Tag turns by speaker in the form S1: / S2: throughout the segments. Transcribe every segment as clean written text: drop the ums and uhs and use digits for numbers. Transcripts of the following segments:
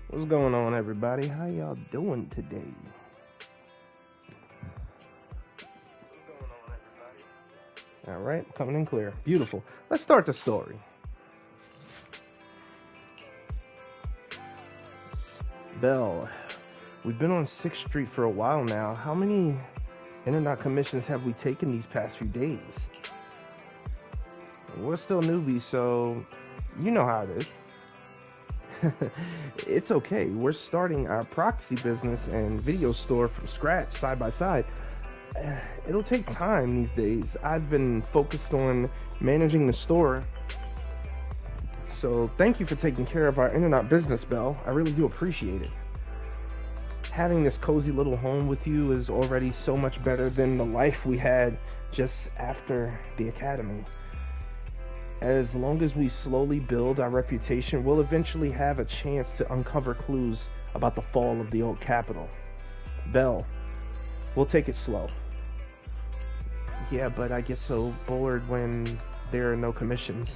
S1: What's going on, everybody? How y'all doing today? All right, coming in clear. Beautiful. Let's start the story. Bell, we've been on 6th Street for a while now. How many internet commissions have we taken these past few days? We're still newbies, so you know how it is. It's okay. We're starting our proxy business and video store from scratch, side by side. It'll take time these days. I've been focused on managing the store. So thank you for taking care of our internet business, Belle. I really do appreciate it. Having this cozy little home with you is already so much better than the life we had just after the academy. As long as we slowly build our reputation, we'll eventually have a chance to uncover clues about the fall of the old capital. Belle, we'll take it slow. Yeah, but I get so bored when there are no commissions.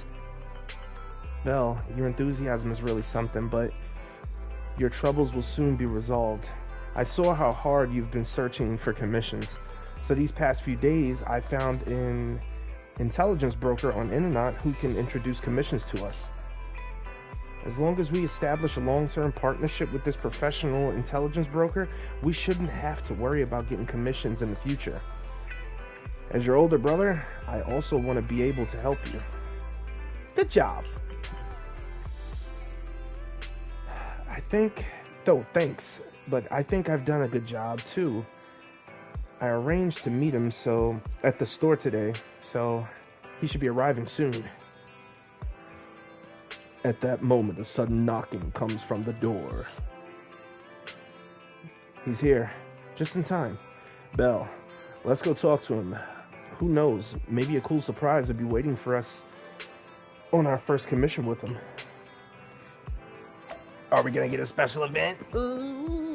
S1: Belle, your enthusiasm is really something, but your troubles will soon be resolved. I saw how hard you've been searching for commissions. So these past few days, I found an intelligence broker on internet who can introduce commissions to us. As long as we establish a long-term partnership with this professional intelligence broker, we shouldn't have to worry about getting commissions in the future. As your older brother, I also want to be able to help you. Good job. Thanks, but I think I've done a good job too. I arranged to meet him at the store today, so he should be arriving soon. At that moment, a sudden knocking comes from the door. He's here, just in time. Belle, let's go talk to him. Who knows, maybe a cool surprise will be waiting for us on our first commission with him. Are we gonna get a special event? Ooh.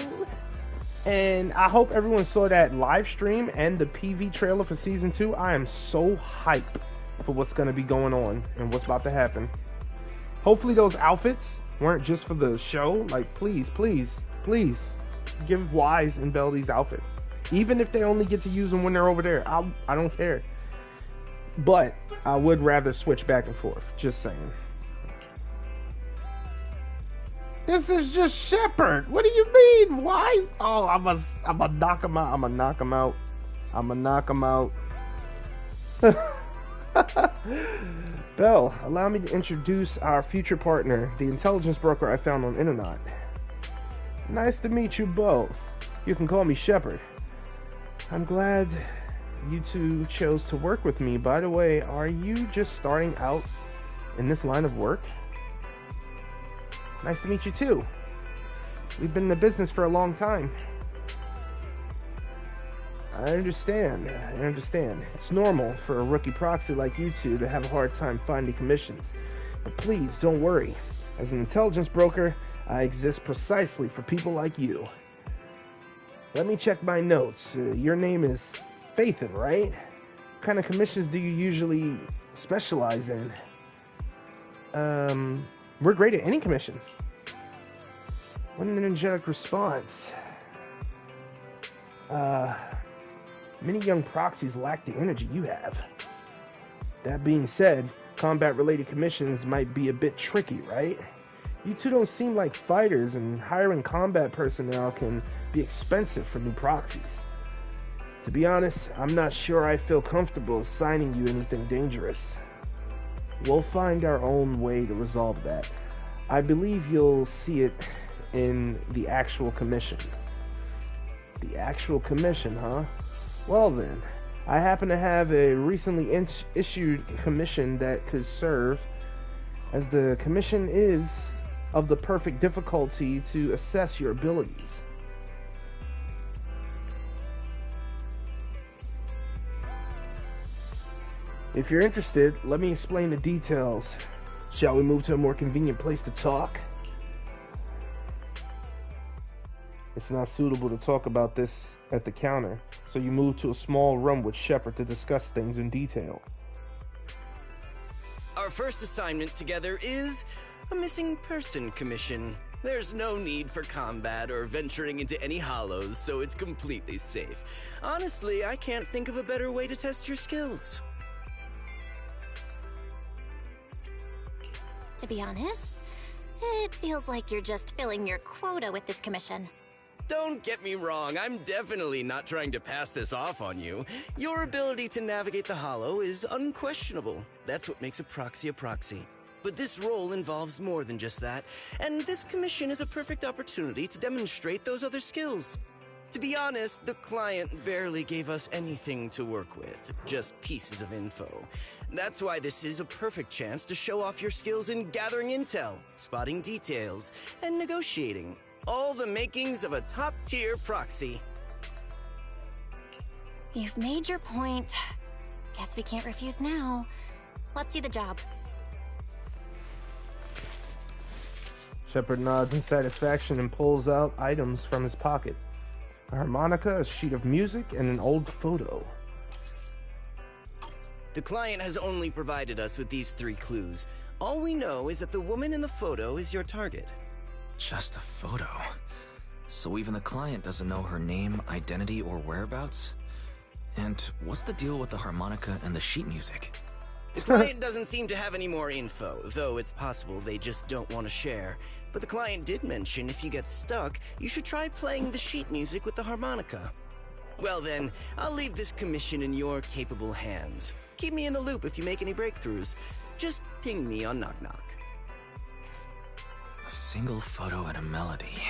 S1: And I hope everyone saw that live stream and the PV trailer for season 2. I am so hyped for what's gonna be going on and what's about to happen. Hopefully those outfits weren't just for the show. Like, please give Wise and Belle these outfits. Even if they only get to use them when they're over there, I don't care. But I would rather switch back and forth. Just saying. This is just Shepard. What do you mean? Wise? Oh, I'm gonna knock him out. I'm gonna knock him out. Belle, allow me to introduce our future partner, the intelligence broker I found on internet. Nice to meet you both. You can call me Shepard. I'm glad you two chose to work with me. By the way, are you just starting out in this line of work? Nice to meet you too. We've been in the business for a long time. I understand. It's normal for a rookie proxy like you two to have a hard time finding commissions. But please, don't worry. As an intelligence broker, I exist precisely for people like you. Let me check my notes. Your name is Phaethon, right? What kind of commissions do you usually specialize in? We're great at any commissions. What an energetic response. Many young proxies lack the energy you have. That being said, combat-related commissions might be a bit tricky, right? You two don't seem like fighters, and hiring combat personnel can be expensive for new proxies. To be honest, I'm not sure I feel comfortable assigning you anything dangerous. We'll find our own way to resolve that. I believe you'll see it in the actual commission. The actual commission, huh? Well then, I happen to have a recently issued commission that could serve as the commission is of the perfect difficulty to assess your abilities. If you're interested, let me explain the details. Shall we move to a more convenient place to talk? It's not suitable to talk about this at the counter, so you move to a small room with Shepard to discuss things in detail.
S2: Our first assignment together is a missing person commission. There's no need for combat or venturing into any hollows, so it's completely safe. Honestly, I can't think of a better way to test your skills.
S3: To be honest, it feels like you're just filling your quota with this commission.
S2: Don't get me wrong, I'm definitely not trying to pass this off on you. Your ability to navigate the hollow is unquestionable. That's what makes a proxy a proxy. But this role involves more than just that, and this commission is a perfect opportunity to demonstrate those other skills. To be honest, the client barely gave us anything to work with, just pieces of info. That's why this is a perfect chance to show off your skills in gathering intel, spotting details, and negotiating. All the makings of a top-tier proxy.
S3: You've made your point. Guess we can't refuse now. Let's see the job.
S1: Shepard nods in satisfaction and pulls out items from his pocket. A harmonica, a sheet of music, and an old photo.
S2: The client has only provided us with these 3 clues. All we know is that the woman in the photo is your target.
S4: Just a photo. So even the client doesn't know her name, identity, or whereabouts? And what's the deal with the harmonica and the sheet music?
S2: The client doesn't seem to have any more info, though it's possible they just don't want to share. But the client did mention if you get stuck, you should try playing the sheet music with the harmonica. Well then, I'll leave this commission in your capable hands. Keep me in the loop if you make any breakthroughs. Just ping me on Knock Knock.
S4: A single photo and a melody.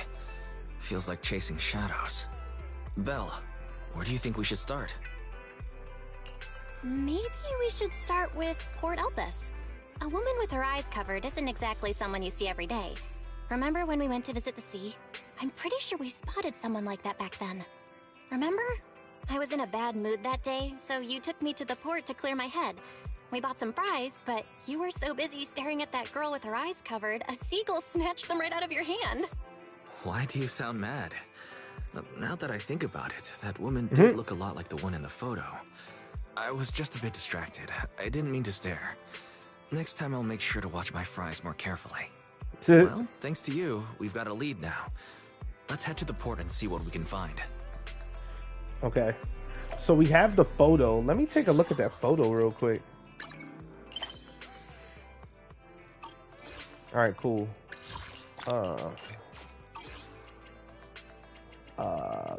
S4: Feels like chasing shadows. Belle, where do you think we should start?
S3: Maybe we should start with Port Elpis. A woman with her eyes covered isn't exactly someone you see every day. Remember when we went to visit the sea? I'm pretty sure we spotted someone like that back then. Remember? I was in a bad mood that day, so you took me to the port to clear my head. We bought some fries, but you were so busy staring at that girl with her eyes covered, a seagull snatched them right out of your hand.
S4: Why do you sound mad? Now that I think about it, that woman did look a lot like the one in the photo. I was just a bit distracted. I didn't mean to stare. Next time I'll make sure to watch my fries more carefully. Well, thanks to you, we've got a lead now. Let's head to the port and see what we can find.
S1: Okay. So we have the photo. Let me take a look at that photo real quick. Alright, cool.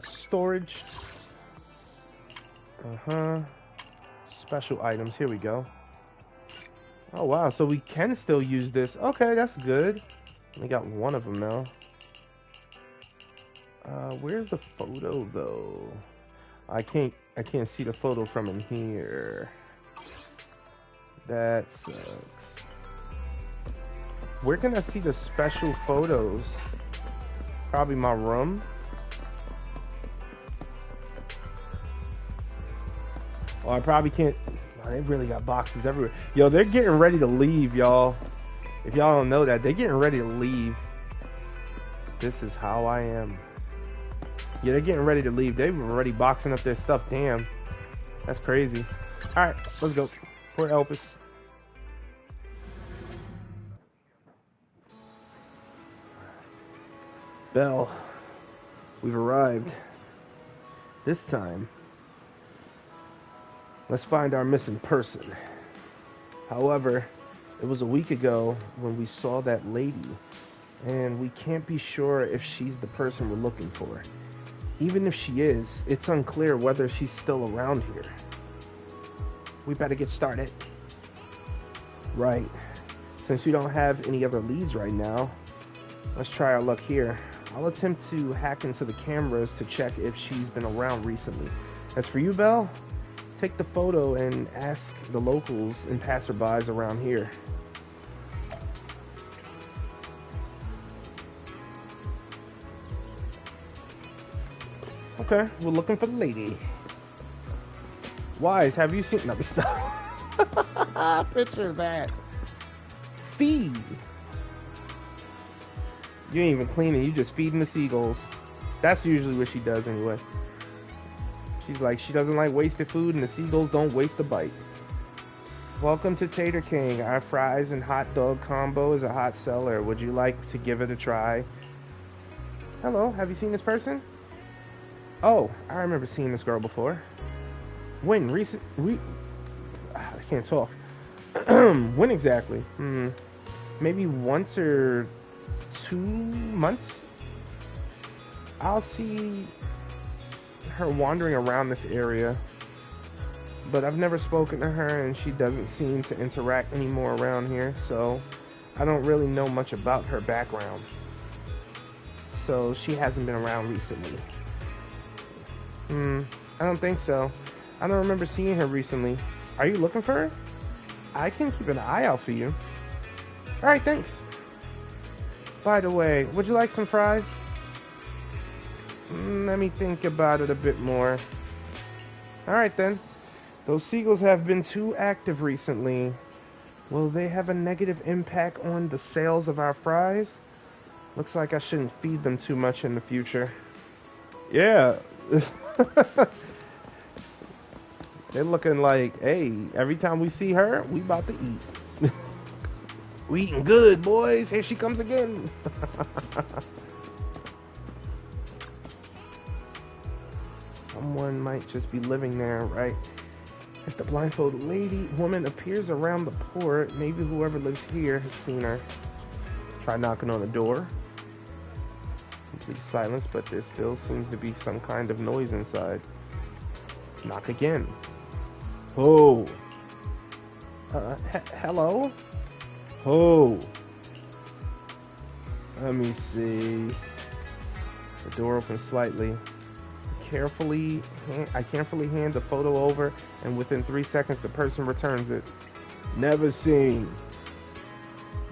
S1: Storage. Special items. Here we go. Oh, wow. So we can still use this. Okay, that's good. We got one of them now. Where's the photo, though? I can't see the photo from in here. That sucks. Where can I see the special photos? Probably my room. Oh, I probably can't. Oh, they really got boxes everywhere. Yo, they're getting ready to leave, y'all. If y'all don't know that, they're getting ready to leave. This is how I am. Yeah, they're getting ready to leave. They were already boxing up their stuff. Damn. That's crazy. Alright, let's go. Port Elpis. Belle, we've arrived. This time, let's find our missing person. However, it was a week ago when we saw that lady, and we can't be sure if she's the person we're looking for. Even if she is, it's unclear whether she's still around here. We better get started. Right. Since we don't have any other leads right now, let's try our luck here. I'll attempt to hack into the cameras to check if she's been around recently. As for you, Belle, take the photo and ask the locals and passerbys around here. Okay, we're looking for the lady. Wise, have you seen... No, stop. Picture that. Feed. You ain't even cleaning, you just feeding the seagulls. That's usually what she does anyway. She's like, she doesn't like wasted food, and the seagulls don't waste a bite. Welcome to Tater King. Our fries and hot dog combo is a hot seller. Would you like to give it a try? Hello, have you seen this person? Oh, I remember seeing this girl before. When? I can't talk. When exactly? Maybe once or 2 months? I'll see her wandering around this area, but I've never spoken to her and she doesn't seem to interact anymore around here, so I don't really know much about her background. So she hasn't been around recently. I don't think so. I don't remember seeing her recently. Are you looking for her? I can keep an eye out for you. Alright, thanks. By the way, would you like some fries? Let me think about it a bit more. Alright then. Those seagulls have been too active recently. Will they have a negative impact on the sales of our fries? Looks like I shouldn't feed them too much in the future. Yeah. They're looking like, hey, every time we see her, we about to eat. We eating good, boys. Here she comes again. Someone might just be living there, right? If the blindfolded woman appears around the port, maybe whoever lives here has seen her. Try knocking on the door. Complete silence, but there still seems to be some kind of noise inside. Knock again. Oh. Hello? Oh. Let me see. The door opens slightly. I carefully hand the photo over, and within 3 seconds the person returns it. Never seen.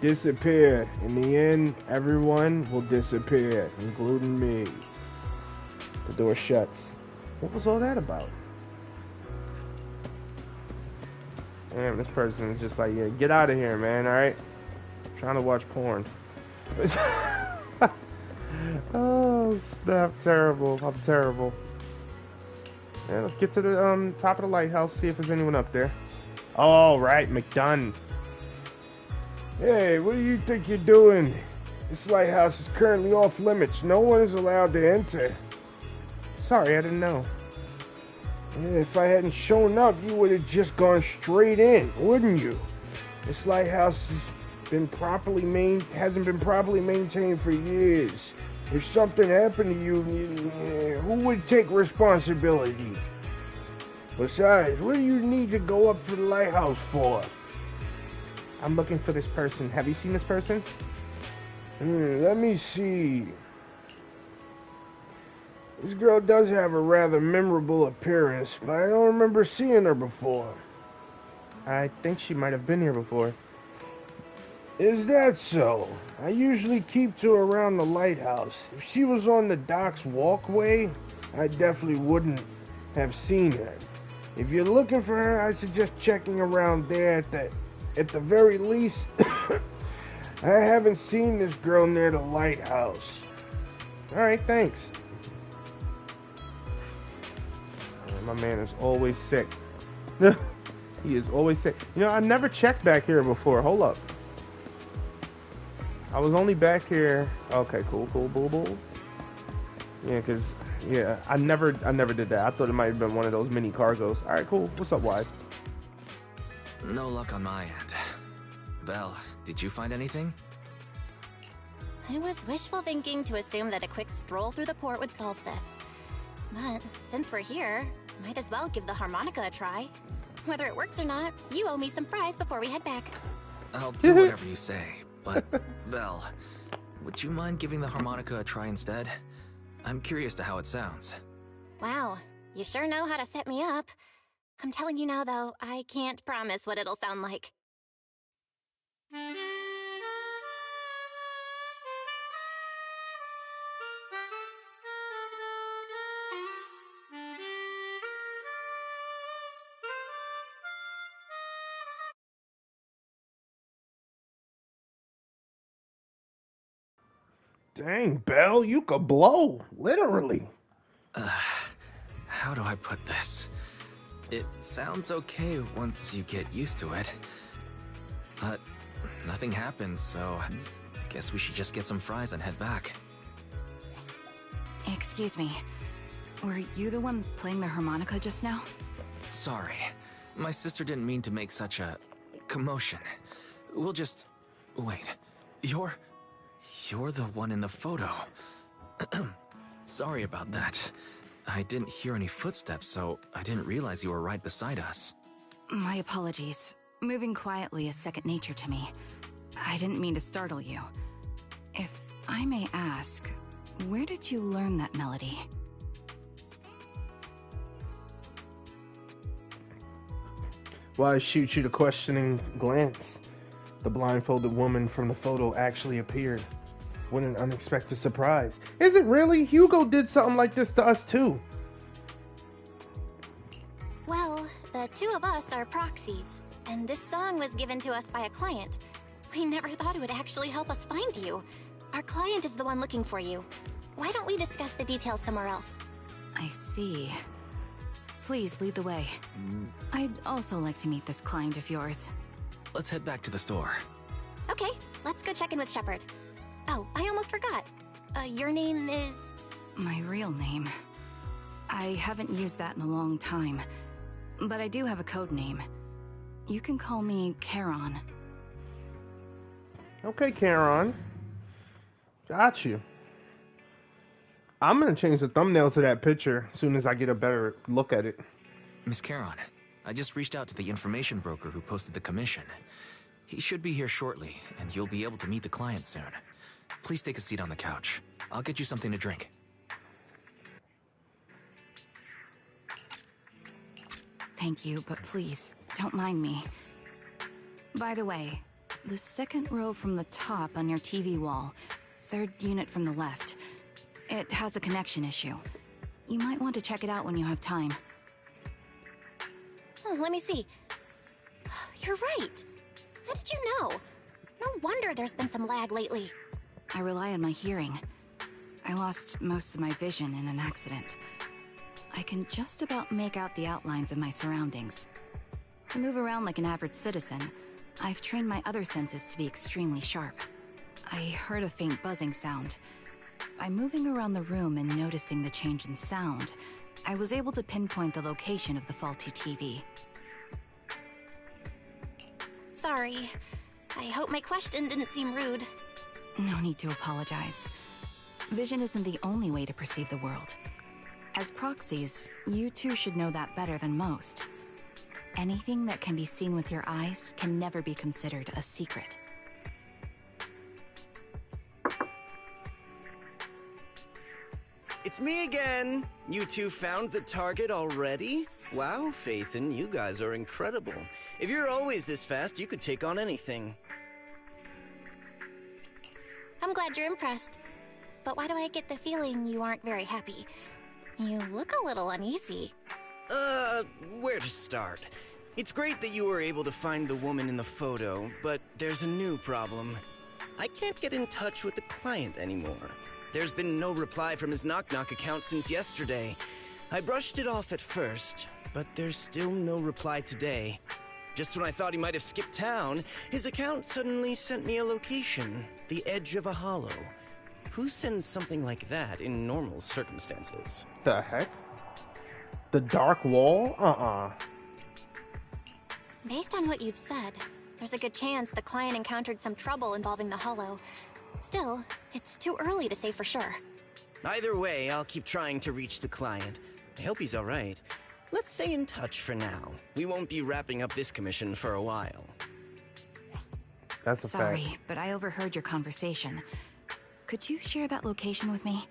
S1: Disappear. In the end, everyone will disappear, including me. The door shuts. What was all that about? Damn, this person is just like, yeah, get out of here, man, alright? I'm trying to watch porn. Oh, snap. Terrible. I'm terrible. Yeah, let's get to the top of the lighthouse, see if there's anyone up there. All right, McDunn. Hey, what do you think you're doing? This lighthouse is currently off limits. No one is allowed to enter. Sorry, I didn't know. Yeah, if I hadn't shown up, you would have just gone straight in, wouldn't you? This lighthouse hasn't been properly maintained for years. If something happened to you, who would take responsibility? Besides, what do you need to go up to the lighthouse for? I'm looking for this person. Have you seen this person? Let me see. This girl does have a rather memorable appearance, but I don't remember seeing her before. I think she might have been here before. Is that so? I usually keep to around the lighthouse. If she was on the dock's walkway, I definitely wouldn't have seen her. If you're looking for her, I suggest checking around there at the very least. I haven't seen this girl near the lighthouse. Alright, thanks. My man is always sick. He is always sick. You know, I never checked back here before. Hold up. I was only back here. Okay, cool, boo. Yeah, I never did that. I thought it might have been one of those mini cargos. All right, cool. What's up, Wise?
S4: No luck on my end. Belle, did you find anything?
S3: I was wishful thinking to assume that a quick stroll through the port would solve this. But since we're here, might as well give the harmonica a try. Whether it works or not, you owe me some fries before we head back.
S4: I'll do whatever you say, but Belle, would you mind giving the harmonica a try instead? I'm curious to how it sounds.
S3: Wow, you sure know how to set me up. I'm telling you now, though, I can't promise what it'll sound like.
S1: Dang, Belle, you could blow, literally.
S4: How do I put this? It sounds okay once you get used to it. But nothing happened, so I guess we should just get some fries and head back.
S5: Excuse me. Were you the ones playing the harmonica just now?
S4: Sorry. My sister didn't mean to make such a commotion. We'll just... Wait. You're the one in the photo. Sorry about that. I didn't hear any footsteps, so I didn't realize you were right beside us.
S5: My apologies. Moving quietly is second nature to me. I didn't mean to startle you. If I may ask, where did you learn that melody?
S1: While I shoot you the questioning glance, the blindfolded woman from the photo actually appeared. What an unexpected surprise. Is it really? Hugo did something like this to us too.
S3: Well, the two of us are proxies, and this song was given to us by a client. We never thought it would actually help us find you. Our client is the one looking for you. Why don't we discuss the details somewhere else?
S5: I see. Please lead the way. I'd also like to meet this client of yours.
S4: Let's head back to the store.
S3: Okay, let's go check in with Shepard. Oh, I almost forgot. Your name is...
S5: My real name. I haven't used that in a long time, but I do have a code name. You can call me Charon.
S1: Okay, Charon. Got you. I'm gonna change the thumbnail to that picture as soon as I get a better look at it.
S4: Miss Charon, I just reached out to the information broker who posted the commission. He should be here shortly, and you'll be able to meet the client soon. Please take a seat on the couch. I'll get you something to drink.
S5: Thank you, but please, don't mind me. By the way, the second row from the top on your TV wall, third unit from the left, it has a connection issue. You might want to check it out when you have time.
S3: Oh, let me see. You're right. How did you know? No wonder there's been some lag lately.
S5: I rely on my hearing. I lost most of my vision in an accident. I can just about make out the outlines of my surroundings. To move around like an average citizen, I've trained my other senses to be extremely sharp. I heard a faint buzzing sound. By moving around the room and noticing the change in sound, I was able to pinpoint the location of the faulty TV.
S3: Sorry. I hope my question didn't seem rude.
S5: No need to apologize. Vision isn't the only way to perceive the world. As proxies, you two should know that better than most. Anything that can be seen with your eyes can never be considered a secret.
S2: It's me again! You two found the target already? Wow, Phaethon, you guys are incredible. If you're always this fast, you could take on anything.
S3: I'm glad you're impressed. But why do I get the feeling you aren't very happy? You look a little uneasy.
S2: Where to start? It's great that you were able to find the woman in the photo, but there's a new problem. I can't get in touch with the client anymore. There's been no reply from his Knock Knock account since yesterday. I brushed it off at first, but there's still no reply today. Just when I thought he might have skipped town, his account suddenly sent me a location, the edge of a hollow. Who sends something like that in normal circumstances?
S1: The heck? The dark wall?
S3: Based on what you've said, there's a good chance the client encountered some trouble involving the hollow. Still, it's too early to say for sure.
S2: Either way, I'll keep trying to reach the client. I hope he's alright. Let's stay in touch for now. We won't be wrapping up this commission for a while.
S1: That's a
S5: Sorry,
S1: fact.
S5: but I overheard your conversation. Could you share that location with me?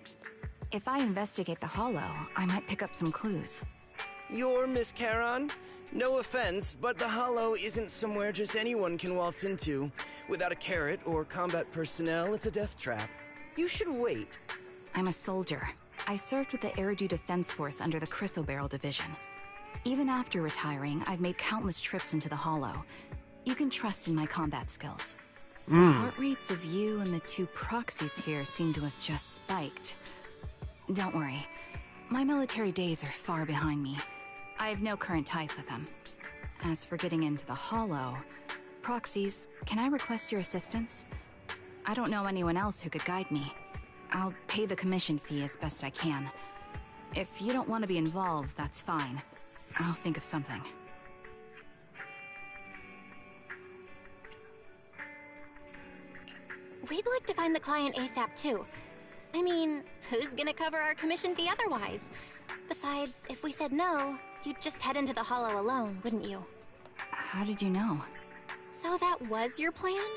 S5: If I investigate the hollow, I might pick up some clues.
S2: You're Miss Charon? No offense, but the hollow isn't somewhere just anyone can waltz into. Without a carrot or combat personnel, it's a death trap. You should wait.
S5: I'm a soldier. I served with the Eridu Defense Force under the Chrysoberyl Division. Even after retiring, I've made countless trips into the hollow. You can trust in my combat skills. The heart rates of you and the two proxies here seem to have just spiked. Don't worry. My military days are far behind me. I have no current ties with them. As for getting into the hollow, proxies, can I request your assistance? I don't know anyone else who could guide me. I'll pay the commission fee as best I can. If you don't want to be involved, that's fine. I'll think of something.
S3: We'd like to find the client ASAP too. I mean, who's gonna cover our commission fee otherwise? Besides, if we said no, you'd just head into the hollow alone, wouldn't you?
S5: How did you know?
S3: So that was your plan?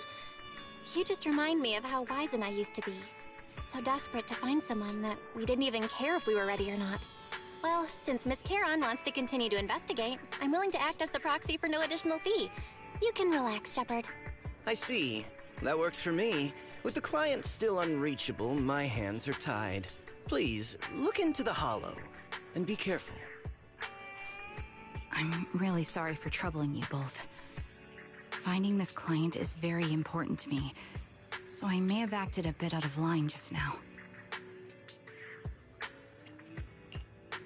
S3: You just remind me of how wise and I used to be. So desperate to find someone that we didn't even care if we were ready or not. Well, since Miss Charon wants to continue to investigate, I'm willing to act as the proxy for no additional fee. You can relax, Shepard.
S2: I see. That works for me. With the client still unreachable, my hands are tied. Please, look into the hollow, and be careful.
S5: I'm really sorry for troubling you both. Finding this client is very important to me, so I may have acted a bit out of line just now.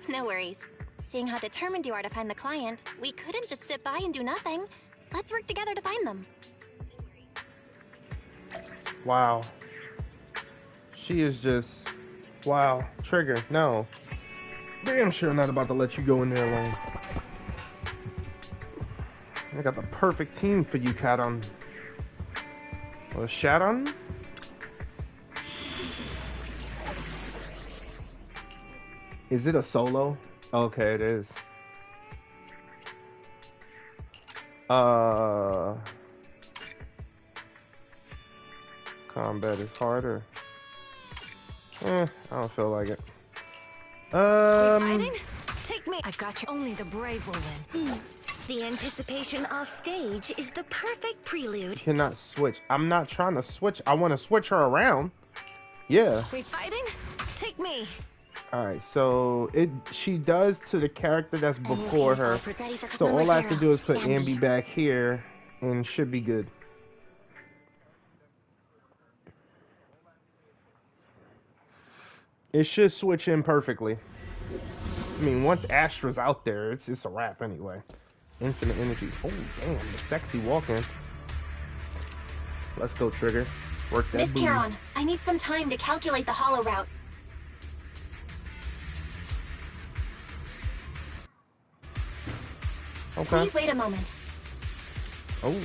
S3: No worries. Seeing how determined you are to find the client, we couldn't just sit by and do nothing. Let's work together to find them.
S1: Wow. She is just... Wow. Trigger, no. Damn sure I'm not about to let you go in there alone. I got the perfect team for you, Charon. Or Sharon? Is it a solo? Okay, it is. Combat is harder. I don't feel like it.
S6: Fighting? Take me.
S5: I've got you.
S6: Only the brave will win. The anticipation off stage is the perfect prelude.
S1: Cannot switch. I'm not trying to switch. I want to switch her around. Yeah.
S6: We fighting? Take me.
S1: All right. So she does to the character that's before her. So all I have to do is put Ambi back here, and should be good. It should switch in perfectly. I mean, once Astra's out there, it's a wrap anyway. Infinite energy. Oh, damn. The sexy walk-in. Let's go, Trigger. Work that
S3: Miss
S1: booty.
S3: Charon, I need some time to calculate the hollow route.
S1: Okay.
S3: Please wait a moment.
S1: Oh.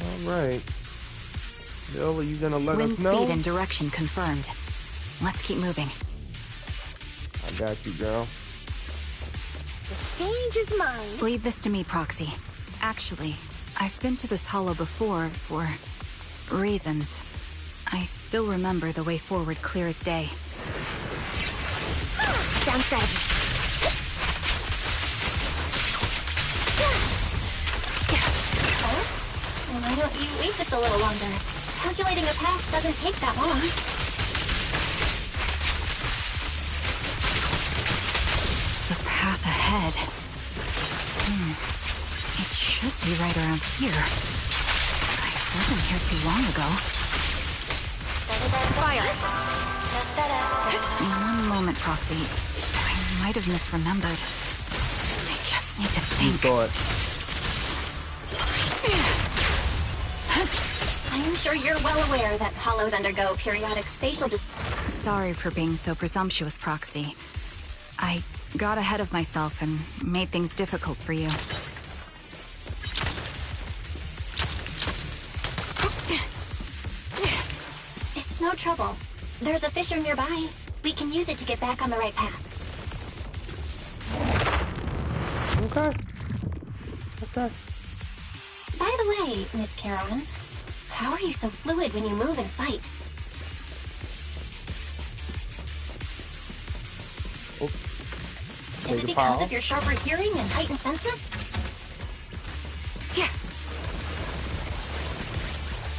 S1: All right. Bill, are you gonna let
S5: Wind
S1: us know?
S5: speed and direction confirmed. Let's keep moving.
S1: I got you, girl.
S6: The stage is mine.
S5: Leave this to me, Proxy. Actually, I've been to this hollow before for reasons. I still remember the way forward clear as day.
S6: Down strategy.
S3: Well, why don't you wait just a little longer? Calculating a path doesn't take that long.
S5: The path ahead. It should be right around here. I wasn't here too long ago.
S6: Fire.
S5: One moment, Proxy. I might have misremembered. I just need to
S1: You
S5: think.
S1: thought.
S3: I'm sure you're well aware that hollows undergo periodic spatial
S5: Sorry for being so presumptuous, Proxy. I got ahead of myself and made things difficult for you.
S3: It's no trouble. There's a fissure nearby. We can use it to get back on the right path.
S1: Okay. Okay.
S3: By the way, Miss Charon, how are you so fluid when you move and fight?
S1: Oh.
S3: Is it because of your sharper hearing and heightened senses?
S6: Yeah.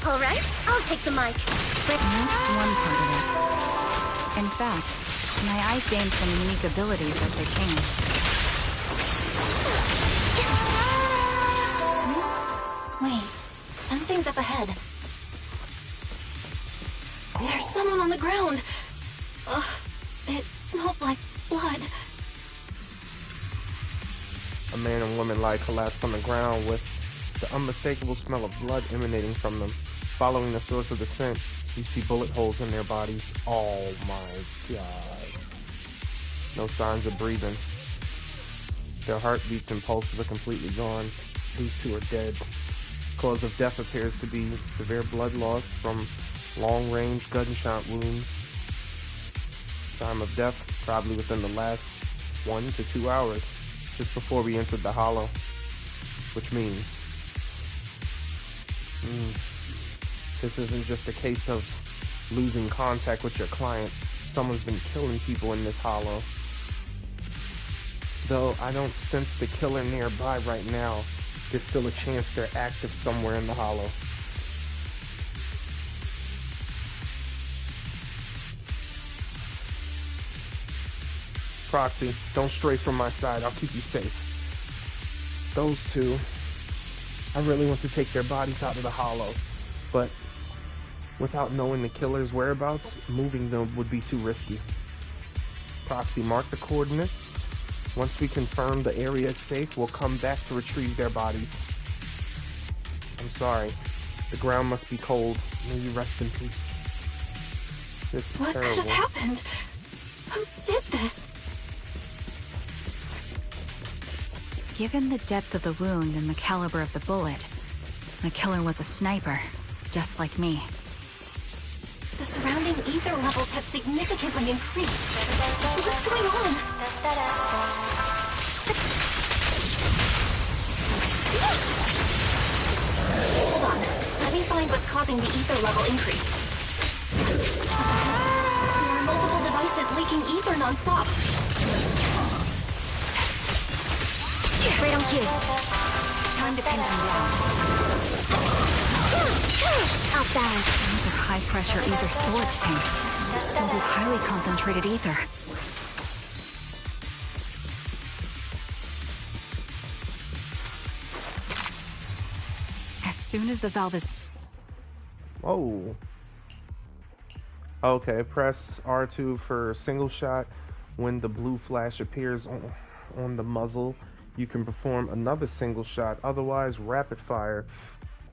S6: All right, I'll take the mic.
S5: That's one part of it. In fact, my eyes gained some unique abilities as they changed.
S3: Wait, something's up ahead. There's someone on the ground. Ugh, it smells like blood.
S1: A man and woman lie collapsed on the ground with the unmistakable smell of blood emanating from them. Following the source of the scent, you see bullet holes in their bodies. Oh my god. No signs of breathing. Their heartbeats and pulses are completely gone. These two are dead. Cause of death appears to be severe blood loss from long-range gunshot wounds. Time of death, probably within the last 1 to 2 hours, just before we entered the hollow. Which means, this isn't just a case of losing contact with your client. Someone's been killing people in this hollow. Though I don't sense the killer nearby right now, there's still a chance they're active somewhere in the hollow. Proxy, don't stray from my side. I'll keep you safe. Those two, I really want to take their bodies out of the hollow, but without knowing the killer's whereabouts, moving them would be too risky. Proxy, mark the coordinates. Once we confirm the area is safe, we'll come back to retrieve their bodies. I'm sorry. The ground must be cold. May you rest in peace. This is
S5: What
S1: terrible.
S5: could have happened? Who did this? Given the depth of the wound and the caliber of the bullet, the killer was a sniper, just like me.
S3: The surrounding ether levels have significantly increased. What's going on? Hold on. Let me find what's causing the ether level increase. There are multiple devices leaking ether non-stop. Right on cue.
S5: Time to pin them down.
S3: Outbound.
S5: Those are high-pressure ether storage tanks, filled with highly concentrated ether. As soon as the valve is...
S1: Whoa. Okay, press R2 for single shot. When the blue flash appears on the muzzle, you can perform another single shot. Otherwise, rapid fire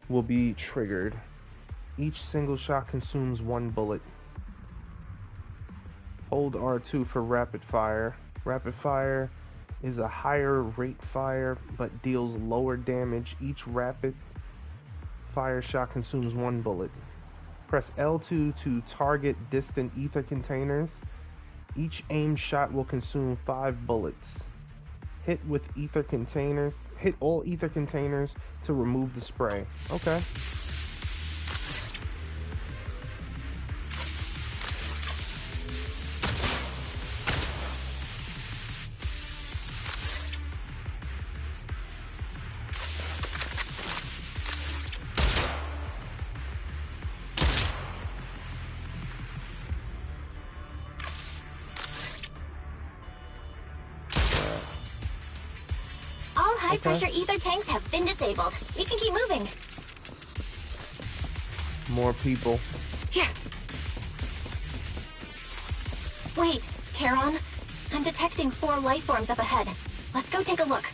S1: will be triggered. Each single shot consumes 1 bullet. Hold R2 for rapid fire. Rapid fire is a higher rate fire but deals lower damage. Each rapid fire shot consumes 1 bullet. Press L2 to target distant ether containers. Each aimed shot will consume 5 bullets. Hit all ether containers to remove the spray. Okay.
S3: All high-pressure ether tanks have been disabled. We can keep moving.
S1: More people.
S3: Here. Wait, Charon. I'm detecting 4 life forms up ahead. Let's go take a look.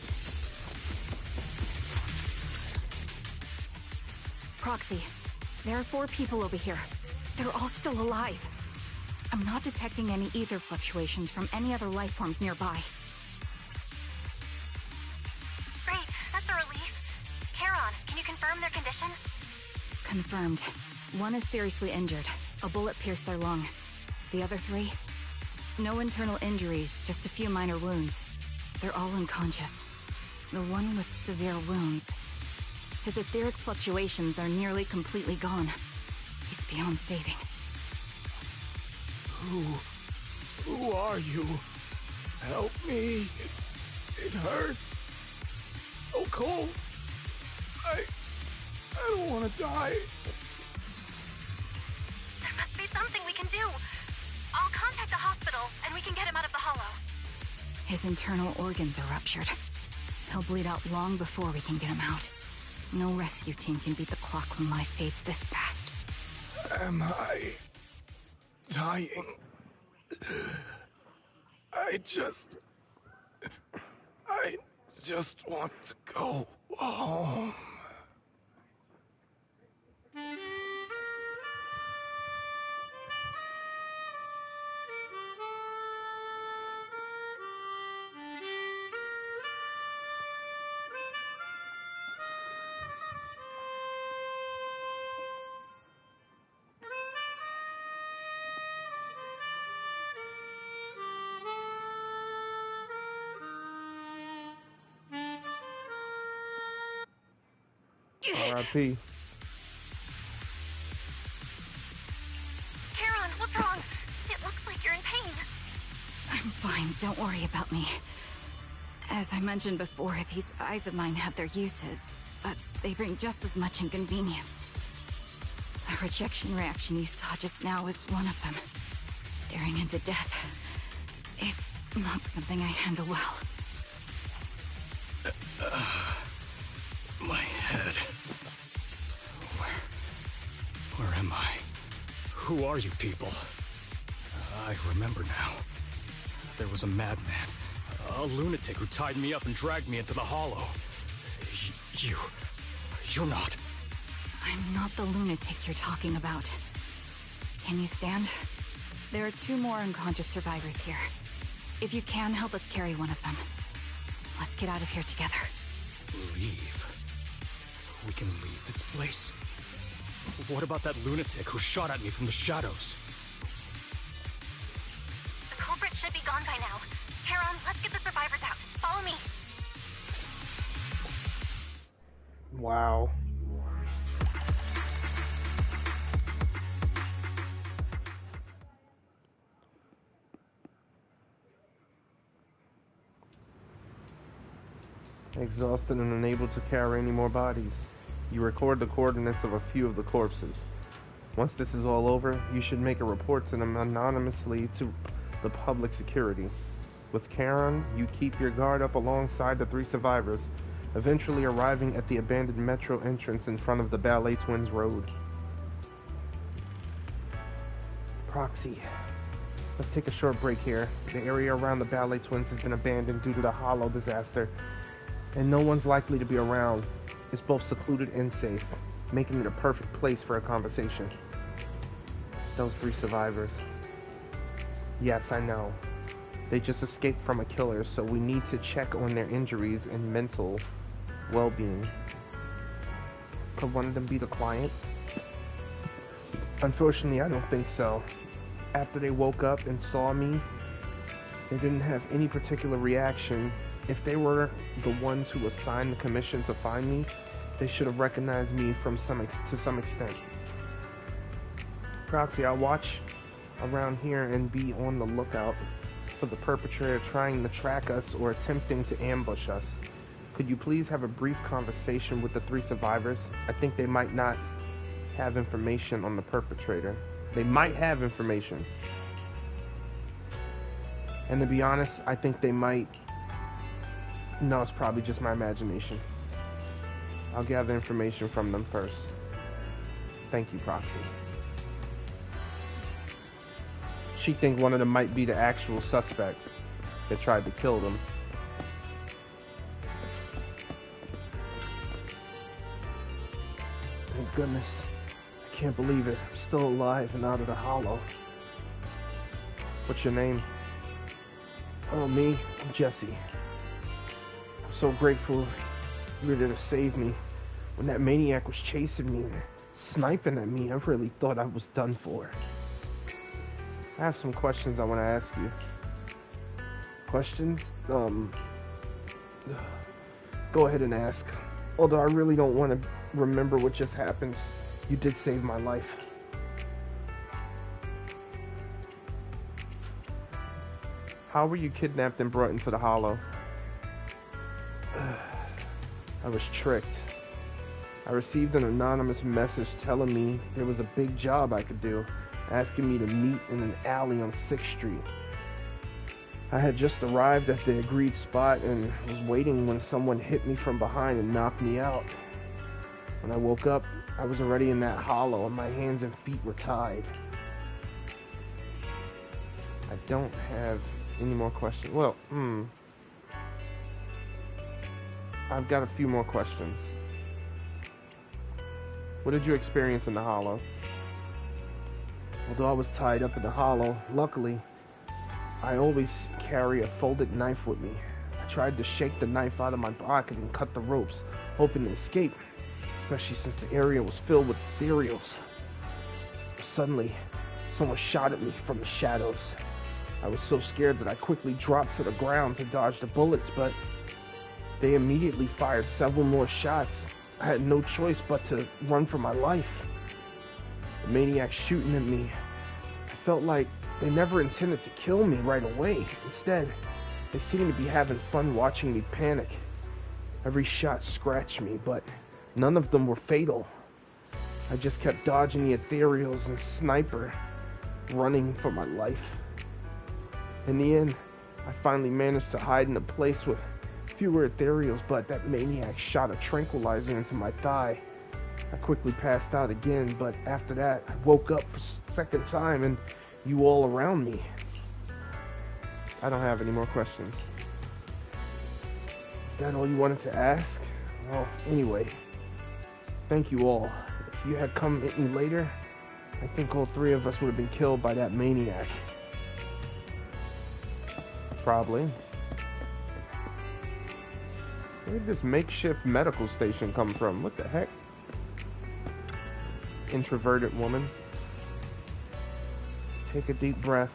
S5: Proxy, there are 4 people over here. They're all still alive. I'm not detecting any ether fluctuations from any other life forms nearby.
S3: Great, that's a relief. Charon, can you confirm their condition?
S5: Confirmed. 1 is seriously injured. A bullet pierced their lung. The other 3? No internal injuries, just a few minor wounds. They're all unconscious. The one with severe wounds. His etheric fluctuations are nearly completely gone. He's beyond saving.
S7: Who are you? Help me. It hurts. So cold. I don't want to die.
S3: There must be something we can do. I'll contact the hospital, and we can get him out of the hollow.
S5: His internal organs are ruptured. He'll bleed out long before we can get him out. No rescue team can beat the clock when life fades this fast.
S7: Am I dying? I just want to go home.
S1: R.I.P.
S3: Karen, what's wrong? It looks like you're in pain.
S5: I'm fine, don't worry about me. As I mentioned before, these eyes of mine have their uses, but they bring just as much inconvenience. The rejection reaction you saw just now was one of them. Staring into death. It's not something I handle well.
S7: My head. Where am I? Who are you people? I remember now. There was a madman, a lunatic who tied me up and dragged me into the hollow. You're not.
S5: I'm not the lunatic you're talking about. Can you stand? There are 2 more unconscious survivors here. If you can, help us carry one of them. Let's get out of here together.
S7: Leave? We can leave this place? What about that lunatic who shot at me from the shadows?
S3: The culprit should be gone by now. Karen, let's get the survivors out. Follow me.
S1: Wow. Exhausted and unable to carry any more bodies, you record the coordinates of a few of the corpses. Once this is all over, you should make a report to them anonymously to the public security. With Karen, you keep your guard up alongside the 3 survivors, eventually arriving at the abandoned metro entrance in front of the Ballet Twins Road. Proxy. Let's take a short break here. The area around the Ballet Twins has been abandoned due to the Hollow disaster, and no one's likely to be around. It's both secluded and safe, making it a perfect place for a conversation. Those 3 survivors. Yes, I know. They just escaped from a killer, so we need to check on their injuries and mental well-being. Could one of them be the client? Unfortunately, I don't think so. After they woke up and saw me, they didn't have any particular reaction. If they were the ones who assigned the commission to find me, they should have recognized me to some extent. Proxy, I'll watch around here and be on the lookout for the perpetrator trying to track us or attempting to ambush us. Could you please have a brief conversation with the 3 survivors? I think they might not have information on the perpetrator. They might have information. And to be honest, I think they might... No, it's probably just my imagination. I'll gather information from them first. Thank you, Proxy. She thinks one of them might be the actual suspect that tried to kill them. Thank goodness. I can't believe it. I'm still alive and out of the hollow. What's your name? Oh, me? I'm Jesse. I'm so grateful you were there to save me. When that maniac was chasing me, sniping at me, I really thought I was done for. I have some questions I want to ask you. Questions? Go ahead and ask. Although I really don't want to remember what just happened. You did save my life. How were you kidnapped and brought into the Hollow? I was tricked. I received an anonymous message telling me there was a big job I could do, asking me to meet in an alley on 6th Street. I had just arrived at the agreed spot and was waiting when someone hit me from behind and knocked me out. When I woke up, I was already in that hollow and my hands and feet were tied. I don't have any more questions. Well, I've got a few more questions. What did you experience in the hollow? Although I was tied up in the hollow, luckily, I always carry a folded knife with me. I tried to shake the knife out of my pocket and cut the ropes, hoping to escape, especially since the area was filled with ethereals. Suddenly, someone shot at me from the shadows. I was so scared that I quickly dropped to the ground to dodge the bullets, but they immediately fired several more shots. I had no choice but to run for my life. The maniac shooting at me, I felt like they never intended to kill me right away. Instead, they seemed to be having fun watching me panic. Every shot scratched me, but none of them were fatal. I just kept dodging the ethereals and sniper, running for my life. In the end, I finally managed to hide in a place with fewer ethereals, but that maniac shot a tranquilizer into my thigh. I quickly passed out again, but after that, I woke up for a second time and you all around me. I don't have any more questions. Is that all you wanted to ask? Well, anyway, thank you all. If you had come at me later, I think all three of us would have been killed by that maniac. Probably. Where did this makeshift medical station come from? What the heck? Introverted woman. Take a deep breath.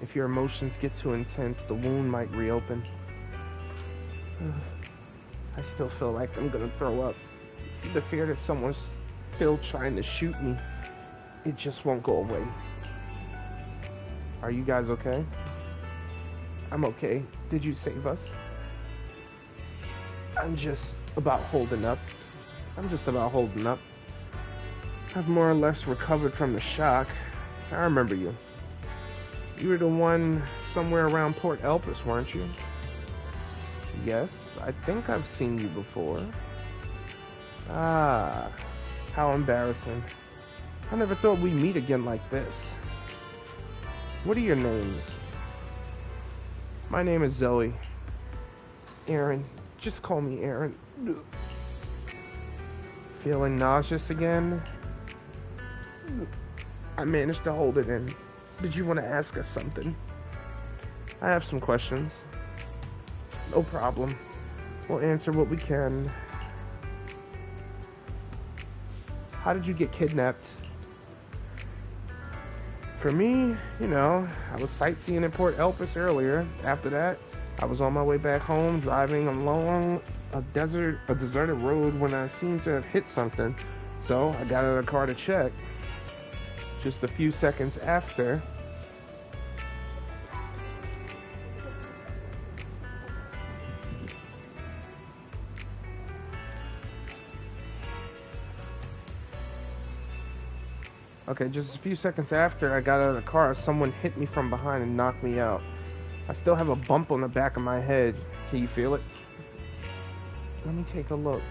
S1: If your emotions get too intense, the wound might reopen. I still feel like I'm gonna throw up. The fear that someone's still trying to shoot me, it just won't go away. Are you guys okay? I'm okay. Did you save us? I'm just about holding up. I've more or less recovered from the shock. I remember you. You were the one somewhere around Port Elpis, weren't you? Yes, I think I've seen you before. Ah, how embarrassing. I never thought we'd meet again like this. What are your names? My name is Zoe. Aaron. Just call me Aaron. Feeling nauseous again? I managed to hold it in. Did you want to ask us something? I have some questions. No problem. We'll answer what we can. How did you get kidnapped? For me, I was sightseeing in Port Elpis earlier. After that, I was on my way back home, driving along a deserted road when I seemed to have hit something. So I got out of the car to check. Just a few seconds after, I got out of the car, someone hit me from behind and knocked me out. I still have a bump on the back of my head. Can you feel it? Let me take a look.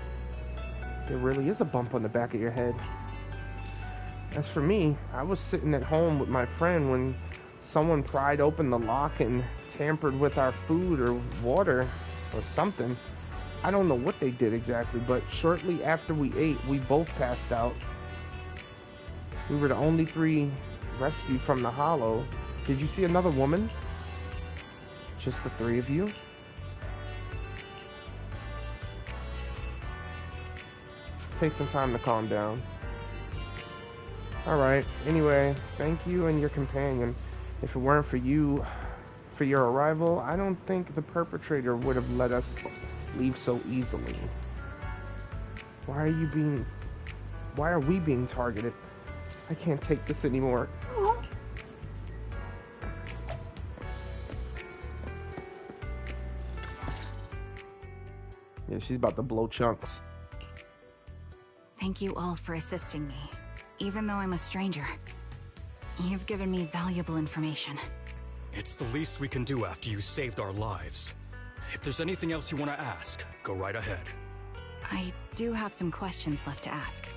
S1: There really is a bump on the back of your head. As for me, I was sitting at home with my friend when someone pried open the lock and tampered with our food or water or something. I don't know what they did exactly, but shortly after we ate, we both passed out. We were the only three rescued from the hollow. Did you see another woman? Just the three of you? Take some time to calm down. Alright, anyway, thank you and your companion. If it weren't for you, for your arrival, I don't think the perpetrator would have let us leave so easily. Why are we being targeted? I can't take this anymore. Yeah, she's about to blow chunks.
S5: Thank you all for assisting me. Even though I'm a stranger, you've given me valuable information.
S7: It's the least we can do after you saved our lives. If there's anything else you want to ask, go right ahead.
S5: I do have some questions left to ask.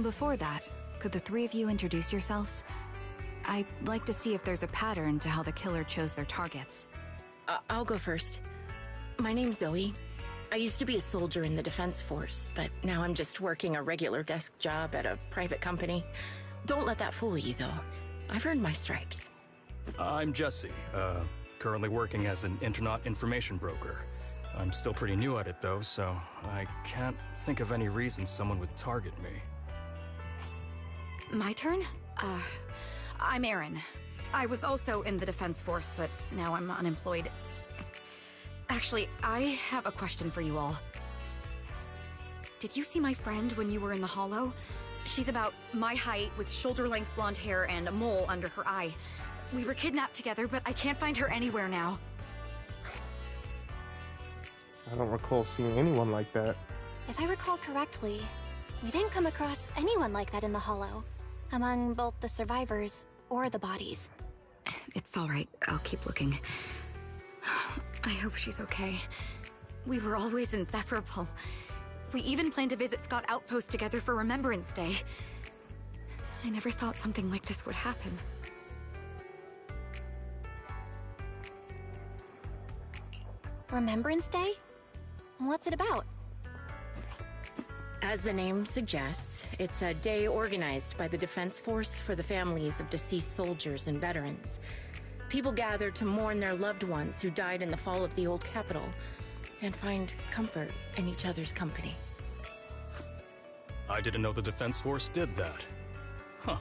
S5: Before that, could the three of you introduce yourselves? I'd like to see if there's a pattern to how the killer chose their targets.
S8: I'll go first. My name's Zoe. I used to be a soldier in the Defense Force, but now I'm just working a regular desk job at a private company. Don't let that fool you, though. I've earned my stripes.
S7: I'm Jesse, currently working as an Internet information broker. I'm still pretty new at it, though, so I can't think of any reason someone would target me.
S5: My turn? I'm Erin. I was also in the Defense Force, but now I'm unemployed. Actually, I have a question for you all. Did you see my friend when you were in the Hollow? She's about my height, with shoulder-length blonde hair and a mole under her eye. We were kidnapped together, but I can't find her anywhere now.
S1: I don't recall seeing anyone like that.
S3: If I recall correctly, we didn't come across anyone like that in the Hollow, among both the survivors or the bodies.
S5: It's all right. I'll keep looking. I hope she's okay. We were always inseparable. We even planned to visit Scott Outpost together for Remembrance Day. I never thought something like this would happen.
S3: Remembrance Day? What's it about?
S8: As the name suggests, it's a day organized by the Defense Force for the families of deceased soldiers and veterans. People gather to mourn their loved ones who died in the fall of the old capital and find comfort in each other's company.
S7: I didn't know the Defense Force did that. Huh.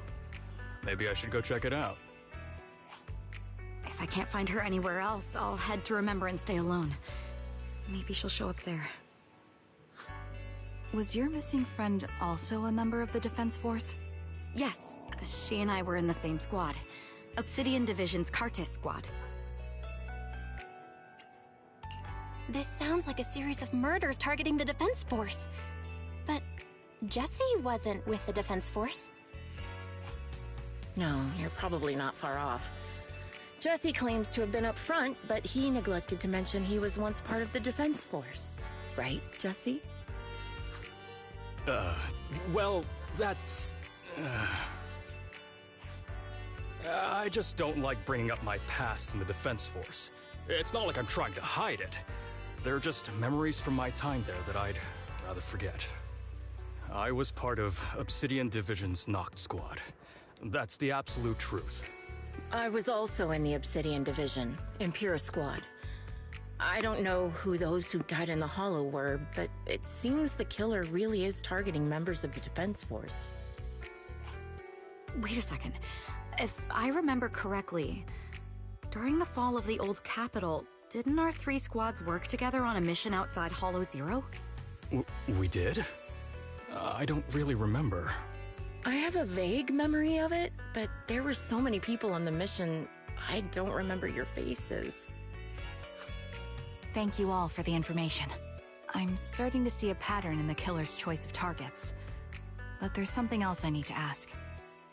S7: Maybe I should go check it out.
S5: If I can't find her anywhere else, I'll head to Remembrance Day alone. Maybe she'll show up there. Was your missing friend also a member of the Defense Force? Yes, she and I were in the same squad. Obsidian Division's Cartis squad.
S3: This sounds like a series of murders targeting the Defense Force. But Jesse wasn't with the Defense Force.
S8: No, you're probably not far off. Jesse claims to have been up front, but he neglected to mention he was once part of the Defense Force. Right, Jesse?
S7: Well, that's... I just don't like bringing up my past in the Defense Force. It's not like I'm trying to hide it. They're just memories from my time there that I'd rather forget. I was part of Obsidian Division's Noct Squad. That's the absolute truth.
S8: I was also in the Obsidian Division, Impura Squad. I don't know who those who died in the Hollow were, but it seems the killer really is targeting members of the Defense Force.
S5: Wait a second. If I remember correctly, during the fall of the old capital, didn't our 3 squads work together on a mission outside Hollow Zero?
S7: We did? I don't really remember.
S8: I have a vague memory of it, but there were so many people on the mission, I don't remember your faces.
S5: Thank you all for the information. I'm starting to see a pattern in the killer's choice of targets. But there's something else I need to ask.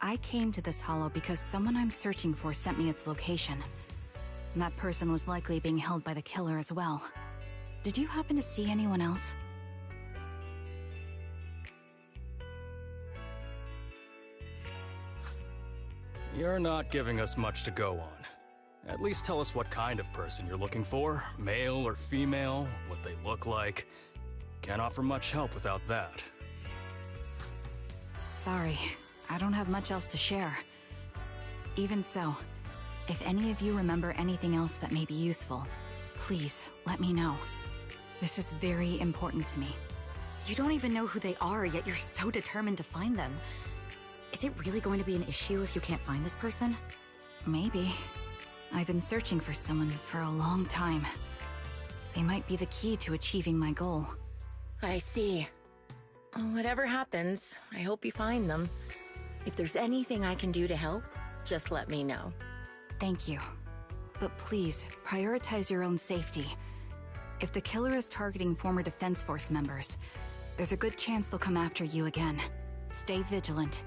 S5: I came to this hollow because someone I'm searching for sent me its location. And that person was likely being held by the killer as well. Did you happen to see anyone else?
S7: You're not giving us much to go on. At least tell us what kind of person you're looking for, male or female, what they look like. Can't offer much help without that.
S5: Sorry, I don't have much else to share. Even so, if any of you remember anything else that may be useful, please let me know. This is very important to me. You don't even know who they are, yet you're so determined to find them. Is it really going to be an issue if you can't find this person? Maybe. I've been searching for someone for a long time. They might be the key to achieving my goal.
S8: I see. Whatever happens, I hope you find them. If there's anything I can do to help, just let me know.
S5: Thank you. But please, prioritize your own safety. If the killer is targeting former Defense Force members, there's a good chance they'll come after you again. Stay vigilant.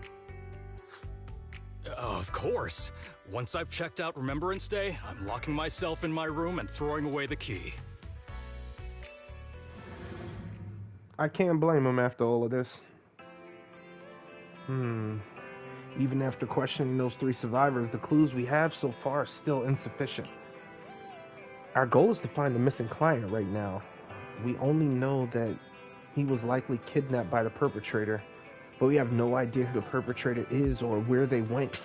S7: Of course. Once I've checked out Remembrance Day, I'm locking myself in my room and throwing away the key.
S1: I can't blame him after all of this. Even after questioning those 3 survivors, the clues we have so far are still insufficient. Our goal is to find the missing client right now. We only know that he was likely kidnapped by the perpetrator, but we have no idea who the perpetrator is or where they went.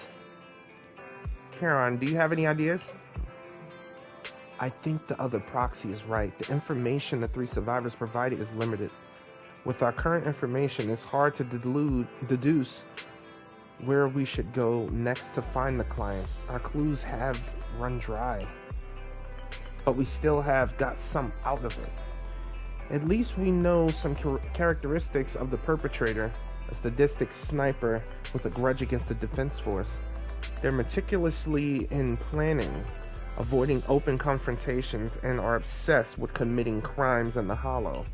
S1: Charon, do you have any ideas? I think the other proxy is right. The information the 3 survivors provided is limited. With our current information, it's hard to deduce where we should go next to find the client. Our clues have run dry, but we still have got some out of it. At least we know some characteristics of the perpetrator, a sadistic sniper with a grudge against the defense force. They're meticulously in planning, avoiding open confrontations, and are obsessed with committing crimes in the Hollow.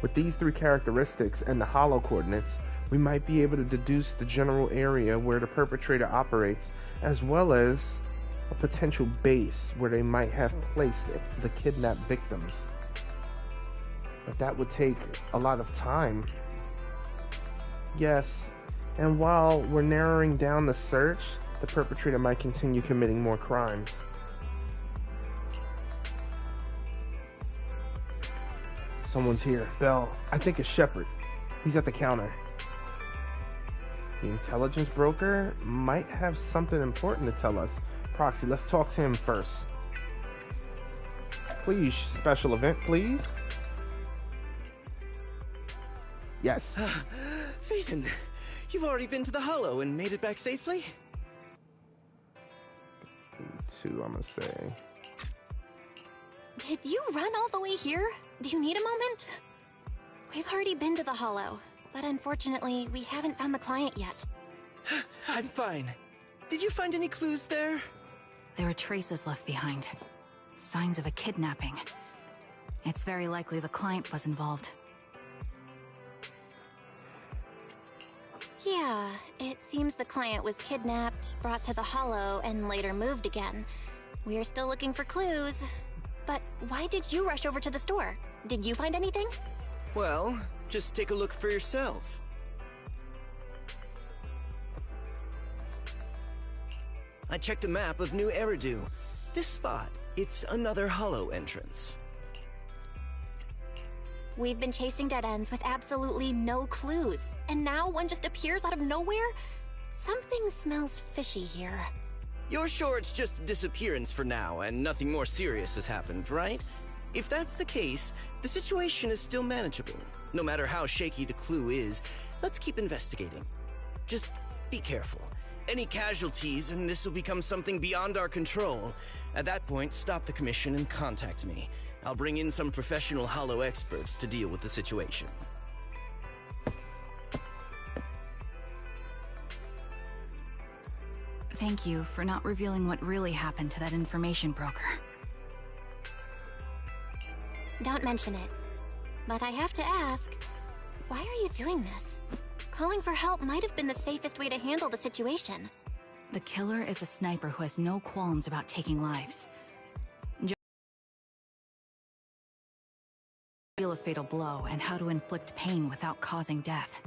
S1: With these 3 characteristics and the Hollow coordinates, we might be able to deduce the general area where the perpetrator operates, as well as a potential base where they might have placed the kidnapped victims. But that would take a lot of time. Yes, and while we're narrowing down the search, the perpetrator might continue committing more crimes. Someone's here. Bell. I think it's Shepard. He's at the counter. The intelligence broker might have something important to tell us. Proxy, let's talk to him first. Please, special event, please. Yes.
S2: Phaethon, you've already been to the Hollow and made it back safely?
S1: 2, I'm gonna say.
S3: Did you run all the way here? Do you need a moment? We've already been to the Hollow, but unfortunately, we haven't found the client yet.
S2: I'm fine. Did you find any clues there?
S5: There are traces left behind. Signs of a kidnapping. It's very likely the client was involved.
S3: Yeah, it seems the client was kidnapped, brought to the Hollow, and later moved again. We're still looking for clues. But why did you rush over to the store? Did you find anything?
S2: Well, just take a look for yourself. I checked a map of New Eridu. This spot, it's another Hollow entrance.
S3: We've been chasing dead ends with absolutely no clues, and now one just appears out of nowhere? Something smells fishy here.
S2: You're sure it's just disappearance for now, and nothing more serious has happened, right? If that's the case, the situation is still manageable. No matter how shaky the clue is, let's keep investigating. Just be careful. Any casualties, and this will become something beyond our control. At that point, stop the commission and contact me. I'll bring in some professional Hollow experts to deal with the situation.
S5: Thank you for not revealing what really happened to that information broker.
S3: Don't mention it. But I have to ask, why are you doing this? Calling for help might have been the safest way to handle the situation.
S5: The killer is a sniper who has no qualms about taking lives. Deal a fatal blow and how to inflict pain without causing death.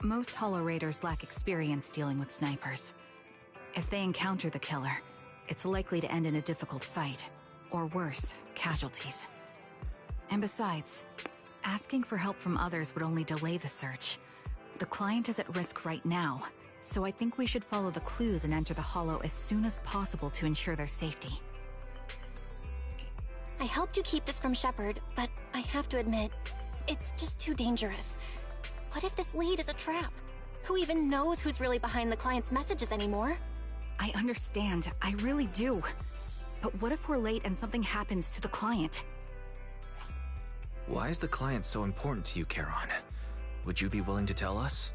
S5: Most Hollow Raiders lack experience dealing with snipers. If they encounter the killer, it's likely to end in a difficult fight, or worse, casualties. And besides, asking for help from others would only delay the search. The client is at risk right now, so I think we should follow the clues and enter the Hollow as soon as possible to ensure their safety.
S3: I helped you keep this from Shepard, but I have to admit, it's just too dangerous. What if this lead is a trap? Who even knows who's really behind the client's messages anymore?
S5: I understand, I really do. But what if we're late and something happens to the client?
S4: Why is the client so important to you, Charon? Would you be willing to tell us?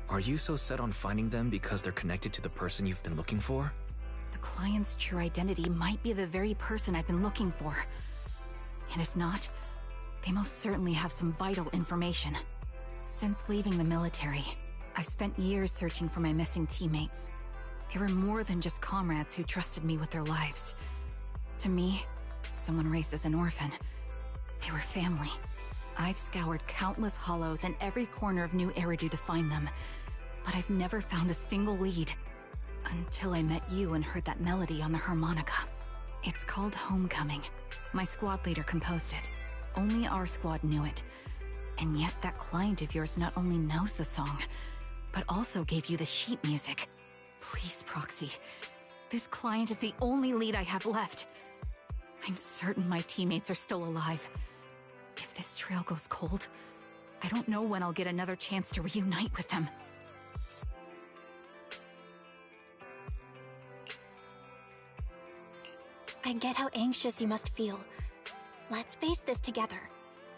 S4: Are you so set on finding them because they're connected to the person you've been looking for?
S5: The client's true identity might be the very person I've been looking for. And if not, they most certainly have some vital information. Since leaving the military, I've spent years searching for my missing teammates. They were more than just comrades who trusted me with their lives. To me, someone raised as an orphan, they were family. I've scoured countless hollows and every corner of New Eridu to find them, but I've never found a single lead. Until I met you and heard that melody on the harmonica. It's called Homecoming. My squad leader composed it. Only our squad knew it. And yet that client of yours not only knows the song, but also gave you the sheet music. Please, Proxy. This client is the only lead I have left. I'm certain my teammates are still alive. If this trail goes cold, I don't know when I'll get another chance to reunite with them.
S3: I get how anxious you must feel. Let's face this together.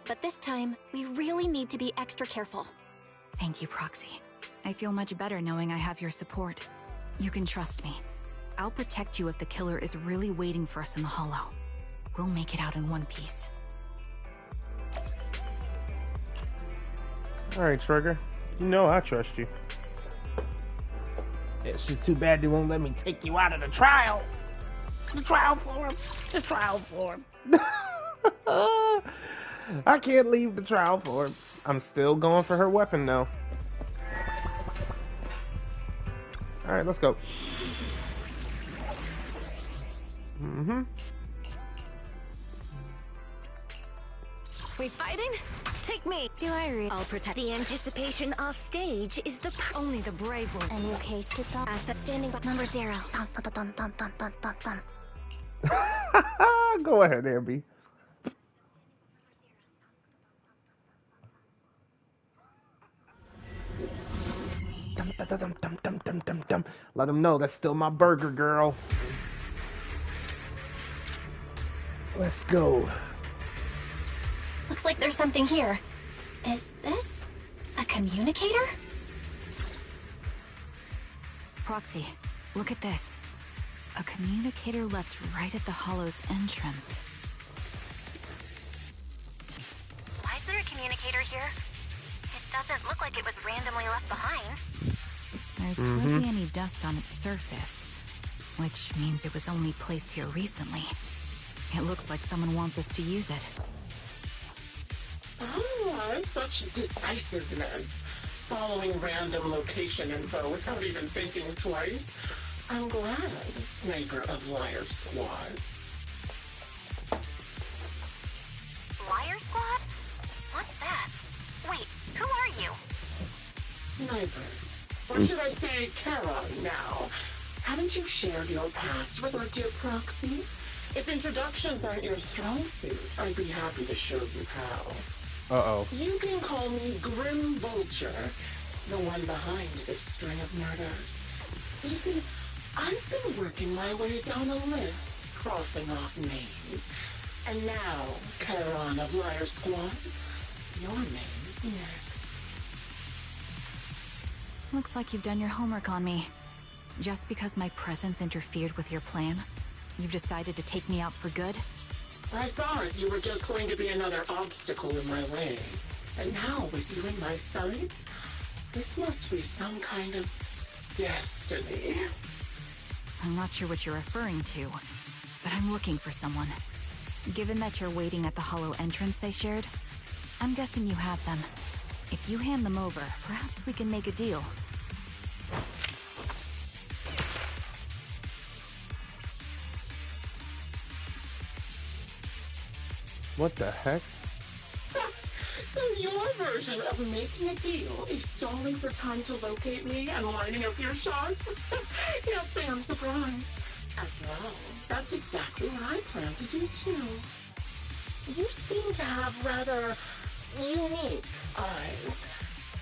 S3: But this time, we really need to be extra careful.
S5: Thank you, Proxy. I feel much better knowing I have your support. You can trust me. I'll protect you if the killer is really waiting for us in the Hollow. We'll make it out in one piece.
S1: Alright, Trigger. You know I trust you. It's just too bad they won't let me take you out of the trial. The trial floor. The trial floor. I can't leave the trial floor. I'm still going for her weapon though. Alright, let's go.
S6: We fighting? Take me.
S3: Do I read?
S6: I'll protect. The anticipation off stage is the
S5: Only the brave will.
S3: A new case to solve. Asset standing by number 0. Dun, dun, dun, dun, dun, dun, dun, dun.
S1: Go ahead, Ambi. Dum, dum, dum, dum, dum, dum, dum, dum. Let them know that's still my burger, girl. Let's go.
S3: Looks like there's something here. Is this a communicator?
S5: Proxy, look at this. A communicator left right at the Hollow's entrance.
S3: Why is there a communicator here? It doesn't look like it was randomly left behind.
S5: There's hardly any dust on its surface, which means it was only placed here recently. It looks like someone wants us to use it.
S9: Ah, such decisiveness. Following random location info without even thinking twice. I'm glad, Sniper of Liar Squad.
S3: Liar Squad? What's that? Wait, who are you?
S9: Sniper. Or should I say Charon now? Haven't you shared your past with our dear Proxy? If introductions aren't your strong suit, I'd be happy to show you how.
S1: Uh-oh.
S9: You can call me Grim Vulture, the one behind this string of murders. You see, I've been working my way down a list, crossing off names. And now, Charon of Liar Squad, your name's next.
S5: Looks like you've done your homework on me. Just because my presence interfered with your plan, you've decided to take me out for good?
S9: I thought you were just going to be another obstacle in my way. And now, with you in my sights, this must be some kind of destiny.
S5: I'm not sure what you're referring to, but I'm looking for someone. Given that you're waiting at the Hollow entrance they shared, I'm guessing you have them. If you hand them over, perhaps we can make a deal.
S1: What the heck?
S9: So your version of making a deal is stalling for time to locate me and lining up your shots? Can't say I'm surprised. After all, that's exactly what I plan to do too. You seem to have rather unique eyes,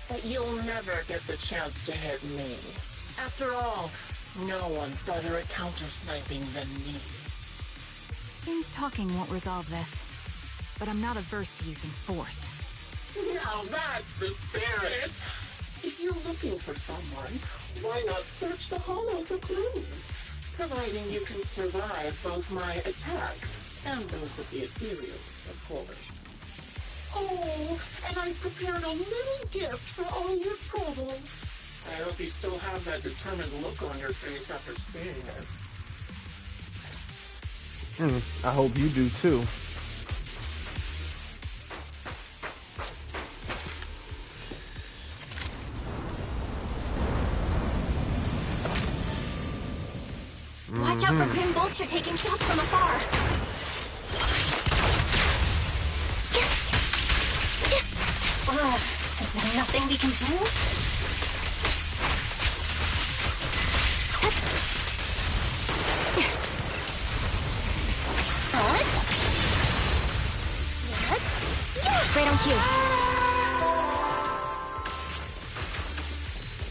S9: but you'll never get the chance to hit me. After all, no one's better at counter-sniping than me.
S5: Seems talking won't resolve this, but I'm not averse to using force.
S9: Now that's the spirit! If you're looking for someone, why not search the Hollow for clues? Providing you can survive both my attacks and those of the Ethereals, of course. Oh, and I've prepared a little gift for all your trouble. I hope you still have that determined look on your face after seeing it.
S1: I hope you do too.
S3: Watch out for Grim Vulture taking shots from afar. Is there nothing we can do? Right on cue.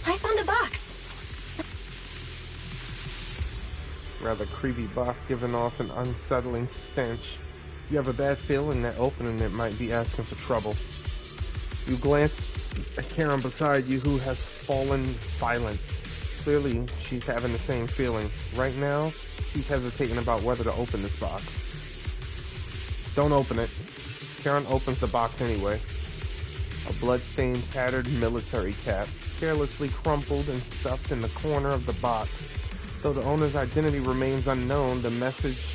S3: I found a box.
S1: Rather creepy box giving off an unsettling stench. You have a bad feeling that opening it might be asking for trouble. You glance at Karen beside you, who has fallen silent. Clearly, she's having the same feeling. Right now, she's hesitating about whether to open this box. Don't open it. Karen opens the box anyway. A blood-stained, tattered military cap, carelessly crumpled and stuffed in the corner of the box. Though the owner's identity remains unknown, the message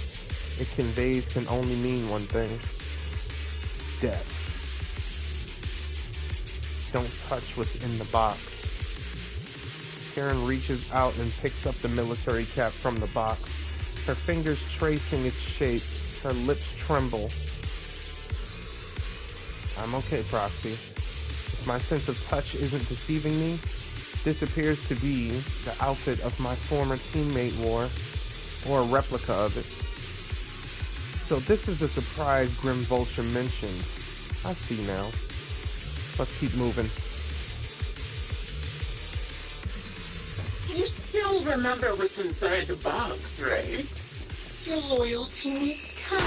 S1: it conveys can only mean one thing: death. Don't touch what's in the box. Karen reaches out and picks up the military cap from the box, her fingers tracing its shape. Her lips tremble. I'm okay, Proxy. If my sense of touch isn't deceiving me, this appears to be the outfit of my former teammate wore, or a replica of it. So this is the surprise Grim Vulture mentioned. I see now. Let's keep moving.
S9: You still remember what's inside the box, right? Your loyal teammate's cap,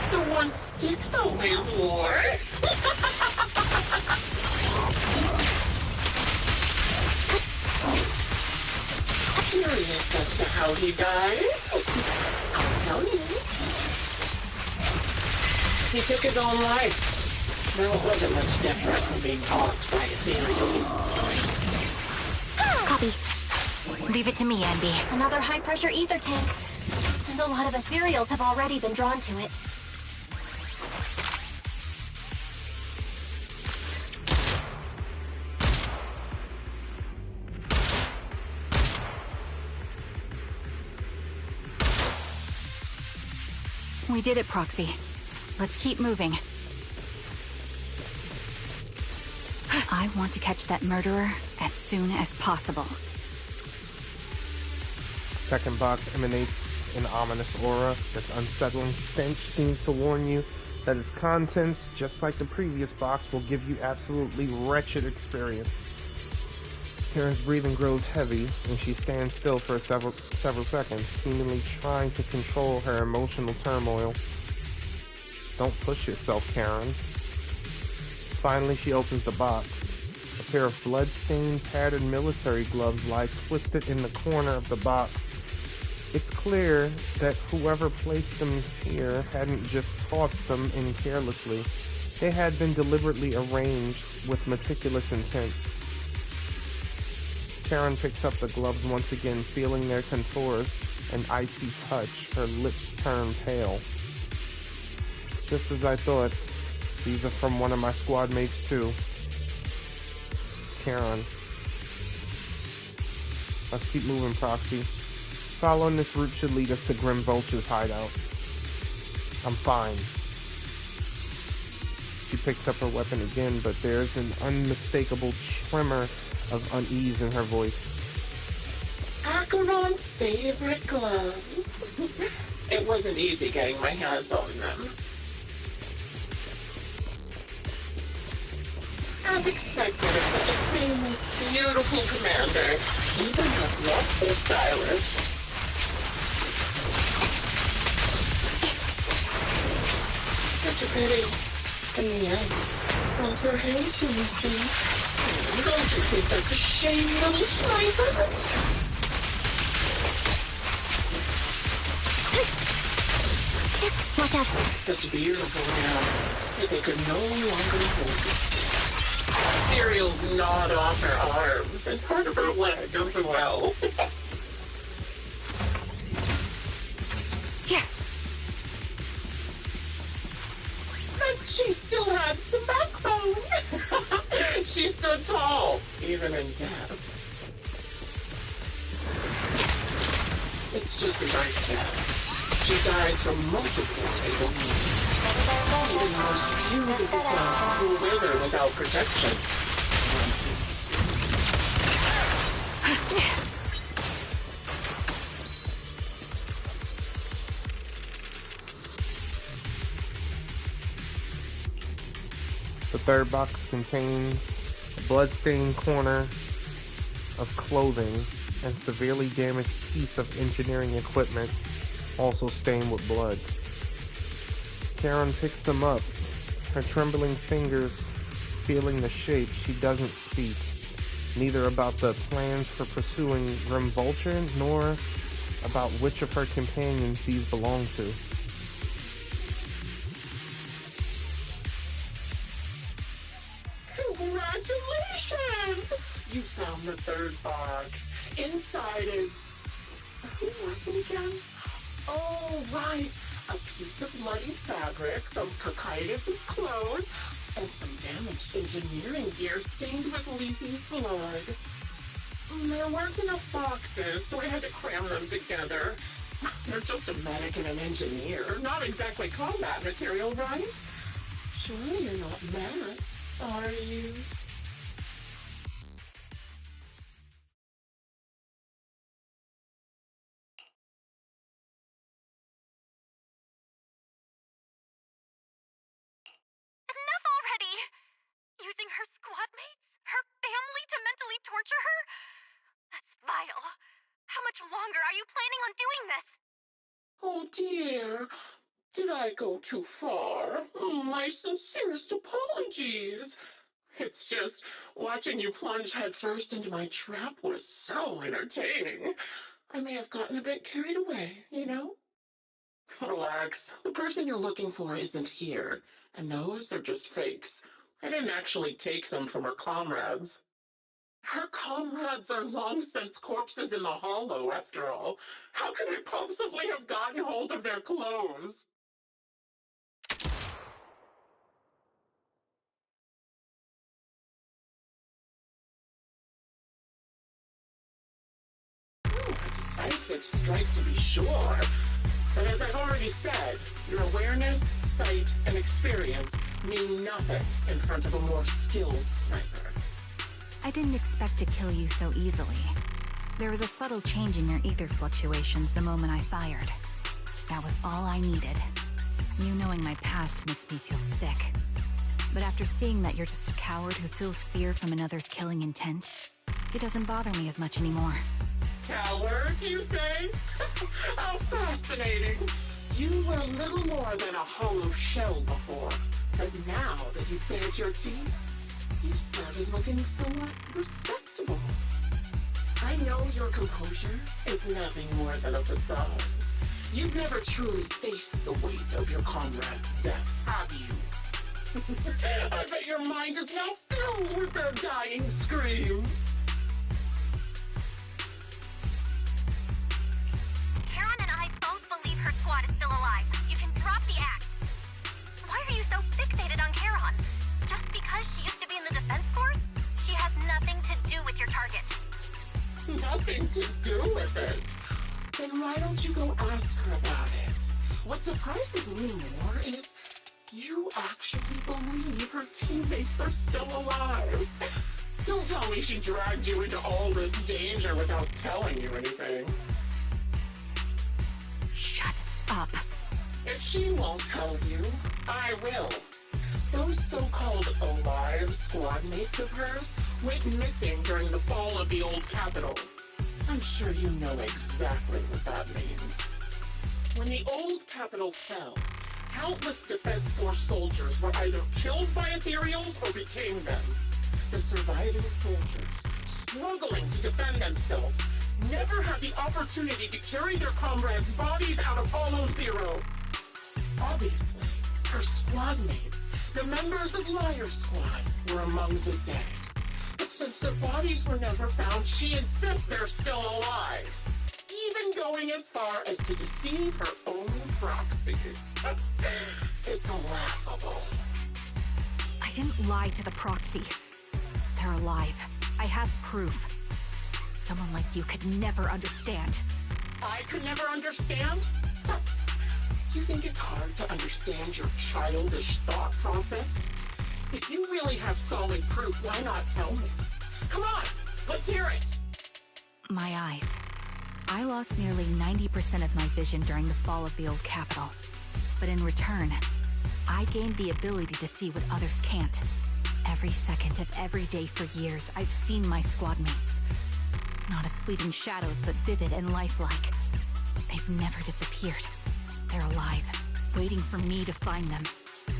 S9: the one Styx always wore. Curious as to how he died? I'll tell you. He took his own life. No, it wasn't much different from being haunted by ethereals.
S3: Copy. Leave it to me, Ambi. Another high-pressure ether tank. And a lot of ethereals have already been drawn to it.
S5: We did it, Proxy. Let's keep moving. I want to catch that murderer as soon as possible.
S1: Second box emanates an ominous aura. This unsettling stench seems to warn you that its contents, just like the previous box, will give you absolutely wretched experience. Karen's breathing grows heavy, and she stands still for several seconds, seemingly trying to control her emotional turmoil. Don't push yourself, Karen. Finally, she opens the box. A pair of blood-stained, tattered military gloves lie twisted in the corner of the box. It's clear that whoever placed them here hadn't just tossed them in carelessly. They had been deliberately arranged with meticulous intent. Karen picks up the gloves once again, feeling their contours, an icy touch. Her lips turn pale. Just as I thought, these are from one of my squad mates too. Karen. Let's keep moving, Proxy. Following this route should lead us to Grim Vulture's hideout. I'm fine. She picks up her weapon again, but there's an unmistakable tremor of unease in her voice.
S9: Acheron's favorite gloves. It wasn't easy getting my hands on them. As expected of such a famous, beautiful commander, even has not so stylish. Such a pity. In the end, those her hands to me, see? Don't you think that's a shame, little sniper?
S3: Watch out.
S9: Such beautiful hands that they could no longer hold. Cereal's gnawed off her arms and part of her leg as well.
S5: Here.
S9: But she still had some backbone. She stood tall, even in death. It's just a nice death. She died from multiple fatal wounds. Even the most beautiful plants will wither without protection.
S1: The third box contains a blood-stained corner of clothing and severely damaged piece of engineering equipment, also stained with blood. Karen picks them up, her trembling fingers feeling the shape. She doesn't speak, neither about the plans for pursuing Grim Vulture, nor about which of her companions these belong to.
S9: Congratulations! You found the third box. Inside is... Who was it again? Oh, right. A piece of bloody fabric from Cocytus's clothes and some damaged engineering gear stained with Leafy's blood. There weren't enough boxes, so I had to cram them together. You're just a medic and an engineer, not exactly combat material, right? Surely you're not mad, are you?
S3: Enough already! Using her squad mates? Her family to mentally torture her? That's vile. How much longer are you planning on doing this?
S9: Oh dear, did I go too far? My sincerest apologies. It's just, watching you plunge headfirst into my trap was so entertaining. I may have gotten a bit carried away, you know? Relax, the person you're looking for isn't here, and those are just fakes. I didn't actually take them from her comrades. Her comrades are long since corpses in the hollow, after all. How could I possibly have gotten hold of their clothes? A decisive strike to be sure. But as I've already said, your awareness, sight, and experience mean nothing in front of a more skilled sniper.
S5: I didn't expect to kill you so easily. There was a subtle change in your ether fluctuations the moment I fired. That was all I needed. You knowing my past makes me feel sick. But after seeing that you're just a coward who feels fear from another's killing intent, it doesn't bother me as much anymore.
S9: Coward, you say? How fascinating. You were little more than a hollow shell before. But now that you've bared your teeth, you started looking somewhat respectable. I know your composure is nothing more than a facade. You've never truly faced the weight of your comrades' deaths, have you? I bet your mind is now filled with their dying screams.
S3: Karen and I both believe her squad is still alive. You can drop the act. Why are you so fixated on Karen? Just because she used to be in the defense force? She has nothing to do with your target.
S9: Nothing to do with it? Then why don't you go ask her about it? What surprises me more is you actually believe her teammates are still alive. Don't tell me she dragged you into all this danger without telling you anything.
S5: Shut up.
S9: If she won't tell you, I will. Those so-called alive squad mates of hers went missing during the fall of the old capital. I'm sure you know exactly what that means. When the old capital fell, countless Defense Force soldiers were either killed by ethereals or became them. The surviving soldiers, struggling to defend themselves, never had the opportunity to carry their comrades' bodies out of Hollow Zero. Obviously, her squad mates, the members of Liar Squad, were among the dead. But since their bodies were never found, she insists they're still alive. Even going as far as to deceive her own proxy. It's laughable.
S5: I didn't lie to the proxy. They're alive. I have proof. Someone like you could never understand.
S9: I could never understand? You think it's hard to understand your childish thought process? If you really have solid proof, why not tell me? Come on, let's hear it!
S5: My eyes. I lost nearly 90% of my vision during the fall of the old capital. But in return, I gained the ability to see what others can't. Every second of every day for years, I've seen my squad mates. Not as fleeting shadows, but vivid and lifelike. They've never disappeared. They're alive, waiting for me to find them.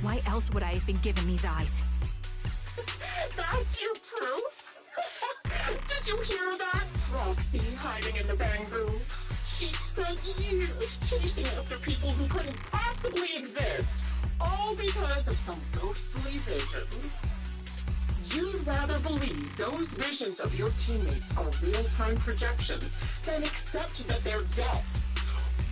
S5: Why else would I have been given these eyes?
S9: That's your proof? Did you hear that? Proxy hiding in the bamboo. She spent years chasing after people who couldn't possibly exist, all because of some ghostly visions. You'd rather believe those visions of your teammates are real-time projections than accept that they're dead.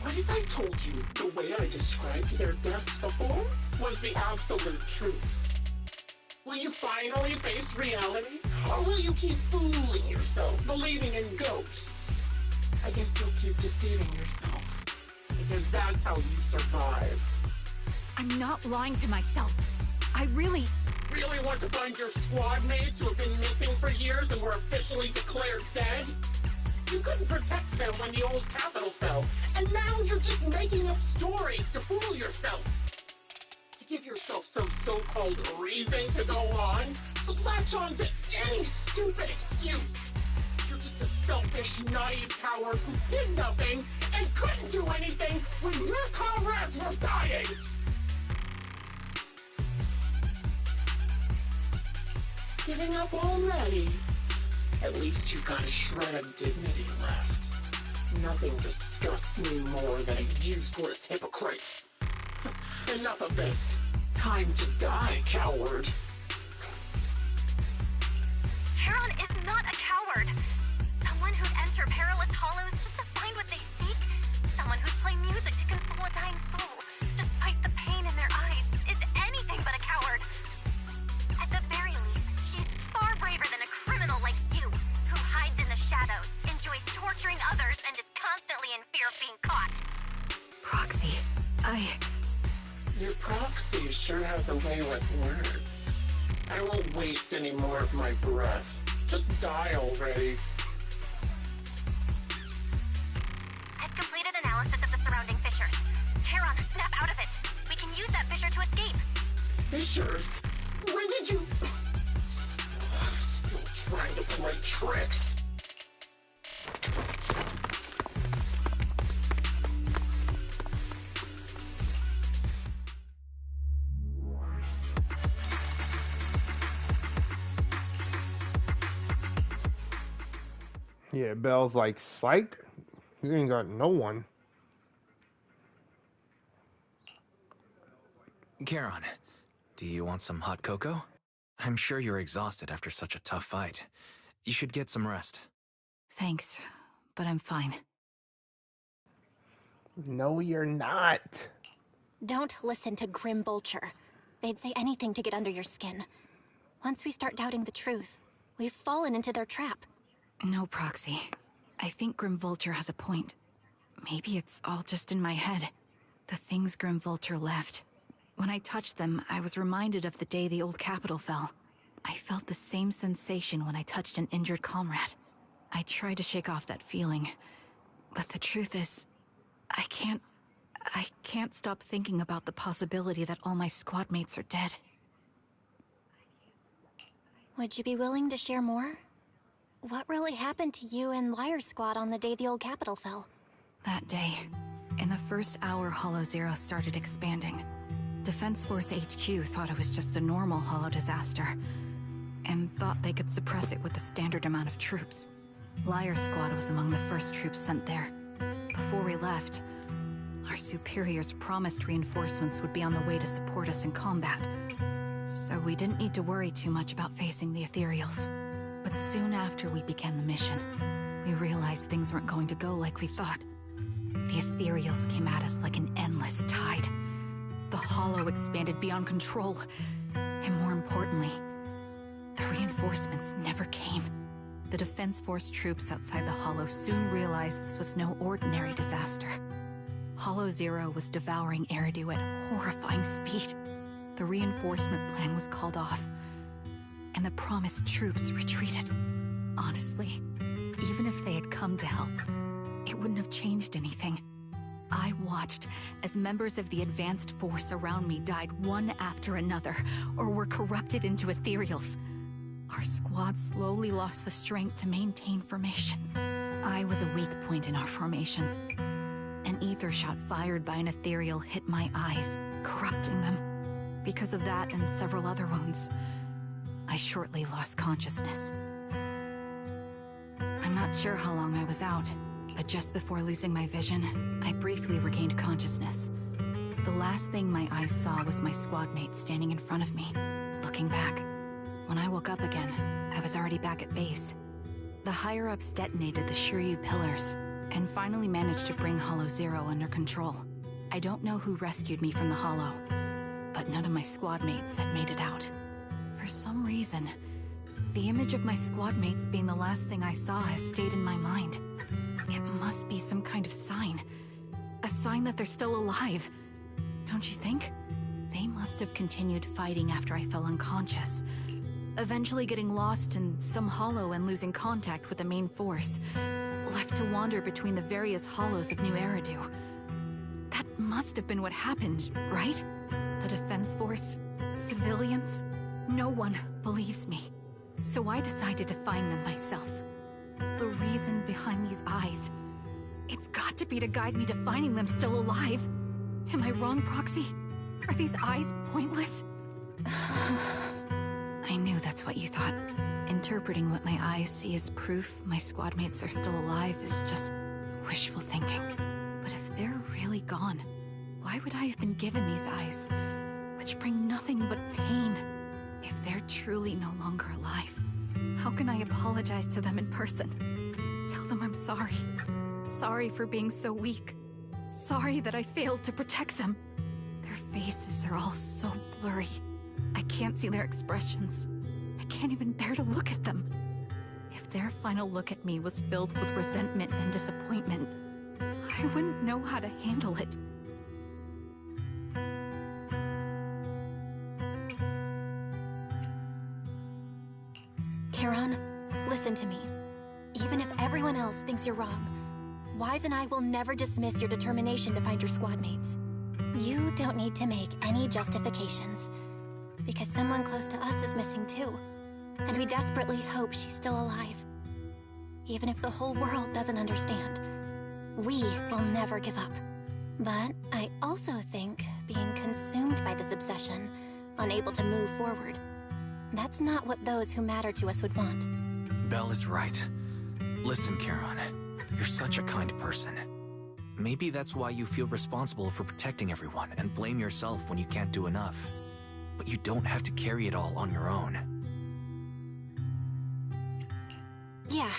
S9: What if I told you the way I described their deaths before was the absolute truth? Will you finally face reality? Or will you keep fooling yourself, believing in ghosts? I guess you'll keep deceiving yourself. Because that's how you survive.
S5: I'm not lying to myself. I really
S9: want to find your squad mates who have been missing for years and were officially declared dead? You couldn't protect them when the old capital fell, and now you're just making up stories to fool yourself. To give yourself some so-called reason to go on, to latch on to any stupid excuse. You're just a selfish, naive coward who did nothing and couldn't do anything when your comrades were dying. Giving up already? At least you've got a shred of dignity left. Nothing disgusts me more than a useless hypocrite. Enough of this. Time to die, coward.
S3: Heron is not a coward. Someone who'd enter perilous hollows just to find what they seek. Someone who'd play music to console a dying soul, despite the pain in their eyes, is anything but a coward. At the very least, she's far braver than a criminal like you, who hides in the shadows, enjoys torturing others, and is constantly in fear of being caught.
S5: Proxy,
S9: Your proxy sure has a way with words. I won't waste any more of my breath. Just die already.
S3: I've completed analysis of the surrounding fissures. Heron, snap out of it. We can use that fissure to escape.
S9: Fissures? When did you... Still trying to play tricks.
S1: Yeah, Belle's like, psych? You ain't got no one.
S4: Charon, do you want some hot cocoa? I'm sure you're exhausted after such a tough fight. You should get some rest.
S5: thanks, but I'm fine.
S1: No, you're not.
S3: Don't listen to Grim Vulture. They'd say anything to get under your skin. Once we start doubting the truth, we've fallen into their trap.
S5: No, Proxy. I think Grim Vulture has a point. Maybe it's all just in my head. The things Grim Vulture left. When I touched them, I was reminded of the day the old capital fell. I felt the same sensation when I touched an injured comrade. I tried to shake off that feeling, but the truth is, I can't stop thinking about the possibility that all my squad mates are dead.
S3: Would you be willing to share more? What really happened to you and Liar Squad on the day the old capital fell?
S5: That day, in the first hour Hollow Zero started expanding, Defense Force HQ thought it was just a normal Hollow disaster, and thought they could suppress it with the standard amount of troops. Liar Squad was among the first troops sent there. Before we left, our superiors promised reinforcements would be on the way to support us in combat, so we didn't need to worry too much about facing the Ethereals. But soon after we began the mission, we realized things weren't going to go like we thought. The Ethereals came at us like an endless tide. The Hollow expanded beyond control, and more importantly, the reinforcements never came. The Defense Force troops outside the Hollow soon realized this was no ordinary disaster. Hollow Zero was devouring Eridu at horrifying speed. The reinforcement plan was called off, and the promised troops retreated. Honestly, even if they had come to help, it wouldn't have changed anything. I watched as members of the advanced force around me died one after another, or were corrupted into ethereals. Our squad slowly lost the strength to maintain formation. I was a weak point in our formation. An ether shot fired by an ethereal hit my eyes, corrupting them. Because of that and several other wounds, I shortly lost consciousness. I'm not sure how long I was out, but just before losing my vision, I briefly regained consciousness. The last thing my eyes saw was my squad mate standing in front of me, looking back. When I woke up again, I was already back at base. The higher-ups detonated the Shiryu pillars, and finally managed to bring Hollow Zero under control. I don't know who rescued me from the Hollow, but none of my squad mates had made it out. For some reason, the image of my squad mates being the last thing I saw has stayed in my mind. It must be some kind of sign. A sign that they're still alive. Don't you think? They must have continued fighting after I fell unconscious, eventually getting lost in some hollow and losing contact with the main force, left to wander between the various hollows of New Eridu. That must have been what happened, right? The defense force, civilians, no one believes me. So I decided to find them myself. The reason behind these eyes, it's got to be to guide me to finding them still alive. Am I wrong, Proxy? Are these eyes pointless? I knew that's what you thought. Interpreting what my eyes see as proof my squad mates are still alive is just wishful thinking. But if they're really gone, why would I have been given these eyes, which bring nothing but pain? If they're truly no longer alive, how can I apologize to them in person? Tell them I'm sorry. Sorry for being so weak. Sorry that I failed to protect them. Their faces are all so blurry. I can't see their expressions. I can't even bear to look at them. If their final look at me was filled with resentment and disappointment, I wouldn't know how to handle it.
S3: Charon, listen to me. Even if everyone else thinks you're wrong, Wise and I will never dismiss your determination to find your squad mates. You don't need to make any justifications, because someone close to us is missing too, and we desperately hope she's still alive. Even if the whole world doesn't understand, we will never give up. But I also think being consumed by this obsession, unable to move forward, that's not what those who matter to us would want.
S4: Belle is right. Listen, Charon, you're such a kind person. Maybe that's why you feel responsible for protecting everyone and blame yourself when you can't do enough. But you don't have to carry it all on your own.
S3: Yeah.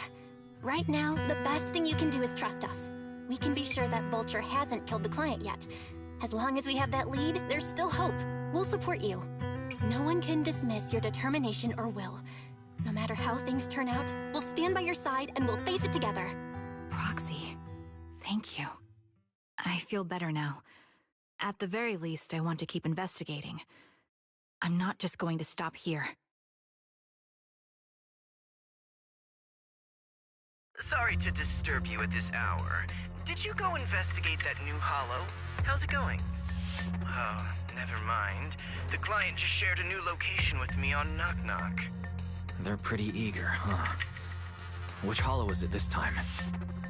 S3: Right now, the best thing you can do is trust us. We can be sure that Vulture hasn't killed the client yet. As long as we have that lead, there's still hope. We'll support you. No one can dismiss your determination or will. No matter how things turn out, we'll stand by your side and we'll face it together.
S5: Proxy, thank you. I feel better now. At the very least, I want to keep investigating. I'm not just going to stop here.
S2: Sorry to disturb you at this hour. Did you go investigate that new hollow? How's it going? Oh, never mind. The client just shared a new location with me on Knock Knock.
S4: They're pretty eager, huh? Which hollow is it this time?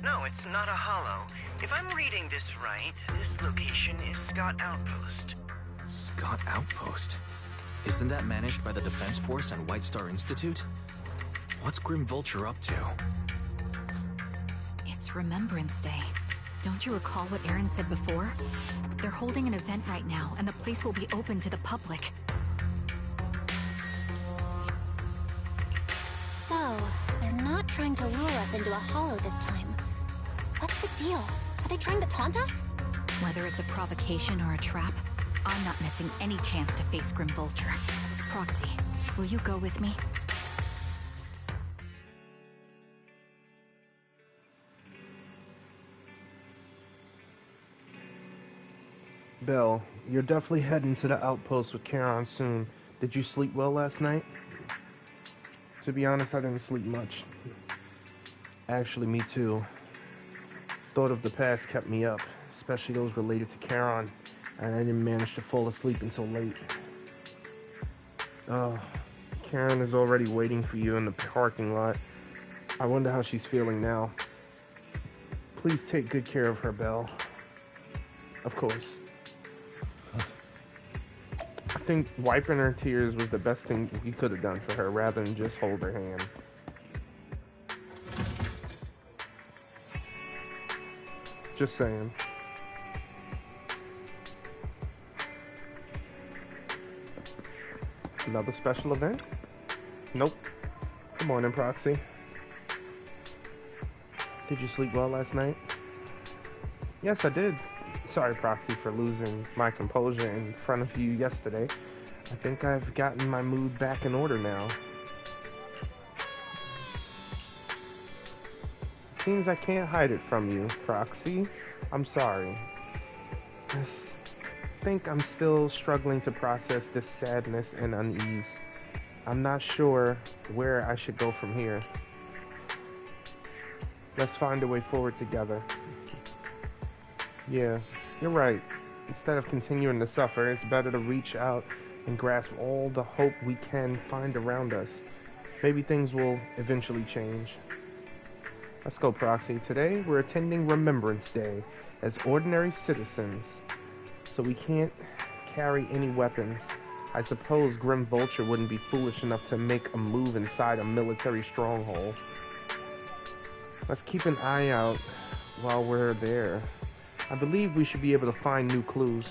S2: No, it's not a hollow. If I'm reading this right, this location is Scott Outpost.
S4: Scott Outpost? Isn't that managed by the Defense Force and White Star Institute? What's Grim Vulture up to?
S5: It's Remembrance Day. Don't you recall what Aaron said before? They're holding an event right now, and the place will be open to the public.
S3: So, they're not trying to lure us into a hollow this time. What's the deal? Are they trying to taunt us?
S5: Whether it's a provocation or a trap, I'm not missing any chance to face Grim Vulture. Proxy, will you go with me?
S1: Belle, you're definitely heading to the outpost with Charon soon. Did you sleep well last night? To be honest, I didn't sleep much. Actually, me too. Thought of the past kept me up, especially those related to Charon, and I didn't manage to fall asleep until late. Oh, Karen is already waiting for you in the parking lot. I wonder how she's feeling now. Please take good care of her, Belle. Of course. I think wiping her tears was the best thing you could have done for her, rather than just hold her hand. Just saying. Another special event? Nope. Good morning, Proxy. Did you sleep well last night? Yes, I did. Sorry, Proxy, for losing my composure in front of you yesterday. I think I've gotten my mood back in order now. Seems I can't hide it from you, Proxy. I'm sorry. I think I'm still struggling to process this sadness and unease. I'm not sure where I should go from here. Let's find a way forward together. Yeah, you're right. Instead of continuing to suffer, it's better to reach out and grasp all the hope we can find around us. Maybe things will eventually change. Let's go, Proxy. Today, we're attending Remembrance Day as ordinary citizens, so we can't carry any weapons. I suppose Grim Vulture wouldn't be foolish enough to make a move inside a military stronghold. Let's keep an eye out while we're there. I believe we should be able to find new clues.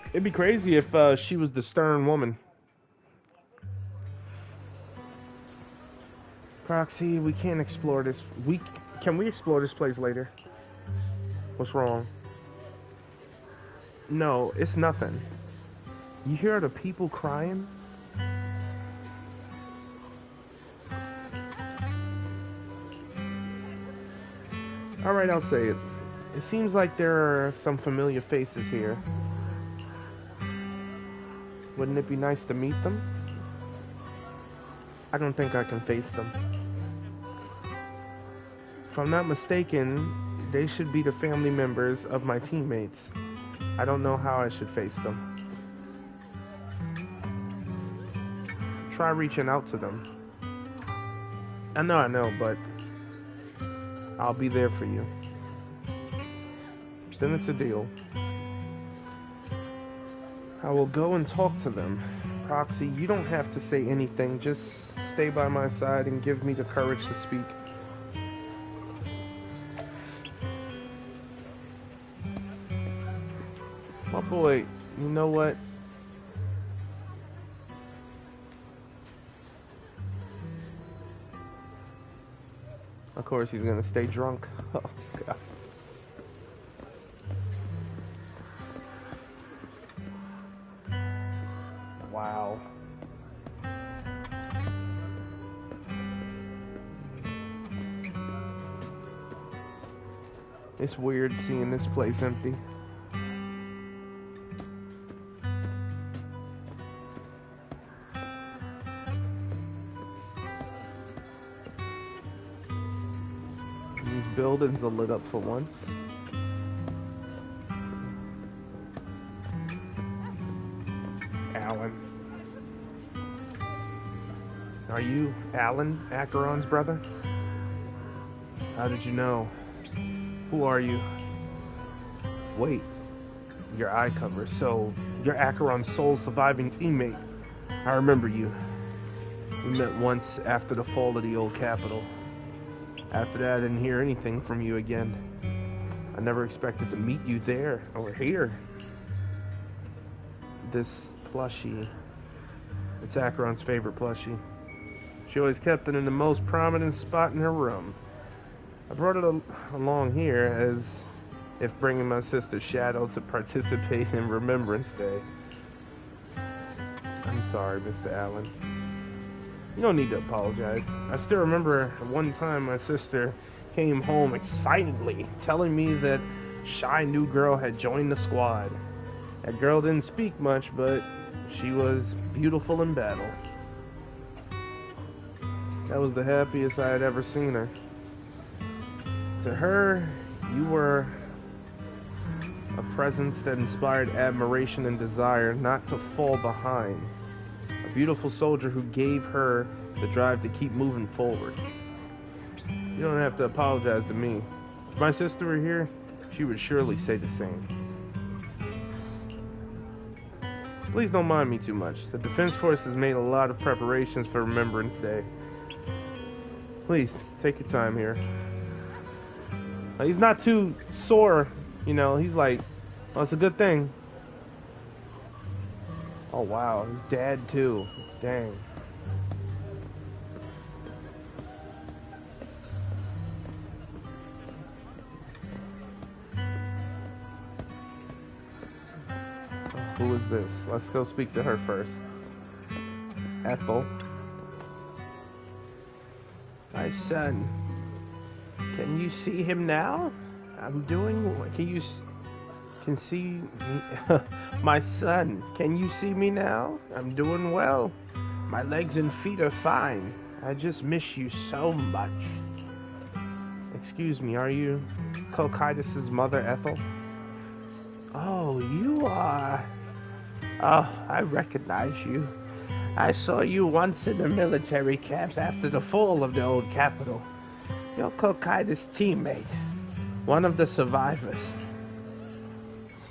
S1: It'd be crazy if she was the stern woman. Proxy, we can't explore this. Can we explore this place later? What's wrong? No, it's nothing. You hear the people crying? Alright, I'll say it. It seems like there are some familiar faces here. Wouldn't it be nice to meet them? I don't think I can face them. If I'm not mistaken, they should be the family members of my teammates. I don't know how I should face them. Try reaching out to them. I know, but I'll be there for you. Then it's a deal. I will go and talk to them. Proxy, you don't have to say anything. Just stay by my side and give me the courage to speak. My boy, you know what? Of course he's gonna stay drunk. Oh, God. Wow. It's weird seeing this place empty. These buildings are lit up for once. Alan. Are you Alan, Acheron's brother? How did you know? Who are you? Wait, your eye cover. So, you're Acheron's sole surviving teammate. I remember you. We met once after the fall of the old capital. After that, I didn't hear anything from you again. I never expected to meet you there, or here. This plushie. It's Acheron's favorite plushie. She always kept it in the most prominent spot in her room. I brought it along here as if bringing my sister Shadow to participate in Remembrance Day. I'm sorry, Mr. Allen. You don't need to apologize. I still remember one time my sister came home excitedly, telling me that shy new girl had joined the squad. That girl didn't speak much, but she was beautiful in battle. That was the happiest I had ever seen her. To her, you were a presence that inspired admiration and desire not to fall behind. A beautiful soldier who gave her the drive to keep moving forward. You don't have to apologize to me. If my sister were here, she would surely say the same. Please don't mind me too much. The Defense Force has made a lot of preparations for Remembrance Day. Please, take your time here. He's not too sore, you know, he's like, well, it's a good thing. Oh wow, his dad too. Dang. Who is this? Let's go speak to her first. Ethel. My son. Can you see him now? I'm doing... Can see me? My son, can you see me now? I'm doing well. My legs and feet are fine. I just miss you so much. Excuse me, are you Cocytus' mother, Ethel? Oh, you are... Oh, I recognize you. I saw you once in the military camp after the fall of the old capital. You're Cocytus' teammate, one of the survivors.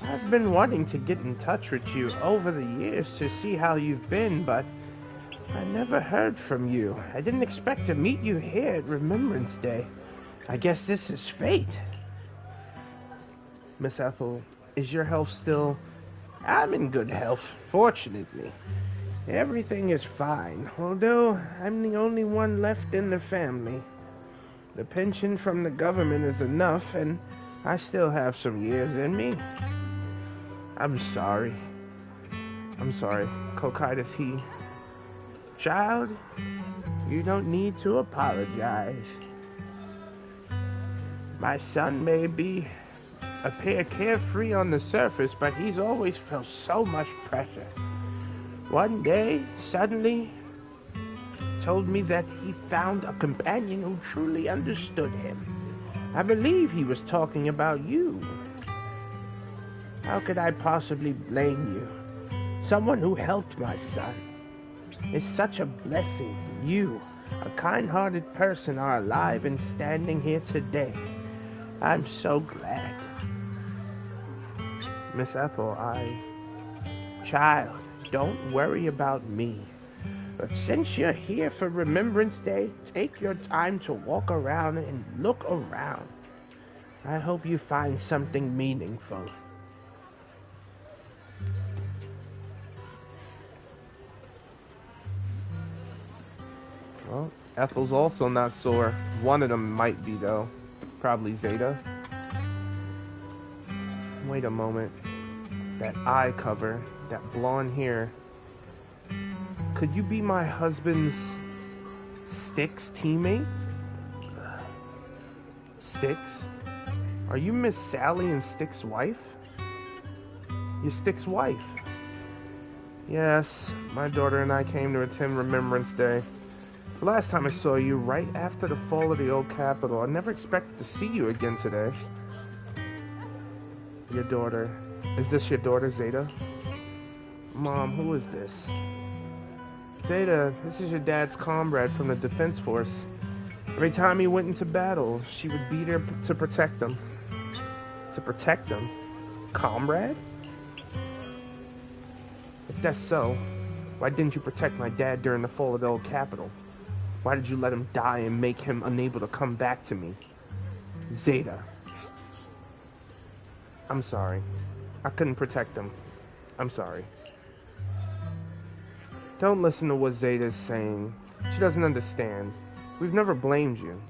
S1: I've been wanting to get in touch with you over the years to see how you've been, but I never heard from you. I didn't expect to meet you here at Remembrance Day. I guess this is fate. Miss Ethel, is your health still... I'm in good health, fortunately. Everything is fine, although I'm the only one left in the family. The pension from the government is enough, and I still have some years in me. I'm sorry. Cocytus, he... Child, you don't need to apologize. My son may appear carefree on the surface, but he's always felt so much pressure. One day, suddenly, told me that he found a companion who truly understood him. I believe he was talking about you. How could I possibly blame you? Someone who helped my son. It's such a blessing. You, a kind-hearted person, are alive and standing here today. I'm so glad. Miss Ethel, Child, don't worry about me. But since you're here for Remembrance Day, take your time to walk around and look around. I hope you find something meaningful. Well, Ethel's also not sore. One of them might be, though. Probably Zeta. Wait a moment. That eye cover, that blonde hair. Could you be my husband's Styx teammate? Styx? Are you Miss Sally and Styx's wife? You're Styx's wife. Yes, my daughter and I came to attend Remembrance Day. The last time I saw you, right after the fall of the old capital. I never expected to see you again today. Your daughter. Is this your daughter, Zeta? Mom, who is this? Zeta, this is your dad's comrade from the Defense Force. Every time he went into battle, she would beat her to protect him. To protect him? Comrade? If that's so, why didn't you protect my dad during the fall of the old capital? Why did you let him die and make him unable to come back to me? Zeta. I'm sorry. I couldn't protect him. I'm sorry. Don't listen to what Zeta's saying. She doesn't understand. We've never blamed you.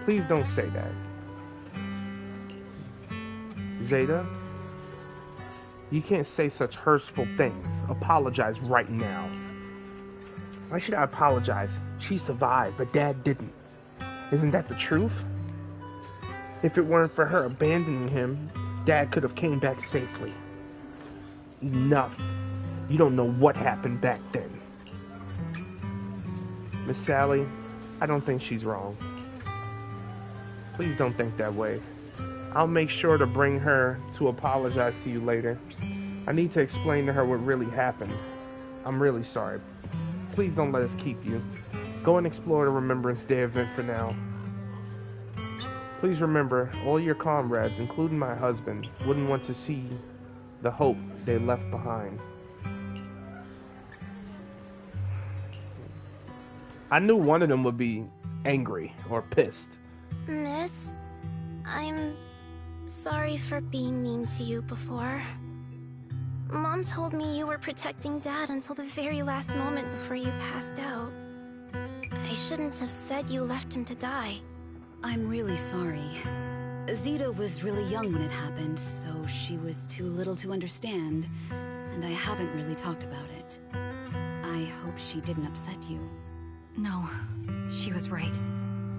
S1: Please don't say that. Zeta? You can't say such hurtful things. Apologize right now. Why should I apologize? She survived, but Dad didn't. Isn't that the truth? If it weren't for her abandoning him, Dad could have came back safely. Enough. You don't know what happened back then. Miss Sally, I don't think she's wrong. Please don't think that way. I'll make sure to bring her to apologize to you later. I need to explain to her what really happened. I'm really sorry. Please don't let us keep you. Go and explore the Remembrance Day event for now. Please remember, all your comrades, including my husband, wouldn't want to see the hope they left behind. I knew one of them would be angry or pissed.
S3: Miss, I'm sorry for being mean to you before. Mom told me you were protecting Dad until the very last moment before you passed out. I shouldn't have said you left him to die.
S10: I'm really sorry. Zeta was really young when it happened, so she was too little to understand, and I haven't really talked about it. I hope she didn't upset you.
S5: No, she was right.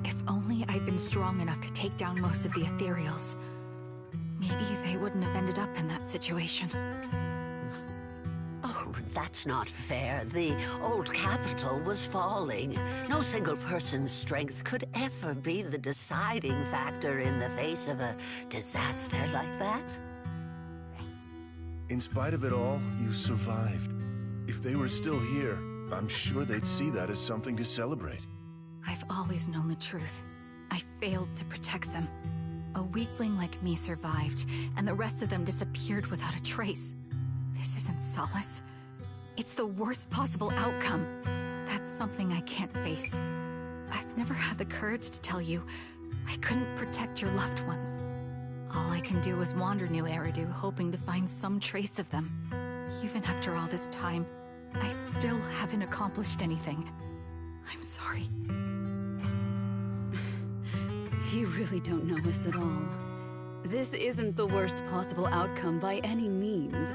S5: If only I'd been strong enough to take down most of the ethereals, maybe they wouldn't have ended up in that situation.
S11: Oh, that's not fair. The old capital was falling. No single person's strength could ever be the deciding factor in the face of a disaster like that.
S12: In spite of it all, you survived. If they were still here, I'm sure they'd see that as something to celebrate.
S5: I've always known the truth. I failed to protect them. A weakling like me survived, and the rest of them disappeared without a trace. This isn't solace. It's the worst possible outcome. That's something I can't face. I've never had the courage to tell you I couldn't protect your loved ones. All I can do is wander New Eridu, hoping to find some trace of them. Even after all this time, I still haven't accomplished anything. I'm sorry.
S10: You really don't know us at all. This isn't the worst possible outcome by any means.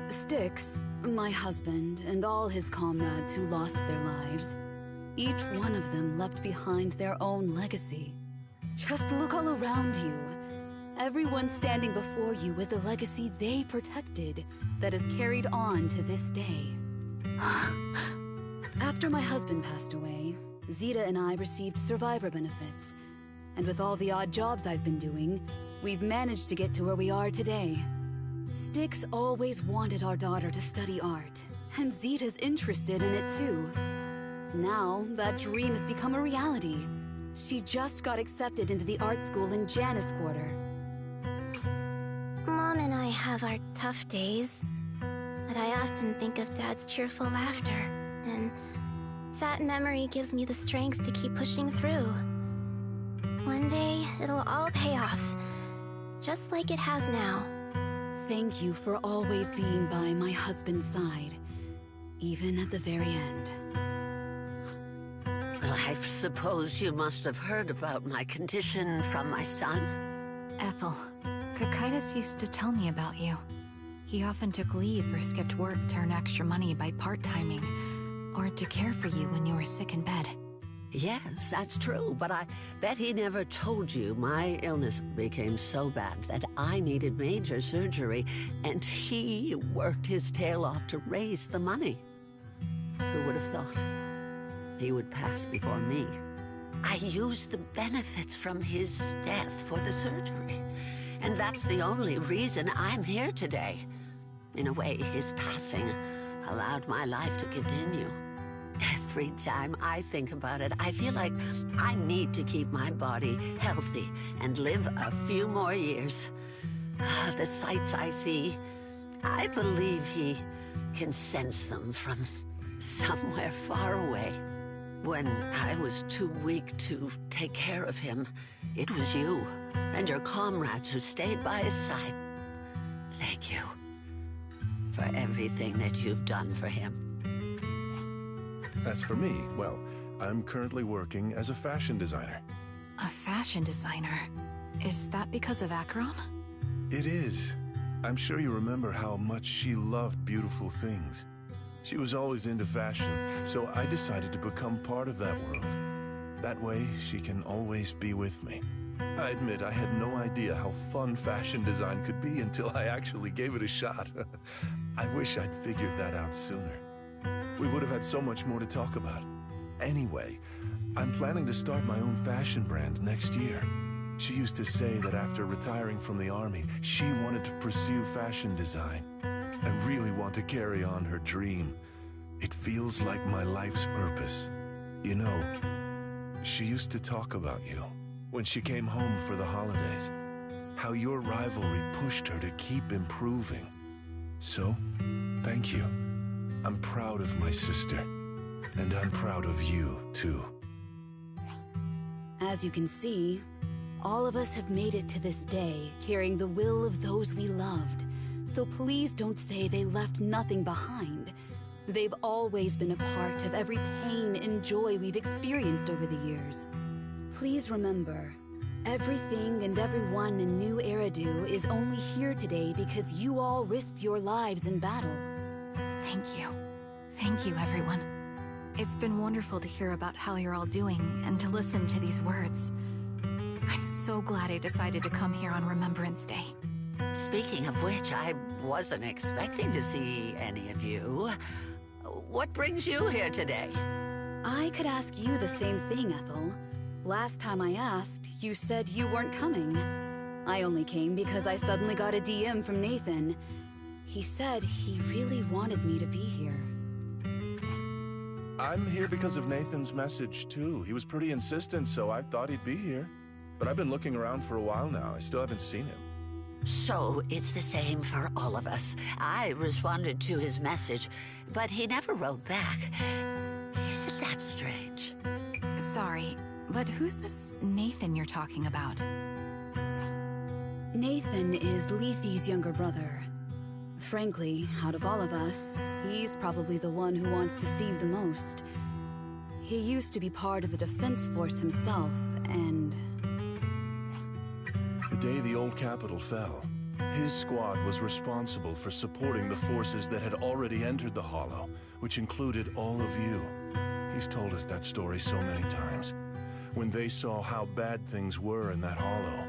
S10: Styx, my husband, and all his comrades who lost their lives, each one of them left behind their own legacy. Just look all around you. Everyone standing before you is a legacy they protected that is carried on to this day. After my husband passed away, Zeta and I received survivor benefits. And with all the odd jobs I've been doing, we've managed to get to where we are today. Styx always wanted our daughter to study art, and Zeta's interested in it too. Now, that dream has become a reality. She just got accepted into the art school in Janus Quarter.
S3: Mom and I have our tough days, but I often think of Dad's cheerful laughter, and that memory gives me the strength to keep pushing through. One day, it'll all pay off, just like it has now.
S10: Thank you for always being by my husband's side, even at the very end.
S11: Well, I suppose you must have heard about my condition from my son.
S5: Ethel, Kakaitis used to tell me about you. He often took leave or skipped work to earn extra money by part-timing, or to care for you when you were sick in bed.
S11: Yes, that's true, but I bet he never told you my illness became so bad that I needed major surgery, and he worked his tail off to raise the money. Who would have thought he would pass before me? I used the benefits from his death for the surgery, and that's the only reason I'm here today. In a way, his passing allowed my life to continue. Every time I think about it, I feel like I need to keep my body healthy and live a few more years. The sights I see, I believe he can sense them from somewhere far away. When I was too weak to take care of him, it was you and your comrades who stayed by his side. Thank you for everything that you've done for him.
S12: As for me, well, I'm currently working as a fashion designer.
S5: A fashion designer? Is that because of Acheron?
S12: It is. I'm sure you remember how much she loved beautiful things. She was always into fashion, so I decided to become part of that world. That way, she can always be with me. I admit I had no idea how fun fashion design could be until I actually gave it a shot. I wish I'd figured that out sooner. We would have had so much more to talk about. Anyway, I'm planning to start my own fashion brand next year. She used to say that after retiring from the army, she wanted to pursue fashion design. I really want to carry on her dream. It feels like my life's purpose. You know, she used to talk about you when she came home for the holidays. How your rivalry pushed her to keep improving. So, thank you. I'm proud of my sister. And I'm proud of you, too.
S10: As you can see, all of us have made it to this day, carrying the will of those we loved. So please don't say they left nothing behind. They've always been a part of every pain and joy we've experienced over the years. Please remember, everything and everyone in New Eridu is only here today because you all risked your lives in battle.
S5: Thank you. Thank you, everyone. It's been wonderful to hear about how you're all doing and to listen to these words. I'm so glad I decided to come here on Remembrance Day.
S11: Speaking of which, I wasn't expecting to see any of you. What brings you here today?
S10: I could ask you the same thing, Ethel. Last time I asked, you said you weren't coming. I only came because I suddenly got a DM from Nathan. He said he really wanted me to be here.
S12: I'm here because of Nathan's message, too. He was pretty insistent, so I thought he'd be here. But I've been looking around for a while now. I still haven't seen him.
S11: So it's the same for all of us. I responded to his message, but he never wrote back. Isn't that strange?
S5: Sorry, but who's this Nathan you're talking about?
S10: Nathan is Lethe's younger brother. Frankly, out of all of us, he's probably the one who wants to Deceive the most. He used to be part of the defense force himself, and...
S12: The day the old capital fell, his squad was responsible for supporting the forces that had already entered the Hollow, which included all of you. He's told us that story so many times. When they saw how bad things were in that Hollow,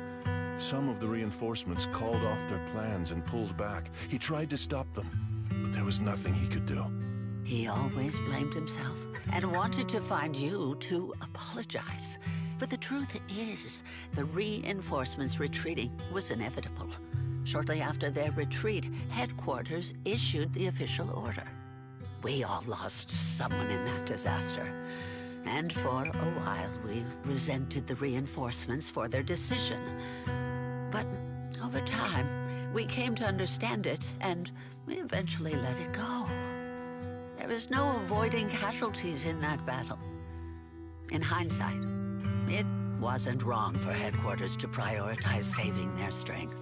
S12: some of the reinforcements called off their plans and pulled back. He tried to stop them, but there was nothing he could do.
S11: He always blamed himself and wanted to find you to apologize. But the truth is, the reinforcements retreating was inevitable. Shortly after their retreat, headquarters issued the official order. We all lost someone in that disaster. And for a while, we resented the reinforcements for their decision. But over time, we came to understand it, and we eventually let it go. There was no avoiding casualties in that battle. In hindsight, it wasn't wrong for headquarters to prioritize saving their strength.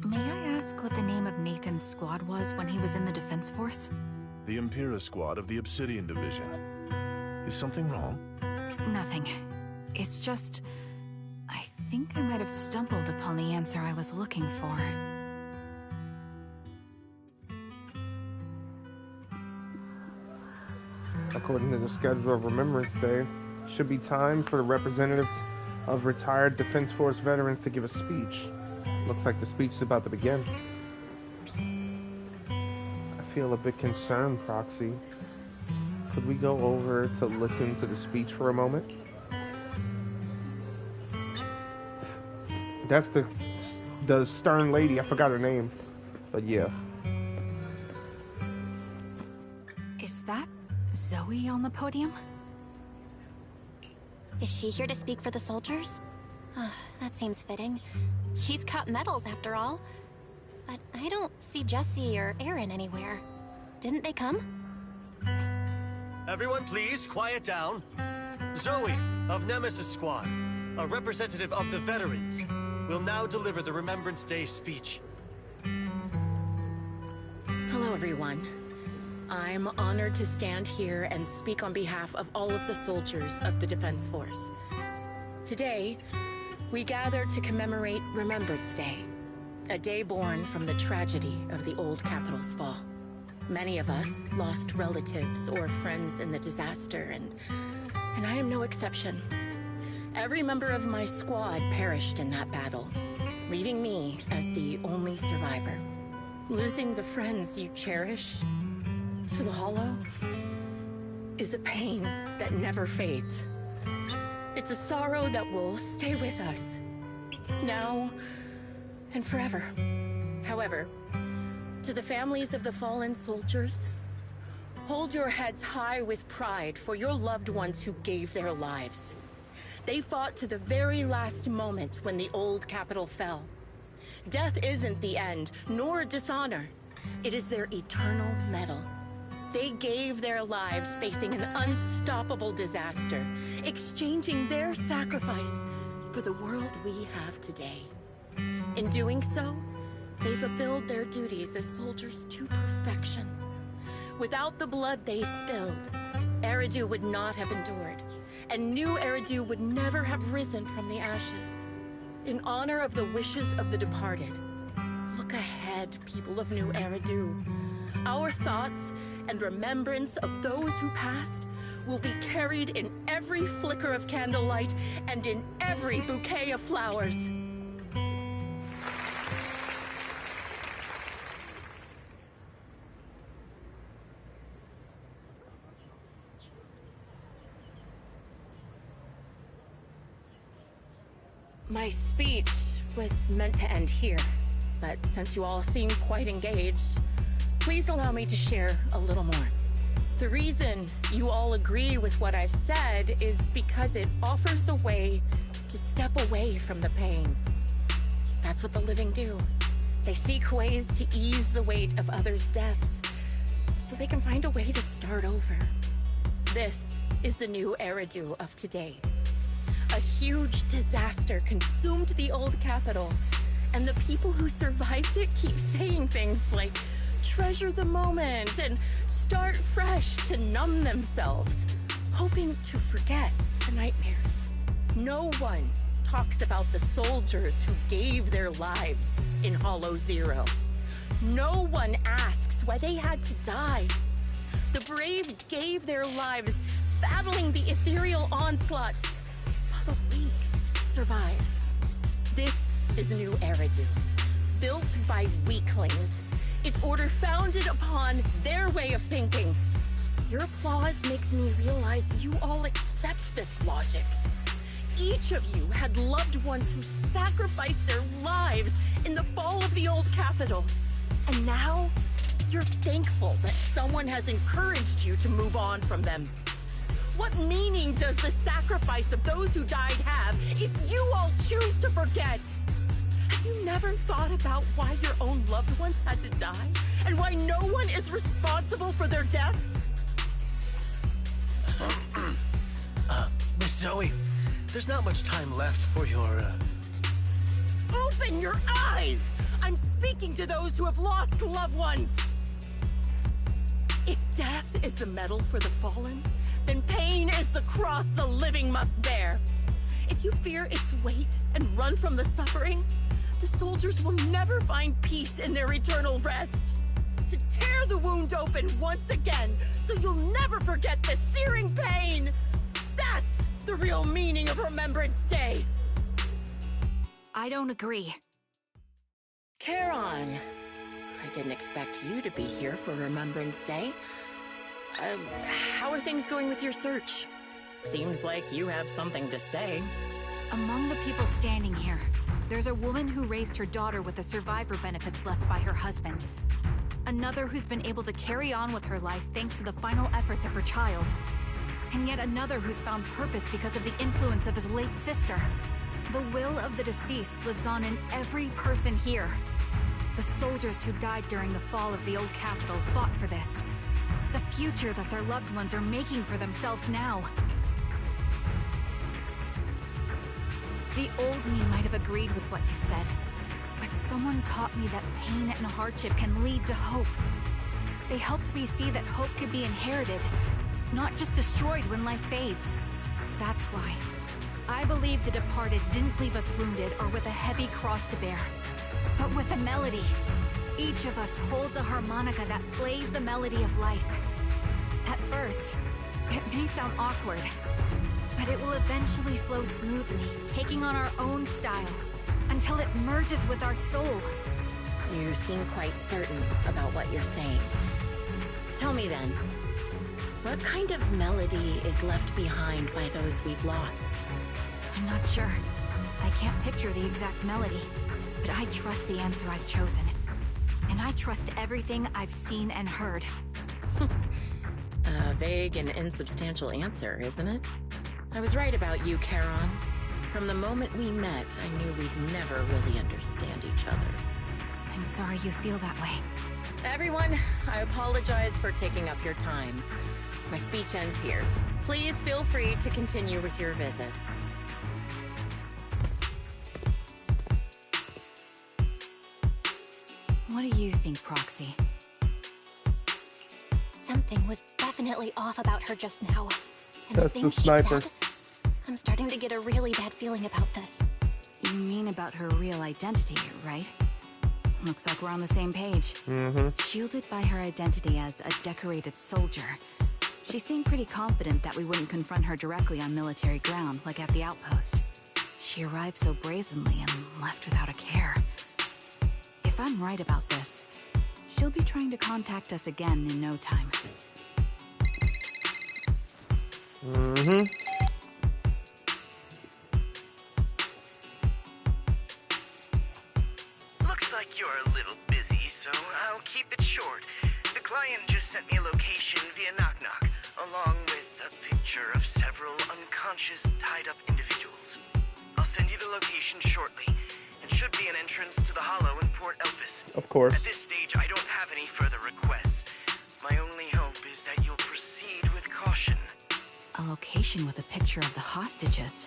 S5: May I ask what the name of Nathan's squad was when he was in the defense force?
S12: The Impera squad of the Obsidian Division. Is something wrong?
S5: Nothing. It's just... I think I might have stumbled upon the answer I was looking for.
S1: According to the schedule of Remembrance Day, should be time for the representative of retired Defense Force veterans to give a speech. Looks like the speech is about to begin. I feel a bit concerned, Proxy. Could we go over to listen to the speech for a moment? That's the stern lady. I forgot her name. But yeah.
S5: Is that Zoe on the podium?
S3: Is she here to speak for the soldiers? That seems fitting. She's got medals after all. But I don't see Jesse or Aaron anywhere. Didn't they come?
S13: Everyone please, quiet down. Zoe, of Nemesis Squad, a representative of the veterans, will now deliver the Remembrance Day speech.
S8: Hello, everyone. I'm honored to stand here and speak on behalf of all of the soldiers of the Defense Force. Today, we gather to commemorate Remembrance Day, a day born from the tragedy of the old capital's fall. Many of us lost relatives or friends in the disaster, and I am no exception. Every member of my squad perished in that battle, leaving me as the only survivor. Losing the friends you cherish to the Hollow is a pain that never fades. It's a sorrow that will stay with us, now and forever. However, to the families of the fallen soldiers, hold your heads high with pride for your loved ones who gave their lives. They fought to the very last moment when the old capital fell. Death isn't the end, nor dishonor. It is their eternal medal. They gave their lives facing an unstoppable disaster, exchanging their sacrifice for the world we have today. In doing so, they fulfilled their duties as soldiers to perfection. Without the blood they spilled, Eridu would not have endured, and new Eridu would never have risen from the ashes. In honor of the wishes of the departed, look ahead, people of New Eridu. Our thoughts and remembrance of those who passed will be carried in every flicker of candlelight and in every bouquet of flowers. My speech was meant to end here, but since you all seem quite engaged, please allow me to share a little more. The reason you all agree with what I've said is because it offers a way to step away from the pain. That's what the living do. They seek ways to ease the weight of others' deaths, so they can find a way to start over. This is the new Eridu of today. A huge disaster consumed the old capital, and the people who survived it keep saying things like, treasure the moment and start fresh to numb themselves, hoping to forget the nightmare. No one talks about the soldiers who gave their lives in Hollow Zero. No one asks why they had to die. The brave gave their lives battling the ethereal onslaught, while the weak survived. This is New Eridu, built by weaklings. Its order founded upon their way of thinking. Your applause makes me realize you all accept this logic. Each of you had loved ones who sacrificed their lives in the fall of the old capital. And now, you're thankful that someone has encouraged you to move on from them. What meaning does the sacrifice of those who died have if you all choose to forget? Have you never thought about why your own loved ones had to die? And why no one is responsible for their deaths?
S13: Miss Zoe, there's not much time left for your,
S8: Open your eyes! I'm speaking to those who have lost loved ones! If death is the medal for the fallen, then pain is the cross the living must bear. If you fear its weight and run from the suffering, the soldiers will never find peace in their eternal rest. To tear the wound open once again, so you'll never forget the searing pain! That's the real meaning of Remembrance Day!
S5: I don't agree.
S8: Charon, I didn't expect you to be here for Remembrance Day. How are things going with your search? Seems like you have something to say.
S5: Among the people standing here, there's a woman who raised her daughter with the survivor benefits left by her husband. Another who's been able to carry on with her life thanks to the final efforts of her child. And yet another who's found purpose because of the influence of his late sister. The will of the deceased lives on in every person here. The soldiers who died during the fall of the old capital fought for this. The future that their loved ones are making for themselves now. The old me might have agreed with what you said, but someone taught me that pain and hardship can lead to hope. They helped me see that hope could be inherited, not just destroyed when life fades. That's why I believe the departed didn't leave us wounded or with a heavy cross to bear, but with a melody. Each of us holds a harmonica that plays the melody of life. At first, it may sound awkward, But it will eventually flow smoothly, taking on our own style, until it merges with our soul.
S8: You seem quite certain about what you're saying. Tell me then, what kind of melody is left behind by those we've lost?
S5: I'm not sure. I can't picture the exact melody, but I trust the answer I've chosen. And I trust everything I've seen and heard.
S8: A vague and insubstantial answer, isn't it? I was right about you, Charon. From the moment we met, I knew we'd never really understand each other.
S5: I'm sorry you feel that way.
S8: Everyone, I apologize for taking up your time. My speech ends here. Please feel free to continue with your visit.
S5: What do you think, Proxy?
S3: Something was definitely off about her just now. And
S1: That's
S3: the
S1: the
S3: things she
S1: sniper.
S3: said, I'm starting to get a really bad feeling about this.
S5: You mean about her real identity, right? Looks like we're on the same page. Shielded by her identity as a decorated soldier, she seemed pretty confident that we wouldn't confront her directly on military ground, like at the outpost. She arrived so brazenly and left without a care. If I'm right about this, she'll be trying to contact us again in no time.
S2: Looks like you're a little busy, so I'll keep it short. The client just sent me a location via Knock Knock, along with a picture of several unconscious, tied-up individuals. I'll send you the location shortly. It should be an entrance to the Hollow in Port Elpis.
S1: Of course.
S2: At this stage, I don't have any further requests. My only hope is that you'll proceed with caution.
S5: A location with a picture of the hostages.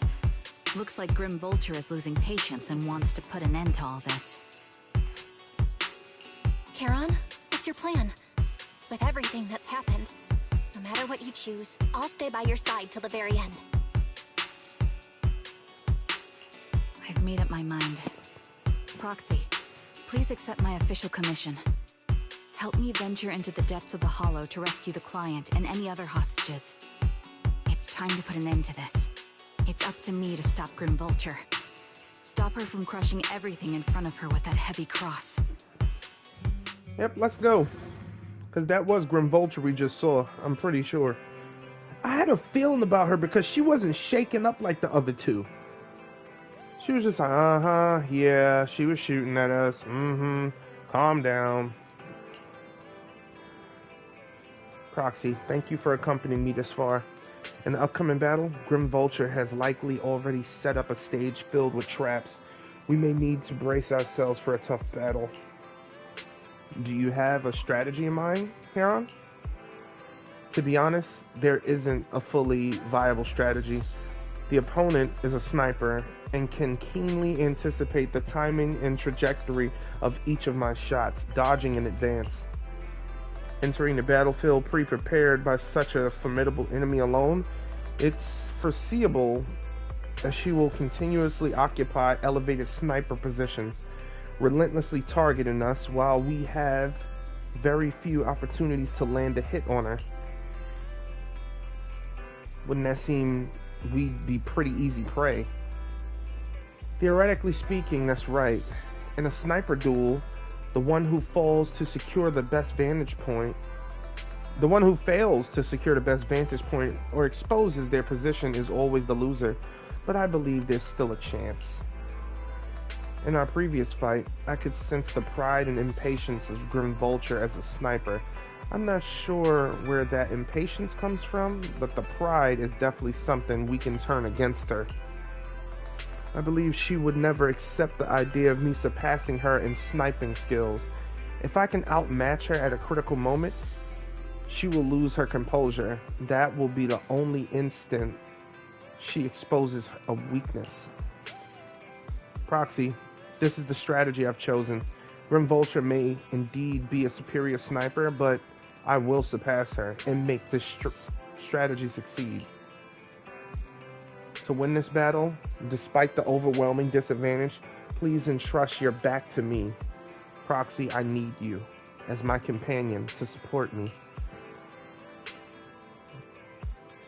S5: Looks like Grim Vulture is losing patience and wants to put an end to all this.
S3: Charon, what's your plan? With everything that's happened, no matter what you choose, I'll stay by your side till the very end.
S5: I've made up my mind. Proxy, please accept my official commission. Help me venture into the depths of the Hollow to rescue the client and any other hostages. It's time to put an end to this. It's up to me to stop Grim Vulture. Stop her from crushing everything in front of her with that heavy cross.
S1: Yep, let's go. Because that was Grim Vulture we just saw, I'm pretty sure. I had a feeling about her because she wasn't shaken up like the other two. She was just like, yeah, she was shooting at us. Calm down. Proxy, thank you for accompanying me this far. In the upcoming battle, Grim Vulture has likely already set up a stage filled with traps. We may need to brace ourselves for a tough battle. Do you have a strategy in mind, Charon? To be honest, there isn't a fully viable strategy. The opponent is a sniper and can keenly anticipate the timing and trajectory of each of my shots, dodging in advance. Entering the battlefield pre-prepared by such a formidable enemy alone, it's foreseeable that she will continuously occupy elevated sniper positions, relentlessly targeting us while we have very few opportunities to land a hit on her. Wouldn't that seem we'd be pretty easy prey? Theoretically speaking, that's right. In a sniper duel, the one who falls to secure the best vantage point, the one who fails to secure the best vantage point or exposes their position is always the loser, but I believe there's still a chance. In our previous fight, I could sense the pride and impatience of Grim Vulture as a sniper. I'm not sure where that impatience comes from, but the pride is definitely something we can turn against her. I believe she would never accept the idea of me surpassing her in sniping skills. If I can outmatch her at a critical moment, she will lose her composure. That will be the only instant she exposes a weakness. Proxy, this is the strategy I've chosen. Grim Vulture may indeed be a superior sniper, but I will surpass her and make this strategy succeed. To win this battle, despite the overwhelming disadvantage, please entrust your back to me. Proxy, I need you as my companion to support me.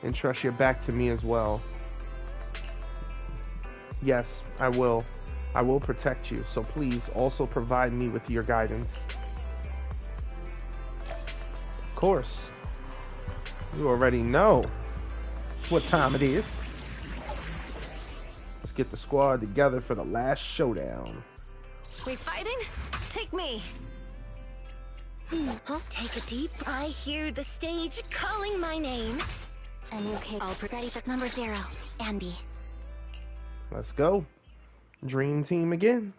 S1: Entrust your back to me as well. Yes, I will. I will protect you, so please also provide me with your guidance. Of course. You already know what time it is. Let's get the squad together for the last showdown.
S6: We fighting? Take me. Huh? Take a deep. I hear the stage calling my name.
S3: And okay, I'll be ready for number 0, Ambi.
S1: Let's go. Dream team again.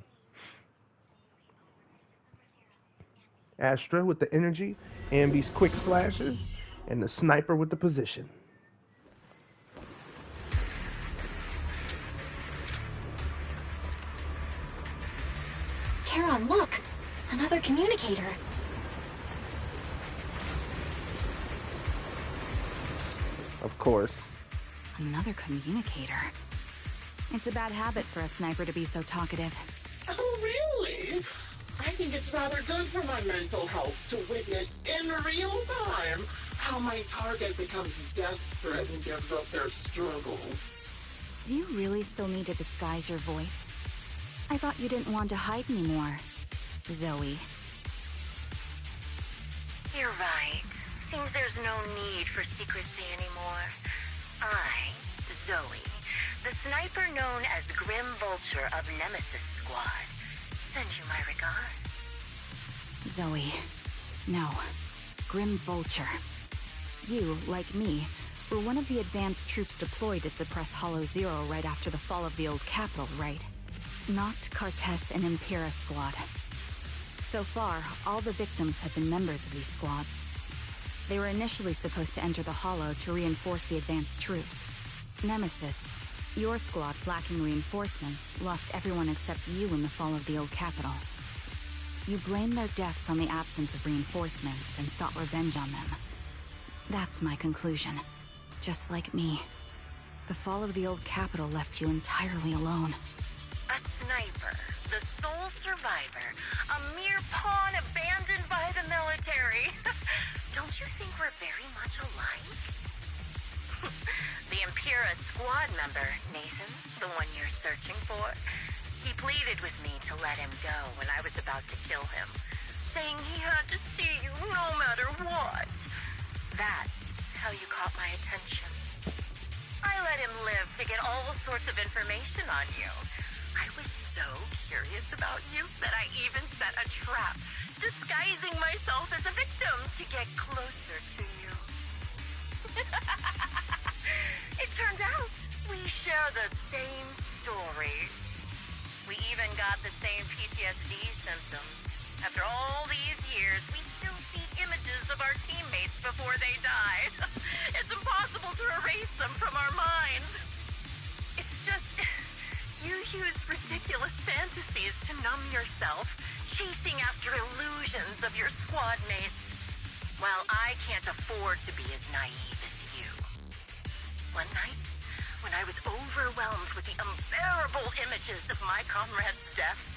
S1: Astra with the energy, Ambi's quick slashes, and the sniper with the position.
S3: Charon, look! Another communicator.
S1: Of course.
S5: Another communicator. It's a bad habit for a sniper to be so talkative.
S9: Oh, really? I think it's rather good for my mental health to witness in real time how my target becomes desperate and gives up their struggle.
S5: Do you really still need to disguise your voice? I thought you didn't want to hide anymore, Zoe.
S8: You're right. Seems there's no need for secrecy anymore. I, Zoe, the sniper known as Grim Vulture of Nemesis Squad, send you my regards.
S5: Zoe. No. Grim Vulture. You, like me, were one of the advanced troops deployed to suppress Hollow Zero right after the fall of the old capital, right? Not Cartes and Impera Squad. So far, all the victims have been members of these squads. They were initially supposed to enter the Hollow to reinforce the advanced troops. Nemesis, your squad lacking reinforcements, lost everyone except you in the fall of the old capital. You blamed their deaths on the absence of reinforcements and sought revenge on them. That's my conclusion. Just like me. The fall of the old capital left you entirely alone.
S8: A sniper, the sole survivor, a mere pawn abandoned by the military. Don't you think we're very much alike? The Impera squad member, Nathan, the one you're searching for, he pleaded with me to let him go when I was about to kill him, saying he had to see you no matter what. That's how you caught my attention. I let him live to get all sorts of information on you. I was so curious about you that I even set a trap, disguising myself as a victim to get closer to you. It turned out we share the same story. We even got the same PTSD symptoms. After all these years, we still see images of our teammates before they die. It's impossible to erase them from our minds. It's just, you use ridiculous fantasies to numb yourself, chasing after illusions of your squad mates. While I can't afford to be as naive as you. One night, when I was overwhelmed with the unbearable images of my comrades' deaths,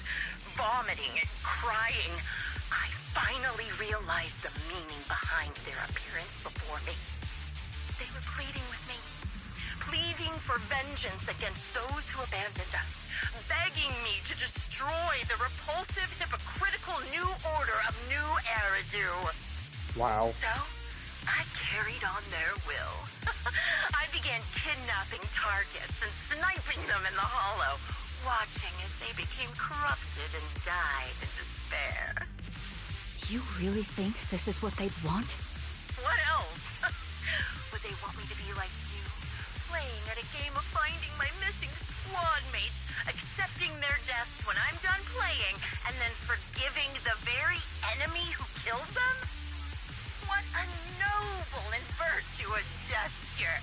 S8: vomiting and crying, I finally realized the meaning behind their appearance before me. They were pleading with me, pleading for vengeance against those who abandoned us, begging me to destroy the repulsive, hypocritical new order of New Eridu.
S1: Wow.
S8: So, I carried on their will. I began kidnapping targets and sniping them in the Hollow, watching as they became corrupted and died in despair.
S5: Do you really think this is what they'd want?
S8: What else? Would they want me to be like you, playing at a game of finding my missing squad mates, accepting their deaths when I'm done playing, and then forgiving the very enemy who killed them? What a noble and virtuous gesture!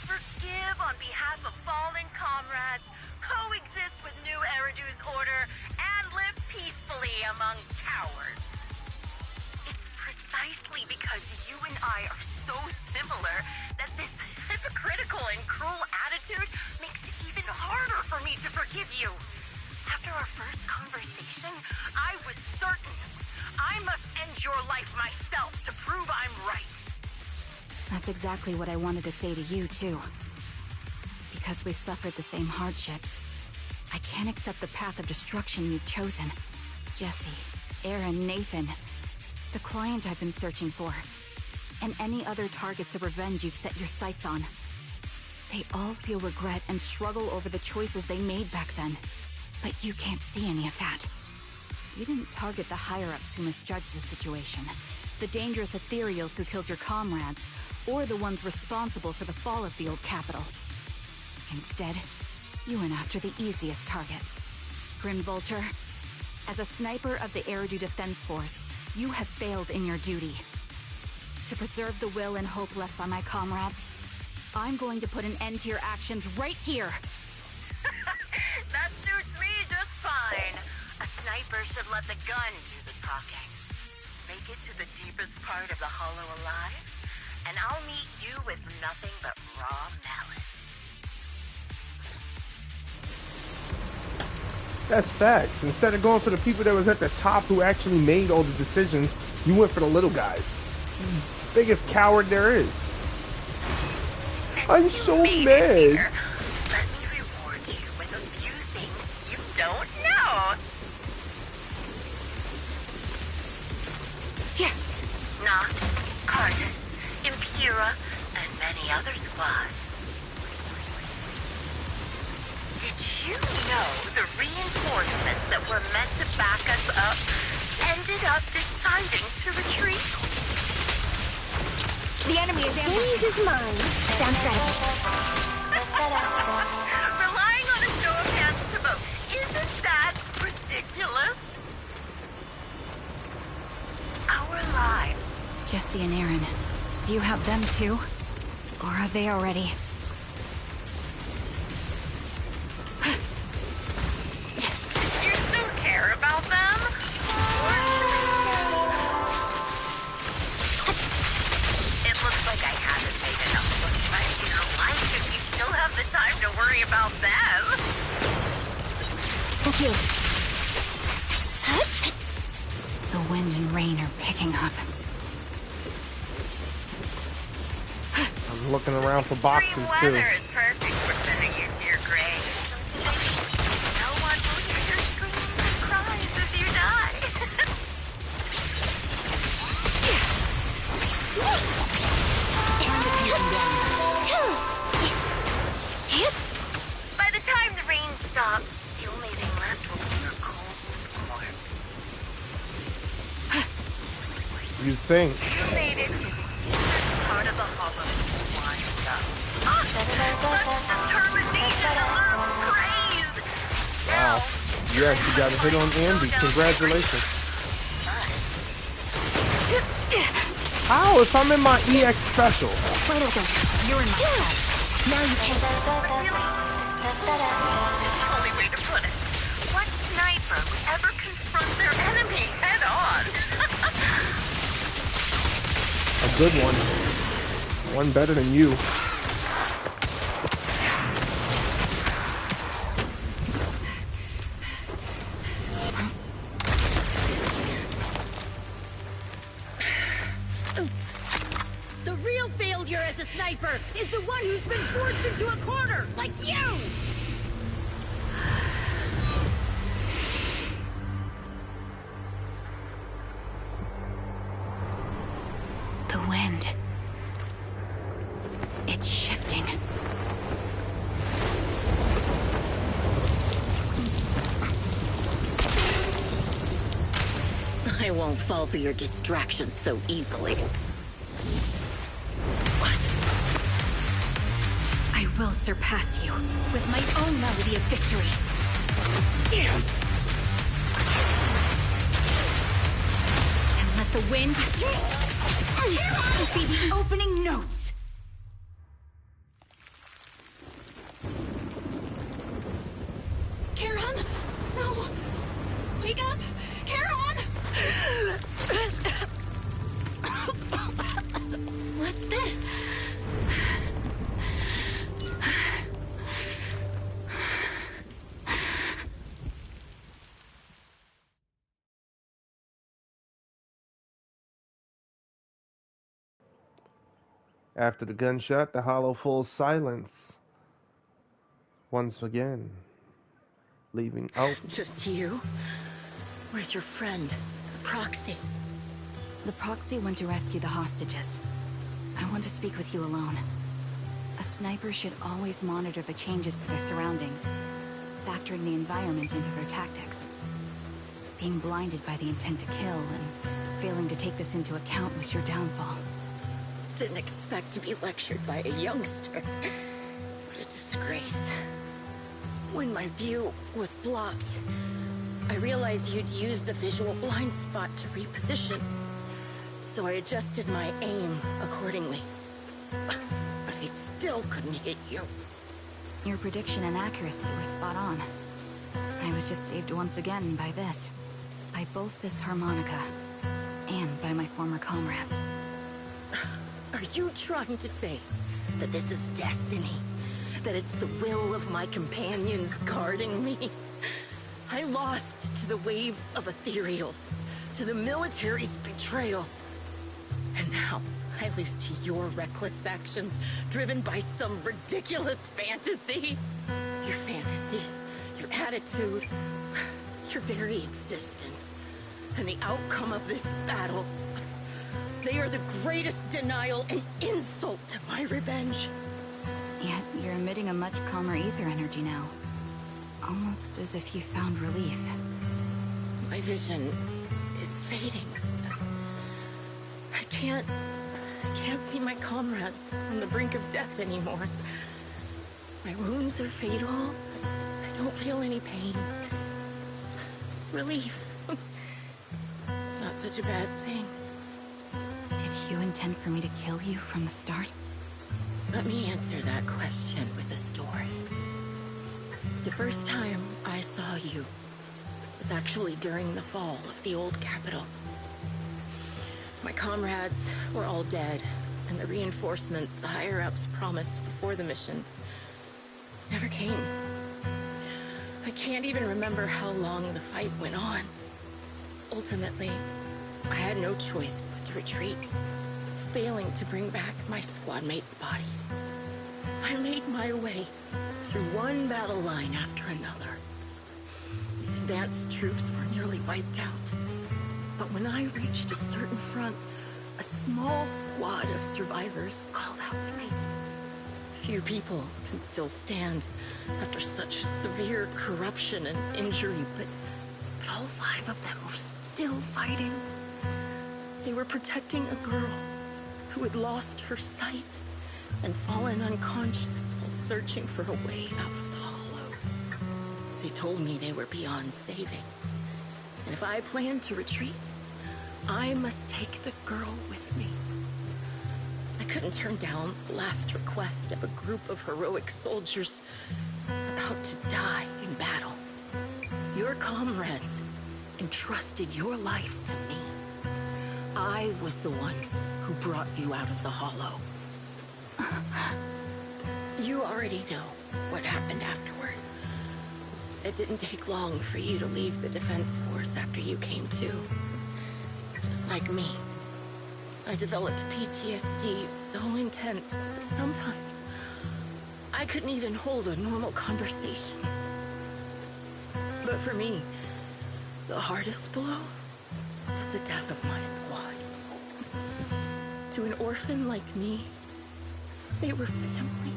S8: Forgive on behalf of fallen comrades, coexist with New Eridu's order, and live peacefully among cowards. It's precisely because you and I are so similar that this hypocritical and cruel attitude makes it even harder for me to forgive you. After our first conversation, I was certain I must end your life myself to prove I'm right.
S5: That's exactly what I wanted to say to you, too. Because we've suffered the same hardships, I can't accept the path of destruction you've chosen. Jesse, Aaron, Nathan, the client I've been searching for, and any other targets of revenge you've set your sights on. They all feel regret and struggle over the choices they made back then. But you can't see any of that. You didn't target the higher-ups who misjudged the situation, the dangerous ethereals who killed your comrades, or the ones responsible for the fall of the old capital. Instead, you went after the easiest targets. Grim Vulture, as a sniper of the Eridu Defense Force, you have failed in your duty. To preserve the will and hope left by my comrades, I'm going to put an end to your actions right here.
S14: That suits me just fine. A sniper should let the gun do the talking. Make it to the deepest part of the hollow alive, and I'll meet you with nothing but raw malice.
S1: That's facts. Instead of going for the people that was at the top who actually made all the decisions, you went for the little guys. Biggest coward there is. I'm so mad.
S14: Here, let me reward you with a few things you don't know.
S5: Here.
S14: Noct, Cardus, Impura, and many other squads. Did you know the reinforcements that were meant to back us up ended up deciding to retreat?
S5: The enemy is ambushed.
S6: Stage is mine. Sounds gratifying.
S14: Relying on a show of hands to vote. Isn't that ridiculous? Our lives.
S5: Jesse and Aaron, do you have them too? Or are they already?
S14: You still care about them? It looks like I haven't made enough money in your life if you still have the time to worry about them.
S6: Thank you.
S5: The wind and rain are picking up.
S1: I'm looking around for boxes
S14: Extreme
S1: too.
S14: weather is perfect for sending you to your grave. No one will hear your screams and cries if you die. By the time the rain stops, the only thing left will be your cold corpse.
S1: You think?
S14: You made it to the deepest part of the hollow you wind up. Such determination deserves praise.
S1: Wow. You actually got a hit on Andy. Congratulations. How? If I'm in my EX special.
S5: You're in my head.
S6: Now you can.
S14: Only way to put it. What sniper would ever confront their enemy head on?
S1: A good one. One better than you.
S8: The real failure as a sniper is the one who's been forced into a corner, like you!
S5: The wind. It's shifting.
S8: I won't fall for your distractions so easily.
S5: I will surpass you with my own melody of victory. And let the wind be the opening notes. Charon? No! Wake up! Charon! What's this?
S1: After the gunshot, the hollow falls silence. Once again. leaving. Oh.
S8: Just you? Where's your friend, the proxy?
S5: The proxy went to rescue the hostages. I want to speak with you alone. A sniper should always monitor the changes to their surroundings, factoring the environment into their tactics. Being blinded by the intent to kill and failing to take this into account was your downfall.
S8: Didn't expect to be lectured by a youngster. What a disgrace. When my view was blocked, I realized you'd used the visual blind spot to reposition. So I adjusted my aim accordingly. But I still couldn't hit you.
S5: Your prediction and accuracy were spot on. I was just saved once again by this. By both this harmonica, and by my former comrades.
S8: Are you trying to say that this is destiny? That it's the will of my companions guarding me? I lost to the wave of ethereals, to the military's betrayal. And now I lose to your reckless actions, driven by some ridiculous fantasy. Your fantasy, your attitude, your very existence, and the outcome of this battle. They are the greatest denial and insult to my revenge.
S5: Yet you're emitting a much calmer ether energy now. Almost as if you found relief.
S8: My vision is fading. I can't see my comrades on the brink of death anymore. My wounds are fatal. I don't feel any pain. Relief. It's not such a bad thing.
S5: Did you intend for me to kill you from the start?
S8: Let me answer that question with a story. The first time I saw you was actually during the fall of the old capital. My comrades were all dead, and the reinforcements the higher-ups promised before the mission never came. I can't even remember how long the fight went on. Ultimately, I had no choice but to retreat, failing to bring back my squad mates' bodies. I made my way through one battle line after another. The advanced troops were nearly wiped out. But when I reached a certain front, a small squad of survivors called out to me. Few people can still stand after such severe corruption and injury, but all 5 of them were still fighting. They were protecting a girl who had lost her sight and fallen unconscious while searching for a way out of the hollow. They told me they were beyond saving, and if I planned to retreat, I must take the girl with me. I couldn't turn down the last request of a group of heroic soldiers about to die in battle. Your comrades entrusted your life to me. I was the one who brought you out of the hollow. You already know what happened afterward. It didn't take long for you to leave the Defense Force after you came to. Just like me. I developed PTSD so intense that sometimes I couldn't even hold a normal conversation. But for me, the hardest blow was the death of my squad. To an orphan like me, they were family.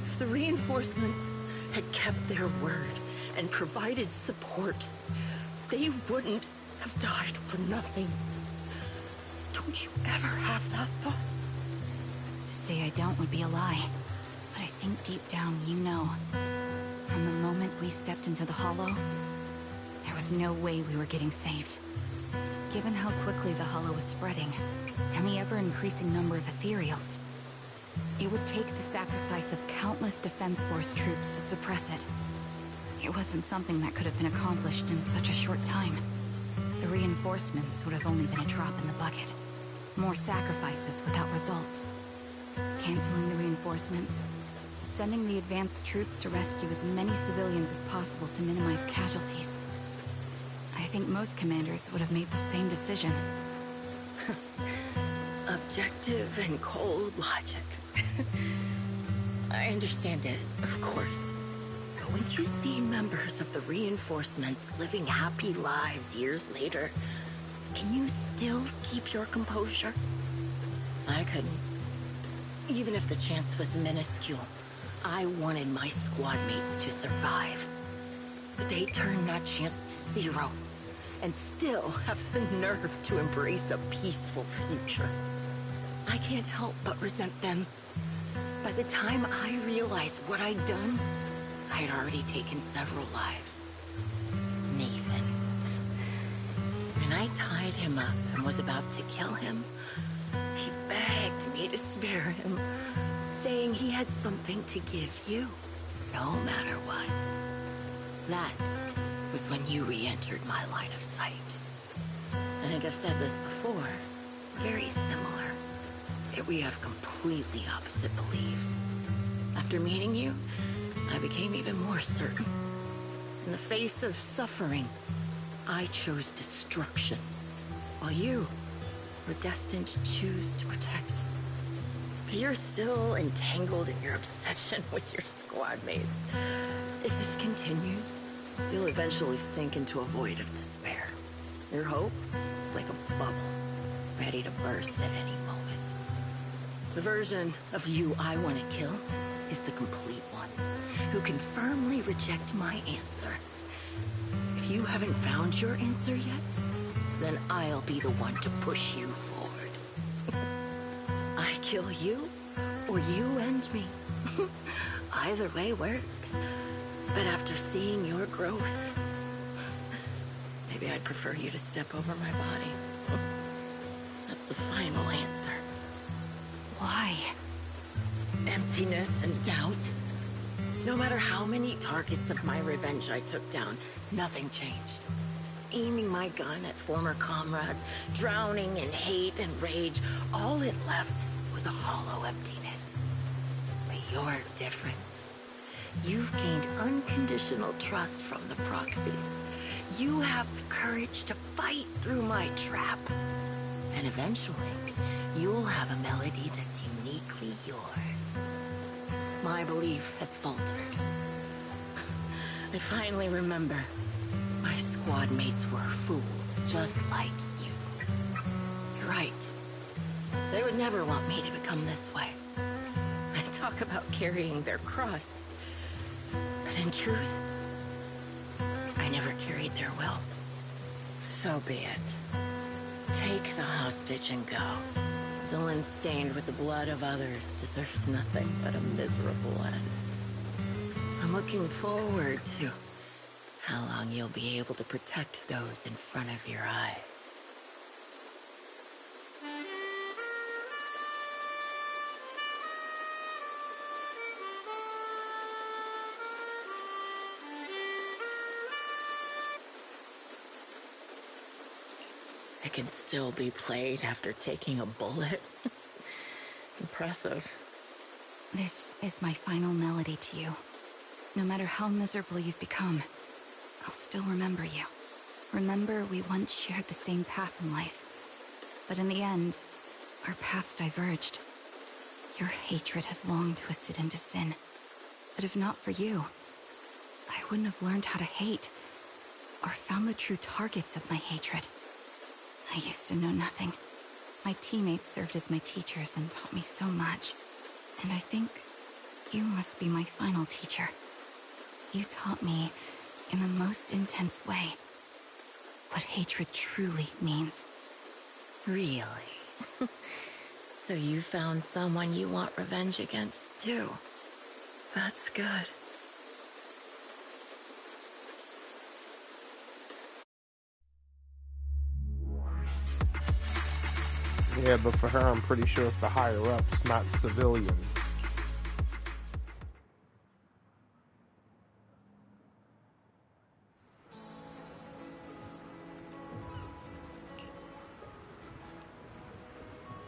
S8: If the reinforcements had kept their word and provided support, they wouldn't have died for nothing. Don't you ever have that thought?
S5: To say I don't would be a lie. But I think deep down you know. From the moment we stepped into the hollow, there was no way we were getting saved. Given how quickly the hollow was spreading, and the ever-increasing number of ethereals, it would take the sacrifice of countless Defense Force troops to suppress it. It wasn't something that could have been accomplished in such a short time. The reinforcements would have only been a drop in the bucket. More sacrifices without results. Canceling the reinforcements. Sending the advanced troops to rescue as many civilians as possible to minimize casualties. I think most commanders would have made the same decision.
S8: Objective and cold logic. I understand it, of course. But when you see members of the reinforcements living happy lives years later, can you still keep your composure? I couldn't. Even if the chance was minuscule, I wanted my squad mates to survive. But they turned that chance to zero, and still have the nerve to embrace a peaceful future. I can't help but resent them. By the time I realized what I'd done, I had already taken several lives. Nathan. When I tied him up and was about to kill him, he begged me to spare him, saying he had something to give you, no matter what. That was when you re-entered my line of sight. I think I've said this before, very similar. Yet we have completely opposite beliefs. After meeting you, I became even more certain. In the face of suffering, I chose destruction, while you were destined to choose to protect. But you're still entangled in your obsession with your squad mates. If this continues, you'll eventually sink into a void of despair. Your hope is like a bubble, ready to burst at any moment. The version of you I want to kill is the complete one, who can firmly reject my answer. If you haven't found your answer yet, then I'll be the one to push you forward. I kill you, or you end me. Either way works. But after seeing your growth, maybe I'd prefer you to step over my body. That's the final answer. Why? Emptiness and doubt. No matter how many targets of my revenge I took down, nothing changed. Aiming my gun at former comrades, drowning in hate and rage, all it left was a hollow emptiness. But you're different. You've gained unconditional trust from the proxy. You have the courage to fight through my trap. And eventually, you'll have a melody that's uniquely yours. My belief has faltered. I finally remember. My squad mates were fools, just like you. You're right. They would never want me to become this way. I talk about carrying their cross. But in truth, I never carried their will. So be it. Take the hostage and go. Villain stained with the blood of others deserves nothing but a miserable end. I'm looking forward to how long you'll be able to protect those in front of your eyes. It can still be played after taking a bullet. Impressive.
S5: This is my final melody to you. No matter how miserable you've become, I'll still remember you. Remember we once shared the same path in life. But in the end, our paths diverged. Your hatred has long twisted into sin. But if not for you, I wouldn't have learned how to hate, or found the true targets of my hatred. I used to know nothing. My teammates served as my teachers and taught me so much. And I think you must be my final teacher. You taught me, in the most intense way, what hatred truly means.
S8: Really? So you found someone you want revenge against, too. That's good.
S1: Yeah, but for her, I'm pretty sure it's the higher-ups, not civilians.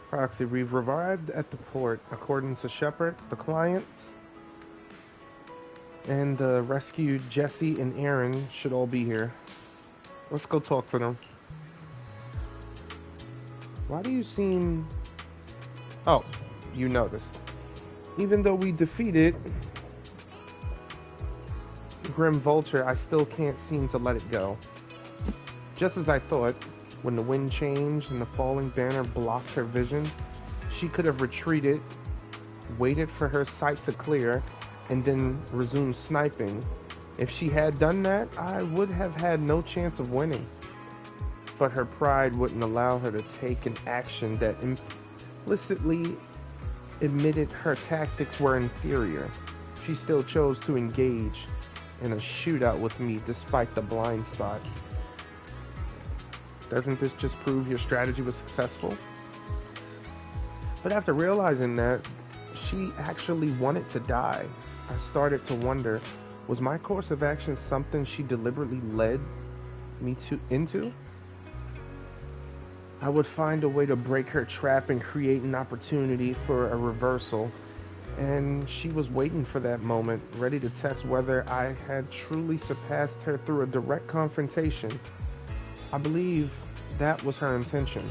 S1: Proxy, we've arrived at the port. According to Shepard, the client, and the rescued Jesse and Aaron should all be here. Let's go talk to them. Why do you seem... Oh, you noticed. Even though we defeated Grim Vulture, I still can't seem to let it go. Just as I thought, when the wind changed and the falling banner blocked her vision, she could have retreated, waited for her sight to clear, and then resumed sniping. If she had done that, I would have had no chance of winning. But her pride wouldn't allow her to take an action that implicitly admitted her tactics were inferior. She still chose to engage in a shootout with me despite the blind spot. Doesn't this just prove your strategy was successful? But after realizing that she actually wanted to die, I started to wonder, was my course of action something she deliberately led me into? I would find a way to break her trap and create an opportunity for a reversal, and she was waiting for that moment, ready to test whether I had truly surpassed her through a direct confrontation. I believe that was her intention.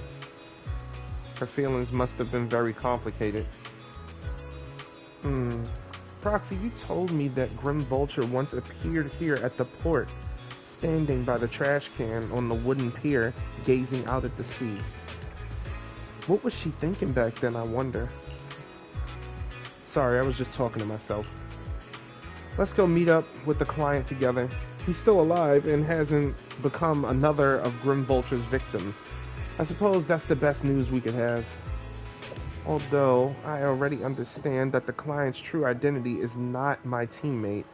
S1: Her feelings must have been very complicated. Proxy, you told me that Grim Vulture once appeared here at the port, standing by the trash can on the wooden pier, gazing out at the sea. What was she thinking back then, I wonder? Sorry, I was just talking to myself. Let's go meet up with the client together. He's still alive and hasn't become another of Grim Vulture's victims. I suppose that's the best news we could have. Although I already understand that the client's true identity is not my teammate,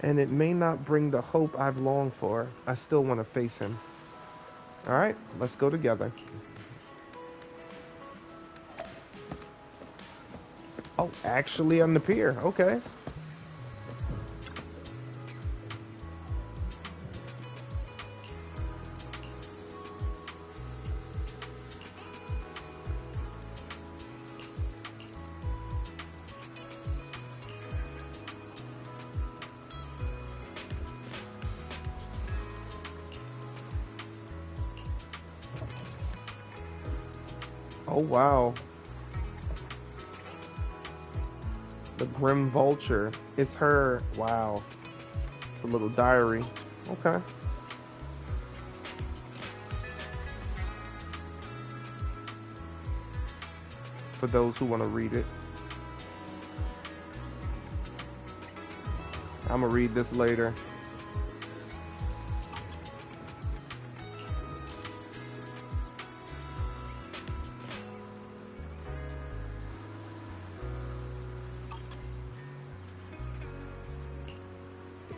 S1: and it may not bring the hope I've longed for, I still want to face him. Alright, let's go together. Oh, actually on the pier, okay. Oh, wow. The Grim Vulture. It's her. Wow. It's a little diary. Okay. For those who want to read it. I'm going to read this later.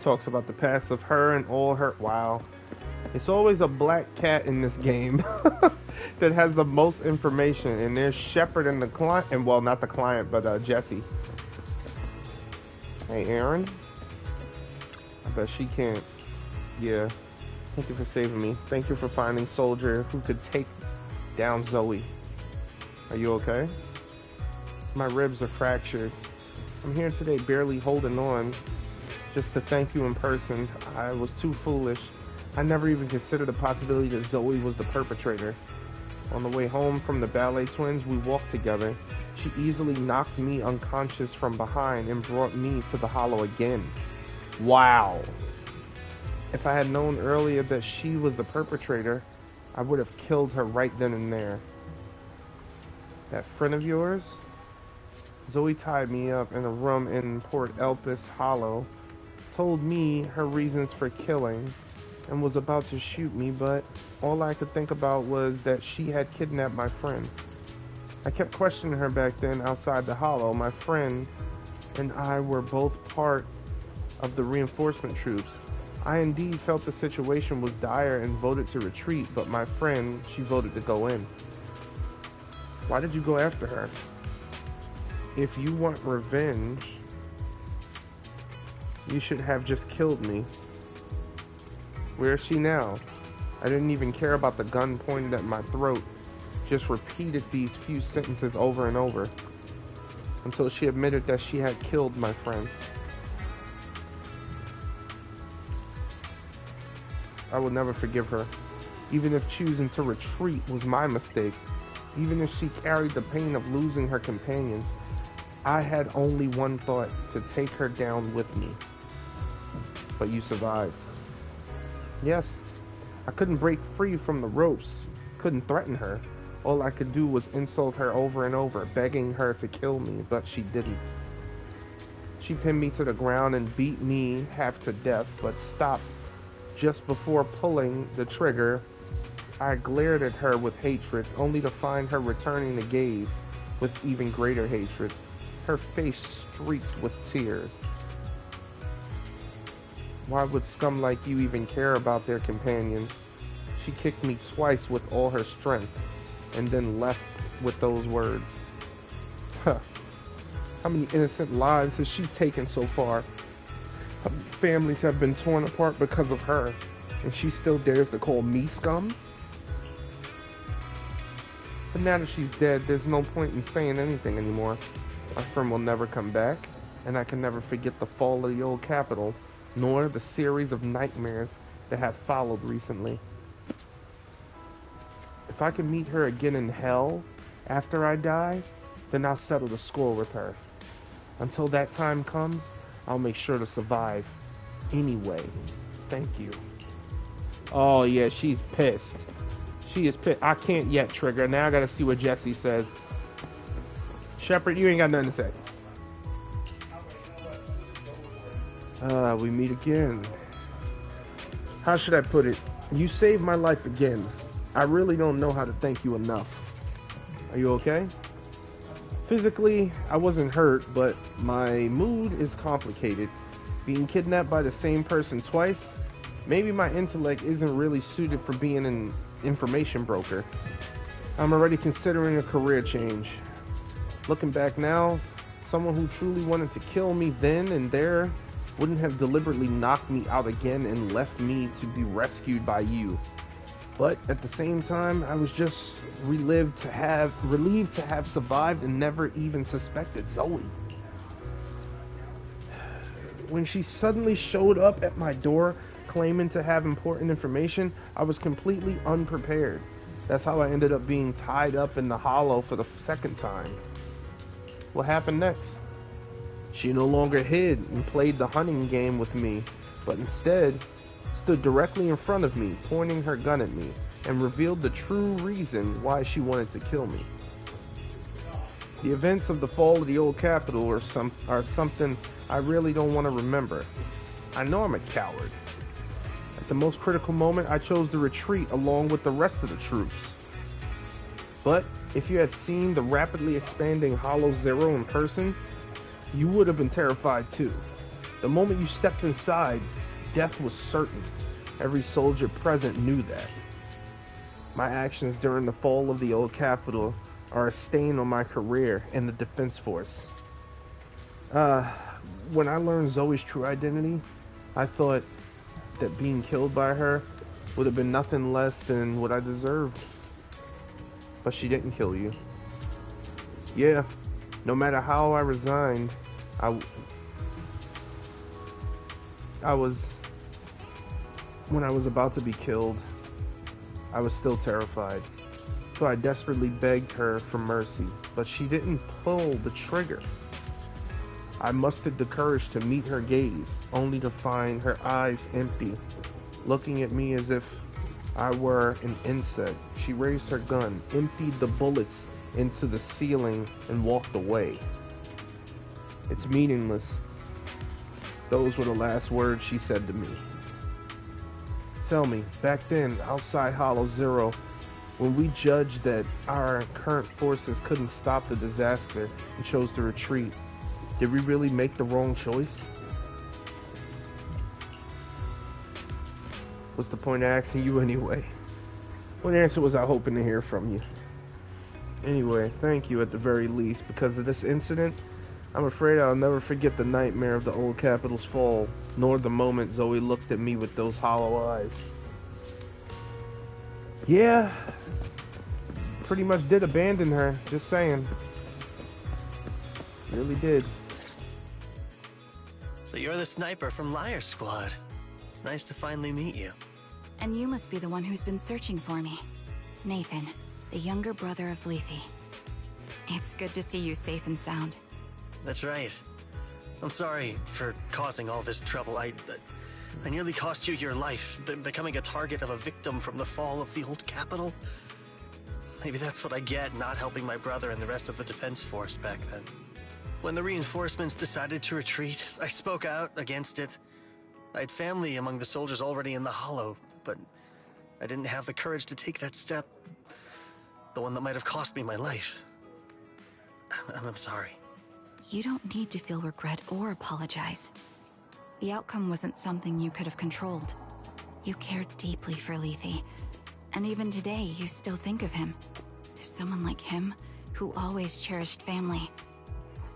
S1: Talks about the past of her and all her. Wow. It's always a black cat in this game that has the most information. And there's Shepard and the client. And well, not the client, but Jesse. Hey, Aaron. I bet she can't. Yeah. Thank you for saving me. Thank you for finding Soldier who could take down Zoe. Are you okay? My ribs are fractured. I'm here today barely holding on. Just to thank you in person. I was too foolish. I never even considered the possibility that Zoe was the perpetrator. On the way home from the Ballet Twins, we walked together. She easily knocked me unconscious from behind and brought me to the hollow again. Wow. If I had known earlier that she was the perpetrator, I would have killed her right then and there. That friend of yours? Zoe tied me up in a room in Port Elpis Hollow, told me her reasons for killing, and was about to shoot me, but all I could think about was that she had kidnapped my friend. I kept questioning her back then outside the hollow. My friend and I were both part of the reinforcement troops. I indeed felt the situation was dire and voted to retreat, but my friend, she voted to go in. Why did you go after her? If you want revenge, you should have just killed me. Where is she now? I didn't even care about the gun pointed at my throat. Just repeated these few sentences over and over until she admitted that she had killed my friend. I will never forgive her. Even if choosing to retreat was my mistake. Even if she carried the pain of losing her companions. I had only one thought, to take her down with me. but you survived. Yes, I couldn't break free from the ropes, couldn't threaten her. All I could do was insult her over and over, begging her to kill me, but she didn't. She pinned me to the ground and beat me half to death, but stopped just before pulling the trigger. I glared at her with hatred, only to find her returning the gaze with even greater hatred, her face streaked with tears. Why would scum like you even care about their companions? She kicked me twice with all her strength, and then left with those words. Huh. How many innocent lives has she taken so far? How many families have been torn apart because of her, and she still dares to call me scum? But now that she's dead, there's no point in saying anything anymore. My friend will never come back, and I can never forget the fall of the old Capitol, nor the series of nightmares that have followed recently. If I can meet her again in hell after I die, then I'll settle the score with her. Until that time comes, I'll make sure to survive. Anyway, thank you. Oh yeah, she's pissed. She is pissed. I can't yet trigger. Now I gotta see what Jesse says. Shepard, you ain't got nothing to say. We meet again. How should I put it? You saved my life again. I really don't know how to thank you enough. Are you okay? Physically, I wasn't hurt, but my mood is complicated. Being kidnapped by the same person twice, maybe my intellect isn't really suited for being an information broker. I'm already considering a career change. Looking back now, someone who truly wanted to kill me then and there wouldn't have deliberately knocked me out again and left me to be rescued by you. But at the same time, I was just relieved to have survived and never even suspected Zoe. When she suddenly showed up at my door claiming to have important information, I was completely unprepared. That's how I ended up being tied up in the hollow for the second time. What happened next? She no longer hid and played the hunting game with me, but instead stood directly in front of me, pointing her gun at me, and revealed the true reason why she wanted to kill me. The events of the fall of the old Capitol are something I really don't want to remember. I know I'm a coward. At the most critical moment, I chose to retreat along with the rest of the troops. But if you had seen the rapidly expanding Hollow Zero in person, you would have been terrified too. The moment you stepped inside, death was certain. Every soldier present knew that. My actions during the fall of the old Capitol are a stain on my career in the Defense Force. When I learned Zoe's true identity, I thought that being killed by her would have been nothing less than what I deserved. But she didn't kill you. Yeah, no matter how I resigned, when I was about to be killed, I was still terrified. So I desperately begged her for mercy, but she didn't pull the trigger. I mustered the courage to meet her gaze, only to find her eyes empty, looking at me as if I were an insect. She raised her gun, emptied the bullets into the ceiling, and walked away. It's meaningless. Those were the last words she said to me. Tell me, back then, outside Hollow Zero, when we judged that our current forces couldn't stop the disaster and chose to retreat, did we really make the wrong choice? What's the point of asking you anyway? What answer was I hoping to hear from you? Anyway, thank you at the very least. Because of this incident, I'm afraid I'll never forget the nightmare of the old Capitol's fall, nor the moment Zoe looked at me with those hollow eyes. Yeah, pretty much did abandon her, just saying. Really did.
S13: So you're the sniper from Liar Squad. It's nice to finally meet you.
S5: And you must be the one who's been searching for me. Nathan, the younger brother of Lethe. It's good to see you safe and sound.
S13: That's right. I'm sorry for causing all this trouble. I nearly cost you your life, becoming a target of a victim from the fall of the old capital. Maybe that's what I get not helping my brother and the rest of the defense force back then. When the reinforcements decided to retreat, I spoke out against it. I had family among the soldiers already in the Hollow, but I didn't have the courage to take that step. The one that might have cost me my life. I'm sorry.
S5: You don't need to feel regret or apologize. The outcome wasn't something you could have controlled. You cared deeply for Lethe, and even today you still think of him. To someone like him, who always cherished family,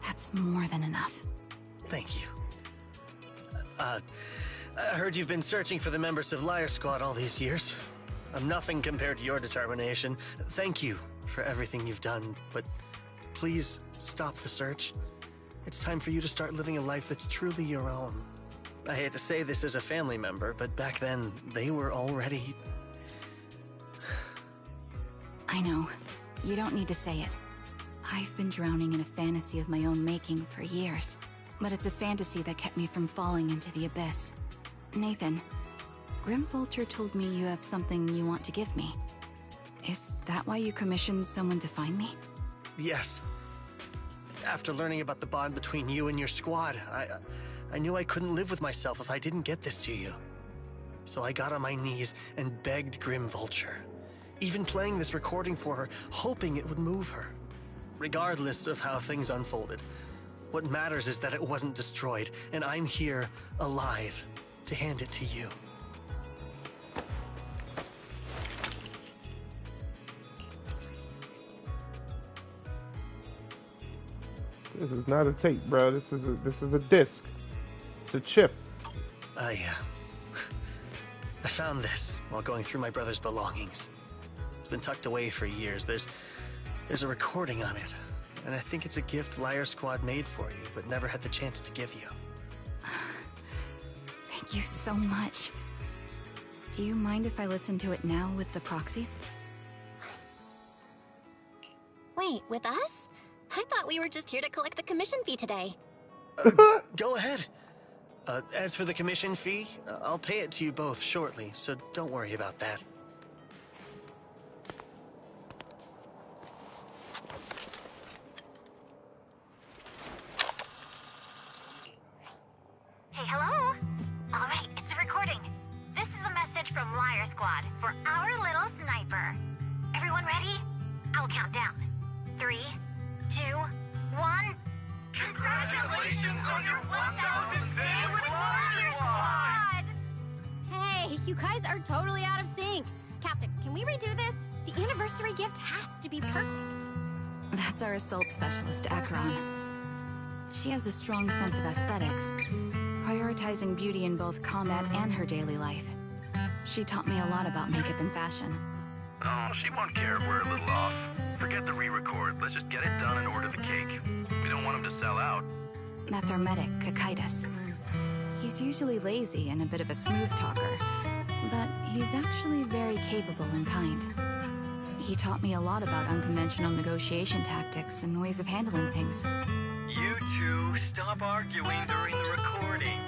S5: that's more than enough.
S13: Thank you. I heard you've been searching for the members of Liar Squad all these years. I'm nothing compared to your determination. Thank you for everything you've done, but please stop the search. It's time for you to start living a life that's truly your own. I hate to say this as a family member, but back then, they were already...
S5: I know. You don't need to say it. I've been drowning in a fantasy of my own making for years, but it's a fantasy that kept me from falling into the abyss. Nathan, Grim Vulture told me you have something you want to give me. Is that why you commissioned someone to find me?
S13: Yes. After learning about the bond between you and your squad, I knew I couldn't live with myself if I didn't get this to you. So I got on my knees and begged Grim Vulture, even playing this recording for her, hoping it would move her. Regardless of how things unfolded, what matters is that it wasn't destroyed, and I'm here, alive, to hand it to you.
S1: This is not a tape, bro. This is a disc. It's a chip.
S13: I found this while going through my brother's belongings. It's been tucked away for years. There's a recording on it, and I think it's a gift Liar Squad made for you, but never had the chance to give you.
S5: Thank you so much. Do you mind if I listen to it now with the proxies?
S3: Wait, with us? I thought we were just here to collect the commission fee today.
S13: Go ahead. As for the commission fee, I'll pay it to you both shortly, so don't worry about that.
S14: Hey, hello? All right, it's a recording. This is a message from Liar Squad for our little sniper. Everyone ready? I'll count down. 3, 2, 1. Congratulations on your 1000th day with Liar Squad!
S15: Hey, you guys are totally out of sync. Captain, can we redo this? The anniversary gift has to be perfect.
S5: That's our assault specialist, Acheron. She has a strong sense of aesthetics, prioritizing beauty in both combat and her daily life. She taught me a lot about makeup and fashion.
S16: Oh, she won't care if we're a little off. Forget the re-record. Let's just get it done and order the cake. We don't want him to sell out.
S5: That's our medic, Kakaitis. He's usually lazy and a bit of a smooth talker, but he's actually very capable and kind. He taught me a lot about unconventional negotiation tactics and ways of handling things.
S17: You two, stop arguing during the recording.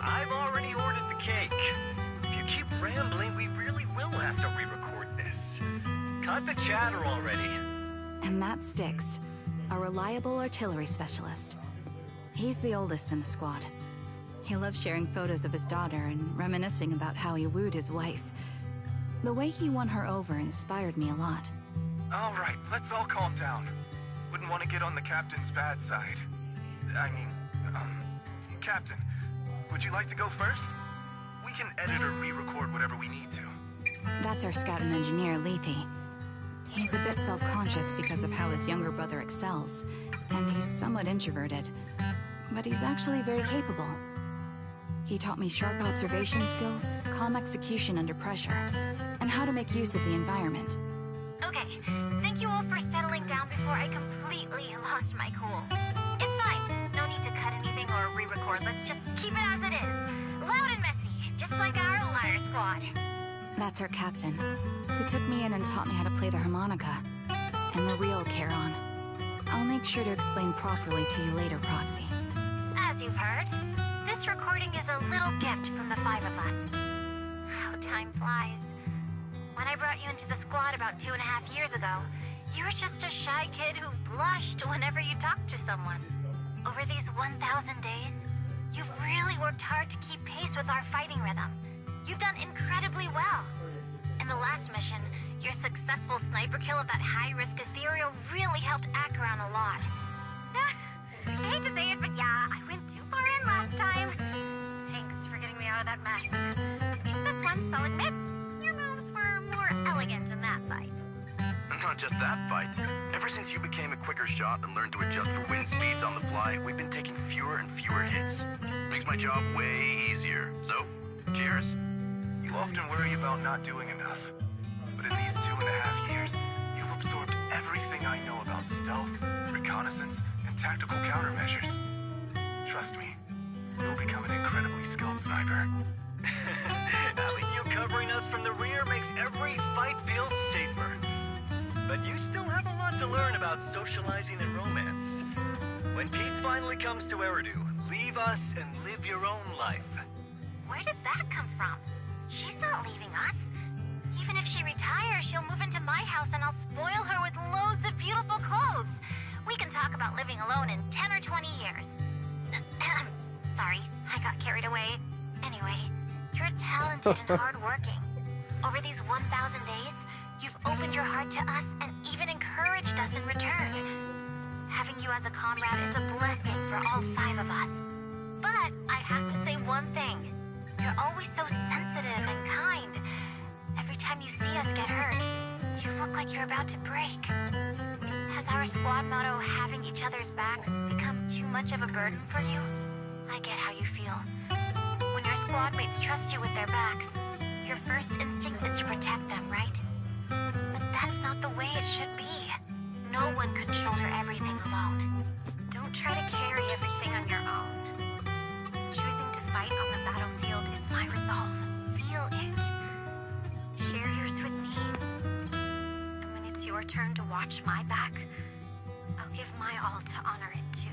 S17: I've already ordered the cake. If you keep rambling, we really will have to re-record this. Cut the chatter already.
S5: And that's Styx, a reliable artillery specialist. He's the oldest in the squad. He loves sharing photos of his daughter and reminiscing about how he wooed his wife. The way he won her over inspired me a lot.
S18: All right, let's all calm down. Wouldn't want to get on the captain's bad side. I mean, Captain, would you like to go first? We can edit or re-record whatever we need to.
S5: That's our scout and engineer, Lethe. He's a bit self-conscious because of how his younger brother excels, and he's somewhat introverted, but he's actually very capable. He taught me sharp observation skills, calm execution under pressure, and how to make use of the environment.
S14: Okay, thank you all for settling down before I completely lost my cool. It's fine. No need to cut anything or re-record. Let's just keep it as it is. Loud and messy, just like our Liar Squad.
S5: That's our captain, who took me in and taught me how to play the harmonica, and the real Charon. I'll make sure to explain properly to you later, Proxy.
S14: As you've heard, this
S3: This recording is a little gift from the 5 of us. How time flies. When I brought you into the squad about 2.5 years ago, you were just a shy kid who blushed whenever you talked to someone. Over these 1,000 days, you've really worked hard to keep pace with our fighting rhythm. You've done incredibly well. In the last mission, your successful sniper kill of that high-risk ethereal really helped Acheron a lot. I hate to say it, but yeah, I went too far in last time. Thanks for getting me out of that mess. This once, I'll admit, your moves were more elegant in that fight.
S16: Not just that fight. Ever since you became a quicker shot and learned to adjust for wind speeds on the fly, we've been taking fewer and fewer hits. Makes my job way easier. So, cheers.
S18: You often worry about not doing enough. But in these 2.5 years, you've absorbed everything I know about stealth, reconnaissance, and tactical countermeasures. Trust me, you'll become an incredibly skilled sniper.
S17: Having you covering us from the rear makes every fight feel safer. But you still have a lot to learn about socializing and romance. When peace finally comes to Eridu, leave us and live your own life.
S3: Where did that come from? She's not leaving us. Even if she retires, she'll move into my house and I'll spoil her with loads of beautiful clothes. We can talk about living alone in 10 or 20 years. Sorry, I got carried away. Anyway, you're talented and hardworking. Over these 1,000 days, you've opened your heart to us and even encouraged us in return. Having you as a comrade is a blessing for all 5 of us. But I have to say one thing. You're always so sensitive and kind. Every time you see us get hurt, you look like you're about to break. Has our squad motto, having each other's backs, become too much of a burden for you? I get how you feel. When your squad mates trust you with their backs, your first instinct is to protect them, right? But that's not the way it should be. No one can shoulder everything alone. Don't try to carry everything on your own. Choosing to fight on the battlefield is my resolve. Feel it. Share yours with me. And when it's your turn to watch my back, I'll give my all to honor it too.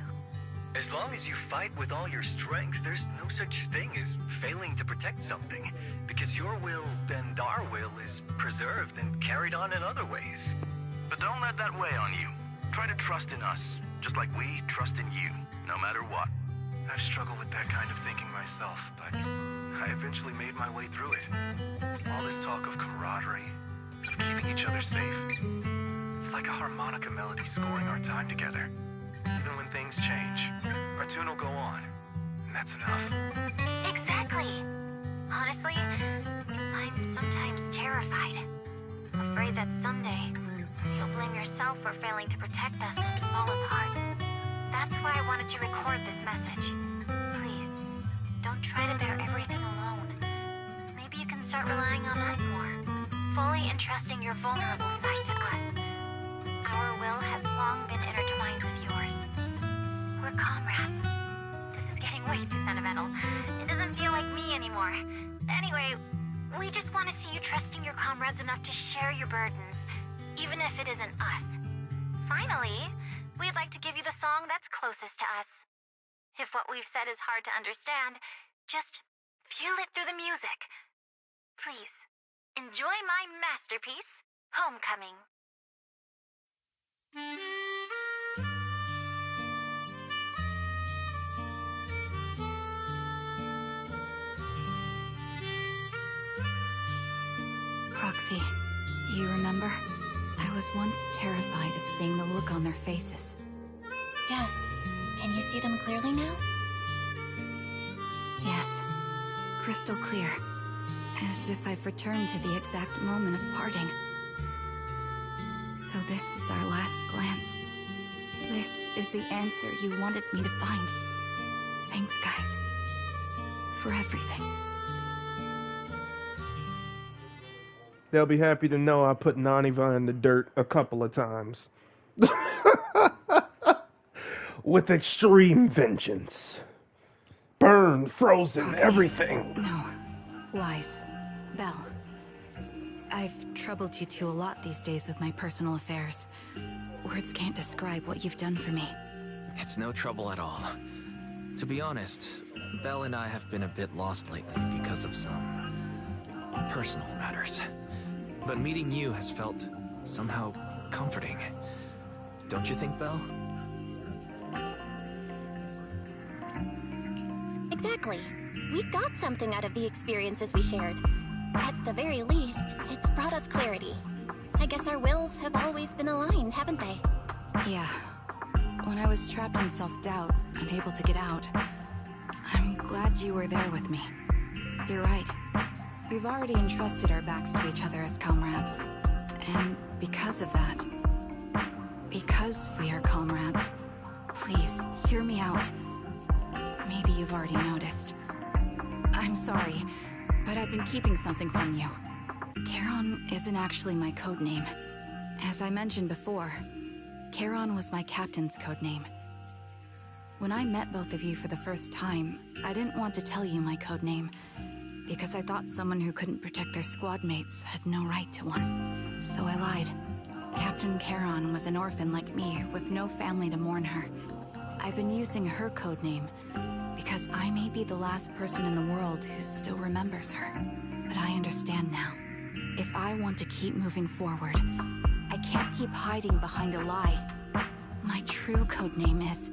S17: As long as you fight with all your strength, there's no such thing as failing to protect something, because your will and our will is preserved and carried on in other ways.
S16: But don't let that weigh on you. Try to trust in us, just like we trust in you, no matter what.
S18: I've struggled with that kind of thinking myself, but I eventually made my way through it. All this talk of camaraderie, of keeping each other safe, it's like a harmonica melody scoring our time together. Even when things change, our tune will go on, and that's enough.
S3: Exactly. Honestly, I'm sometimes terrified. Afraid that someday, you'll blame yourself for failing to protect us and fall apart. That's why I wanted to record this message. Please, don't try to bear everything alone. Maybe you can start relying on us more, fully entrusting your vulnerable side to us. Our will has long been intertwined with yours. We're comrades. This is getting way too sentimental. It doesn't feel like me anymore. Anyway, we just want to see you trusting your comrades enough to share your burdens, even if it isn't us. Finally, we'd like to give you the song that's closest to us. If what we've said is hard to understand, just feel it through the music. Please, enjoy my masterpiece, Homecoming.
S5: Proxy, do you remember? I was once terrified of seeing the look on their faces.
S3: Yes. Can you see them clearly now?
S5: Yes. Crystal clear. As if I've returned to the exact moment of parting. So this is our last glance. This is the answer you wanted me to find. Thanks, guys. For everything.
S1: They'll be happy to know I put Naniva in the dirt a couple of times. With extreme vengeance. Burned, frozen,
S5: Proxies.
S1: Everything.
S5: No. Lies. Belle. I've troubled you two a lot these days with my personal affairs. Words can't describe what you've done for me.
S4: It's no trouble at all. To be honest, Belle and I have been a bit lost lately because of some personal matters. But meeting you has felt somehow comforting. Don't you think, Belle?
S3: Exactly. We got something out of the experiences we shared. At the very least, it's brought us clarity. I guess our wills have always been aligned, haven't they?
S5: Yeah. When I was trapped in self-doubt, unable to get out, I'm glad you were there with me. You're right. We've already entrusted our backs to each other as comrades. And because of that, because we are comrades, please, hear me out. Maybe you've already noticed. I'm sorry, but I've been keeping something from you. Charon isn't actually my codename. As I mentioned before, Charon was my captain's codename. When I met both of you for the first time, I didn't want to tell you my codename, because I thought someone who couldn't protect their squad mates had no right to one. So I lied. Captain Charon was an orphan like me, with no family to mourn her. I've been using her codename because I may be the last person in the world who still remembers her. But I understand now. If I want to keep moving forward, I can't keep hiding behind a lie. My true codename is...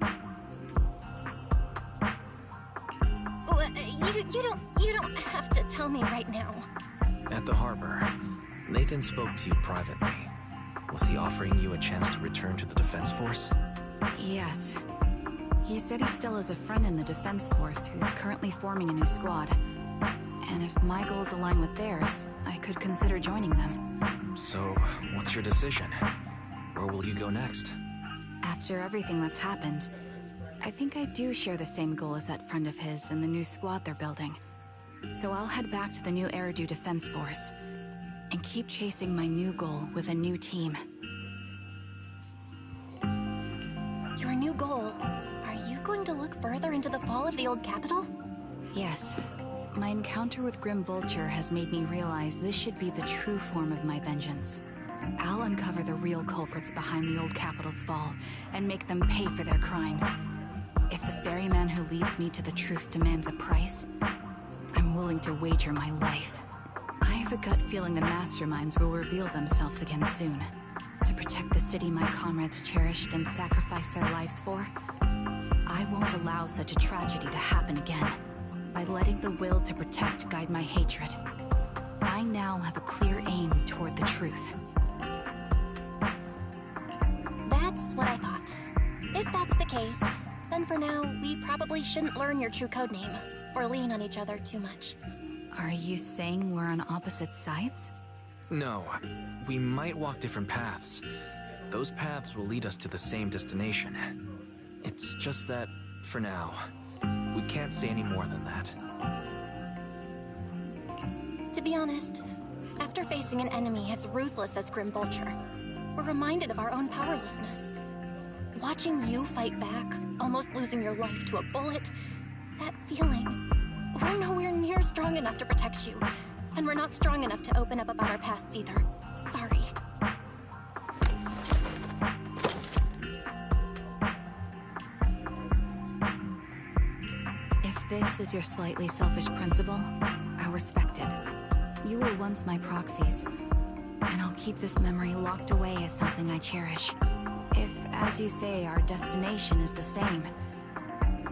S3: You don't have to tell me right now.
S4: At the harbor, Nathan spoke to you privately. Was he offering you a chance to return to the Defense Force?
S5: Yes. He said he still has a friend in the Defense Force who's currently forming a new squad. And if my goals align with theirs, I could consider joining them.
S4: So, what's your decision? Where will you go next?
S5: After everything that's happened, I think I do share the same goal as that friend of his and the new squad they're building. So I'll head back to the new Eridu Defense Force and keep chasing my new goal with a new team.
S3: Your new goal? Are you going to look further into the fall of the old capital?
S5: Yes. My encounter with Grim Vulture has made me realize this should be the true form of my vengeance. I'll uncover the real culprits behind the old capital's fall and make them pay for their crimes. If the ferryman who leads me to the truth demands a price, I'm willing to wager my life. I have a gut feeling the masterminds will reveal themselves again soon. To protect the city my comrades cherished and sacrificed their lives for, I won't allow such a tragedy to happen again. By letting the will to protect guide my hatred, I now have a clear aim toward the truth.
S3: That's what I thought. If that's the case, then for now, we probably shouldn't learn your true codename, or lean on each other too much.
S5: Are you saying we're on opposite sides?
S4: No, we might walk different paths. Those paths will lead us to the same destination. It's just that, for now, we can't say any more than that.
S3: To be honest, after facing an enemy as ruthless as Grim Vulture, we're reminded of our own powerlessness. Watching you fight back, almost losing your life to a bullet, that feeling, we're nowhere near strong enough to protect you, and we're not strong enough to open up about our pasts either. Sorry.
S5: If this is your slightly selfish principle, I'll respect it. You were once my proxies, and I'll keep this memory locked away as something I cherish. If, as you say, our destination is the same,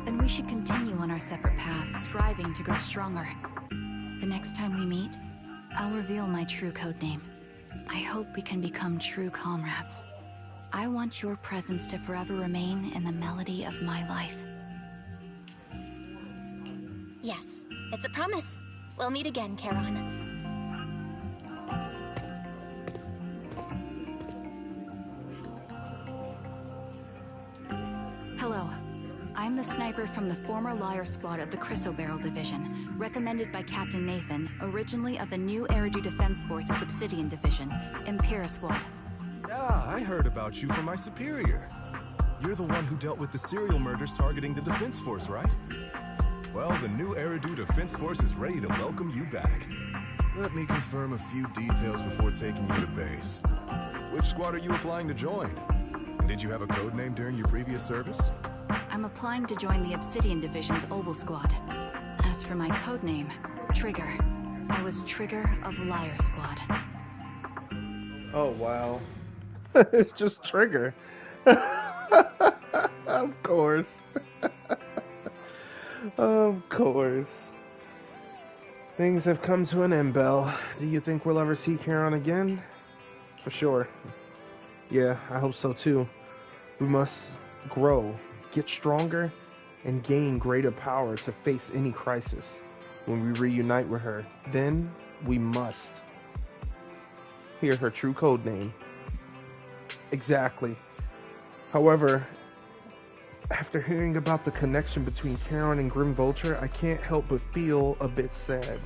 S5: then we should continue on our separate paths, striving to grow stronger. The next time we meet, I'll reveal my true codename. I hope we can become true comrades. I want your presence to forever remain in the melody of my life.
S3: Yes, it's a promise. We'll meet again, Charon.
S5: Hello. I'm the sniper from the former Liar Squad of the Chrysoberyl Division, recommended by Captain Nathan, originally of the new Eridu Defense Force's Obsidian Division, Impera Squad.
S19: Yeah, I heard about you from my superior. You're the one who dealt with the serial murders targeting the Defense Force, right? Well, the new Eridu Defense Force is ready to welcome you back. Let me confirm a few details before taking you to base. Which squad are you applying to join? And did you have a code name during your previous service?
S5: I'm applying to join the Obsidian Division's Oval Squad. As for my codename, Trigger, I was Trigger of Liar Squad.
S1: Oh, wow. It's just Trigger. Of course. Of course. Things have come to an end, Belle. Do you think we'll ever see Charon again? For sure. Yeah, I hope so too. We must grow, get stronger, and gain greater power to face any crisis. When we reunite with her, then we must hear her true code name. Exactly. However, after hearing about the connection between Charon and Grim Vulture, I can't help but feel a bit sad.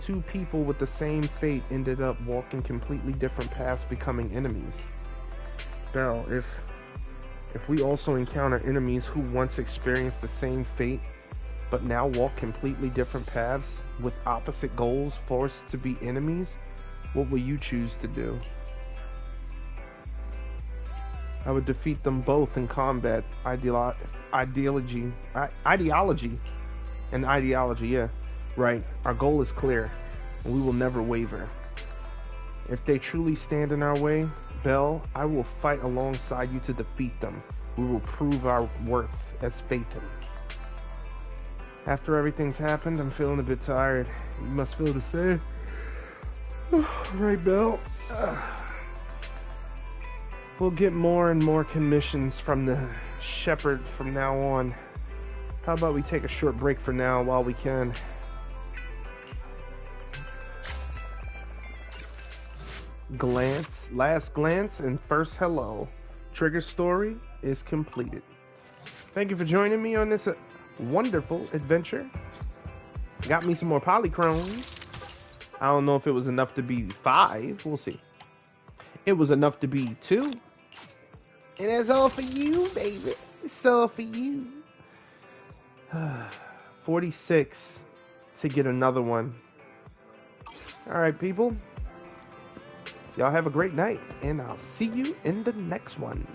S1: Two people with the same fate ended up walking completely different paths, becoming enemies. Belle, if we also encounter enemies who once experienced the same fate, but now walk completely different paths with opposite goals, forced to be enemies, what will you choose to do? I would defeat them both in combat, ideology, yeah. Right, our goal is clear, and we will never waver. If they truly stand in our way, Belle, I will fight alongside you to defeat them. We will prove our worth as Phaeton. After everything's happened, I'm feeling a bit tired. You must feel the same. Right, Belle? We'll get more and more commissions from the Shepherd from now on. How about we take a short break for now while we can? Last glance, and first hello. Trigger's story is completed. Thank you for joining me on this wonderful adventure. Got me some more polychromes. I don't know if it was enough to be 5. We'll see. It was enough to be 2. And that's all for you, baby. It's all for you. 46 to get another one. Alright, people. Y'all have a great night, and I'll see you in the next one.